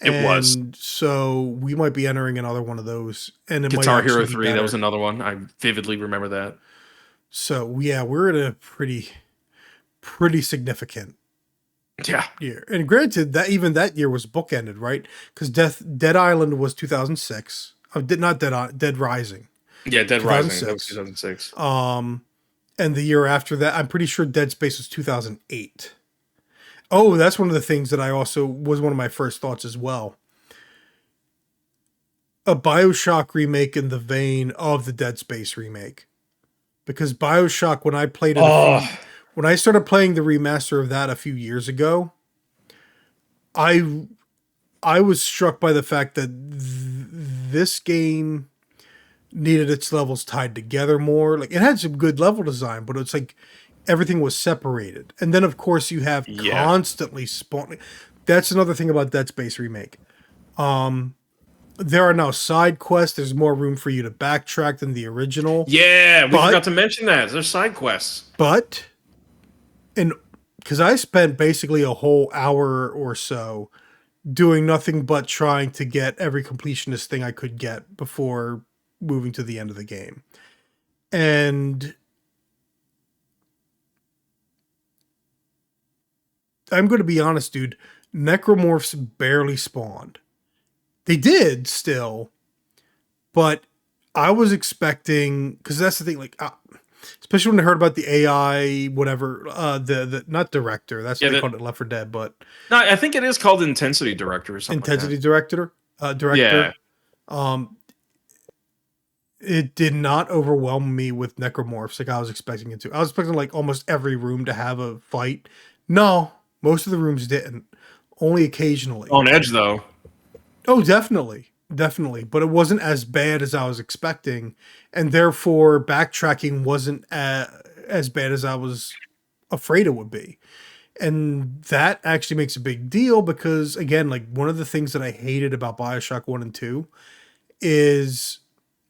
It was. and so we might be entering another one of those, and it might Guitar actually Hero be 3, that was better. another one. I vividly remember that. So yeah, we're in a pretty significant Yeah. year. And granted, that even that year was bookended, right? Because Dead Island was 2006. Did not Dead Rising, Yeah, Dead Rising. That was 2006. 2006. And the year after that, I'm pretty sure Dead Space was 2008. Oh, that's one of the things that I also was one of my first thoughts as well. A BioShock remake in the vein of the Dead Space remake. Because BioShock, when I played it Oh, when I started playing the remaster of that a few years ago, I I was struck by the fact that this game needed its levels tied together more. Like it had some good level design, but it's like everything was separated. And then of course you have yeah. constantly spawning. That's another thing about Dead Space remake. There are now side quests. There's more room for you to backtrack than the original. Yeah, we forgot But to mention that. There's side quests. but and because I spent basically a whole hour or so doing nothing but trying to get every completionist thing I could get before moving to the end of the game. And I'm going to be honest, dude, necromorphs barely spawned. They did still, but I was expecting, because that's the thing, like, especially when I heard about the AI, whatever, the not director, that's Yeah, what they that, called it, Left 4 Dead, but no, I think it is called Intensity Director or something like that. intensity director, Yeah. director. Um, it did not overwhelm me with necromorphs like I was expecting it to. I was expecting like almost every room to have a fight. No, most of the rooms didn't. Only occasionally. On Edge, though. Oh, definitely. Definitely. But it wasn't as bad as I was expecting. And therefore, backtracking wasn't as bad as I was afraid it would be. And that actually makes a big deal because, again, like one of the things that I hated about Bioshock 1 and 2 is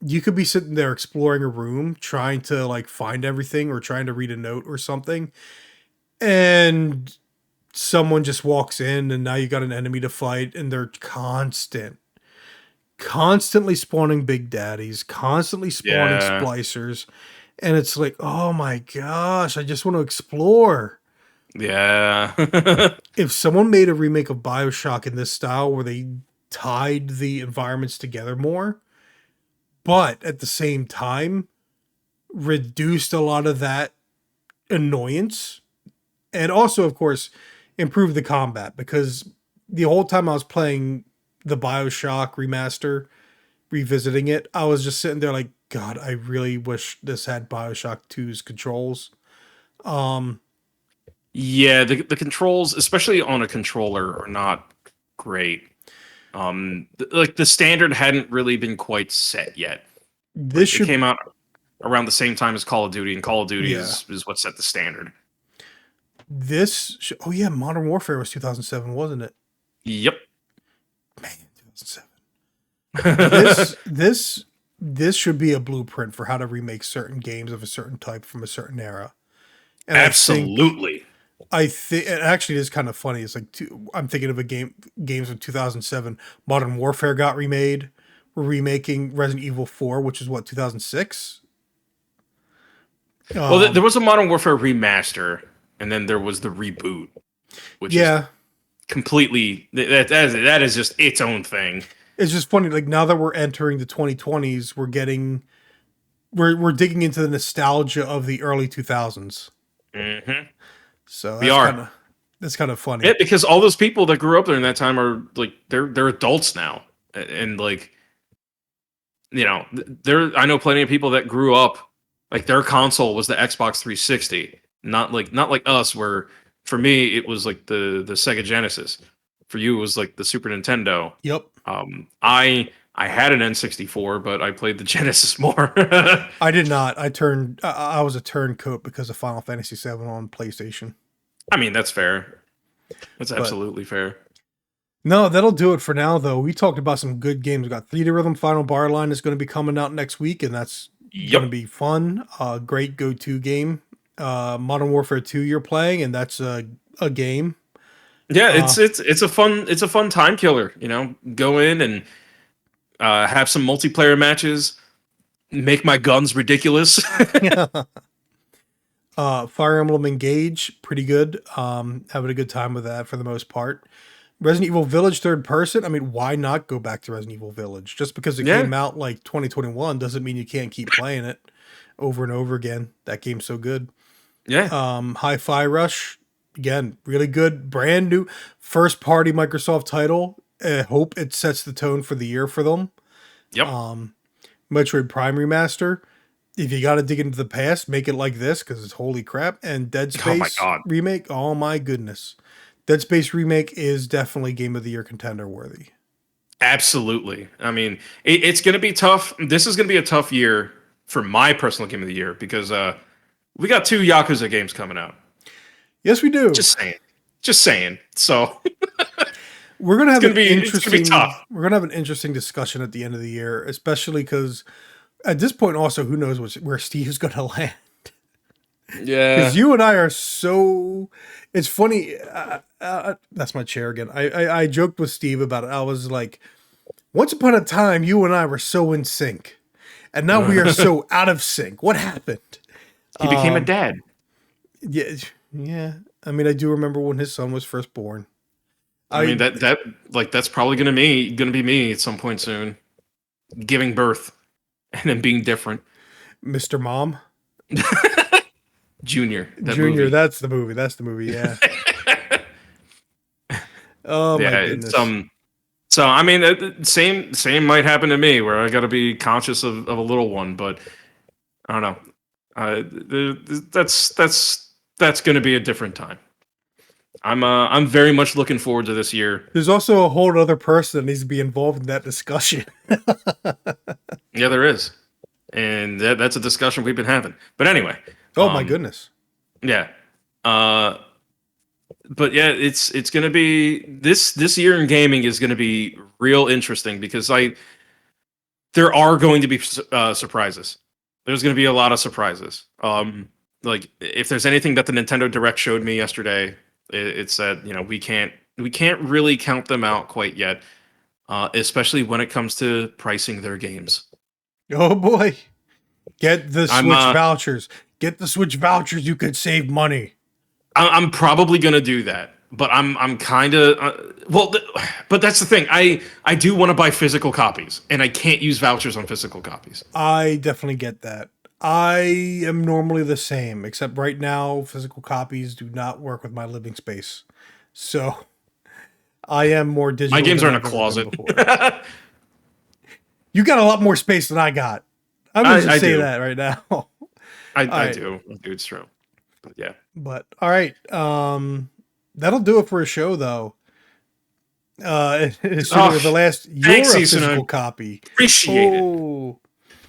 you could be sitting there exploring a room, trying to like find everything or trying to read a note or something. And someone just walks in and now you got an enemy to fight and they're constantly spawning big daddies, constantly spawning Yeah. splicers, and it's like, oh my gosh, I just want to explore. Yeah. If someone made a remake of BioShock in this style where they tied the environments together more, but at the same time reduced a lot of that annoyance, and also of course improved the combat, because the whole time I was playing the BioShock remaster, revisiting it, I was just sitting there like, God, I really wish this had BioShock 2's controls. Um, Yeah, the controls, especially on a controller, are not great. Like the standard hadn't really been quite set yet. this Like it should, came out around the same time as Call of Duty, and Call of Duty yeah, is what set the standard. oh yeah, Modern Warfare was 2007, wasn't it? Yep. Man, 2007. This should be a blueprint for how to remake certain games of a certain type from a certain era. And Absolutely. I think it actually is kind of funny. It's like I'm thinking of games of 2007. Modern Warfare got remade. We're remaking Resident Evil 4, which is what, 2006. Well, there was a Modern Warfare remaster, and then there was the reboot, which is Yeah, completely that is just its own thing. it's just funny. Like now that we're entering the 2020s, we're digging into the nostalgia of the early 2000s. Hmm. So We are. that's kind of Yeah, funny. because all those people that grew up during that time are like they're adults now, and like there I know plenty of people that grew up like their console was the Xbox 360, not like us where for me it was like the Sega Genesis. For you it was like the Super Nintendo. Yep. I had an N64, but I played the Genesis more. I did not. I was a turncoat because of Final Fantasy VII on PlayStation. I mean, that's fair. That's But absolutely fair. no, that'll do it for now, though. We talked about some good games. We got 3D Rhythm Final Bar Line is going to be coming out next week, and that's going to Yep. be fun. Great go-to game. Modern Warfare 2 you're playing, and that's a game. Yeah, Uh, it's a fun time killer. You know, go in and have some multiplayer matches. Make my guns ridiculous. Fire Emblem Engage, pretty good. Having a good time with that for the most part. Resident Evil Village third person. I mean, why not go back to Resident Evil Village? Just because it Yeah, came out like 2021 doesn't mean you can't keep playing it over and over again. That game's so good. yeah, Hi-Fi Rush, again, really good, brand new first party Microsoft title. I hope it sets the tone for the year for them. yep. Metroid Prime Remaster. If you got to dig into the past, make it like this because it's holy crap. And Dead Oh my Space god, remake. Oh my goodness, Dead Space remake is definitely Game of the Year contender worthy. absolutely. I mean, it's going to be tough. This is going to be a tough year for my personal game of the year because we got two Yakuza games coming out. Yes, we do. Just saying, just saying. So We're gonna have an it's gonna be interesting. tough. We're gonna have an interesting discussion at the end of the year, especially because at this point, also, who knows where Steve's gonna land. Because Yeah, you and I are so. It's funny. That's my chair again. I joked with Steve about it. I was like, once upon a time, you and I were so in sync, and now we are so out of sync. What happened? he became a dad. Yeah, yeah. I mean, I do remember when his son was first born. I mean I, that like that's probably gonna be me at some point soon, giving birth and then being different. Mr. Mom Junior, that Junior. movie. That's the movie. That's the movie. Yeah. Oh my Yeah, it's goodness. So I mean, same might happen to me where I got to be conscious of a little one, but I don't know. That's going to be a different time. I'm very much looking forward to this year. There's also a whole other person that needs to be involved in that discussion. Yeah, there is, and that's a discussion we've been having. But anyway, Oh my goodness. yeah. Uh, but yeah, it's gonna be this year in gaming is gonna be real interesting because there are going to be surprises. There's going to be a lot of surprises. Like if there's anything that the Nintendo Direct showed me yesterday, it said we can't really count them out quite yet, especially when it comes to pricing their games. Oh boy. Get the I'm Switch vouchers. Get the Switch vouchers. You could save money. I'm probably gonna do that, but I'm kind of but that's the thing. I do want to buy physical copies, and I can't use vouchers on physical copies. I definitely get that. I am normally the same, except right now, physical copies do not work with my living space. So I am more My digital games than are in a I've ever been closet. before. You got a lot more space than I got. I'm gonna just I say do. that right now. All I right. do. I do. It's true. But yeah. But all right. That'll do it for a show though. Assuming Oh, with the last thanks, you're a Ethan. I physical copy. appreciate it. Oh.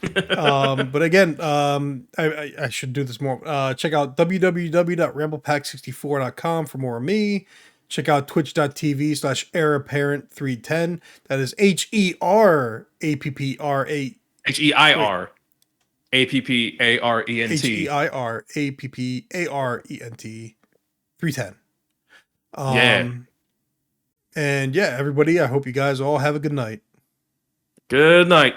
But again, I should do this more. Check out www.ramblepack64.com for more of me. Check out twitch.tv/heirapparent310. That is HERAPPRA. Wait, HEIRAPPARENT. HEIRAPPARENT 310. Yeah. Um, and yeah, everybody, I hope you guys all have a good night. Good night.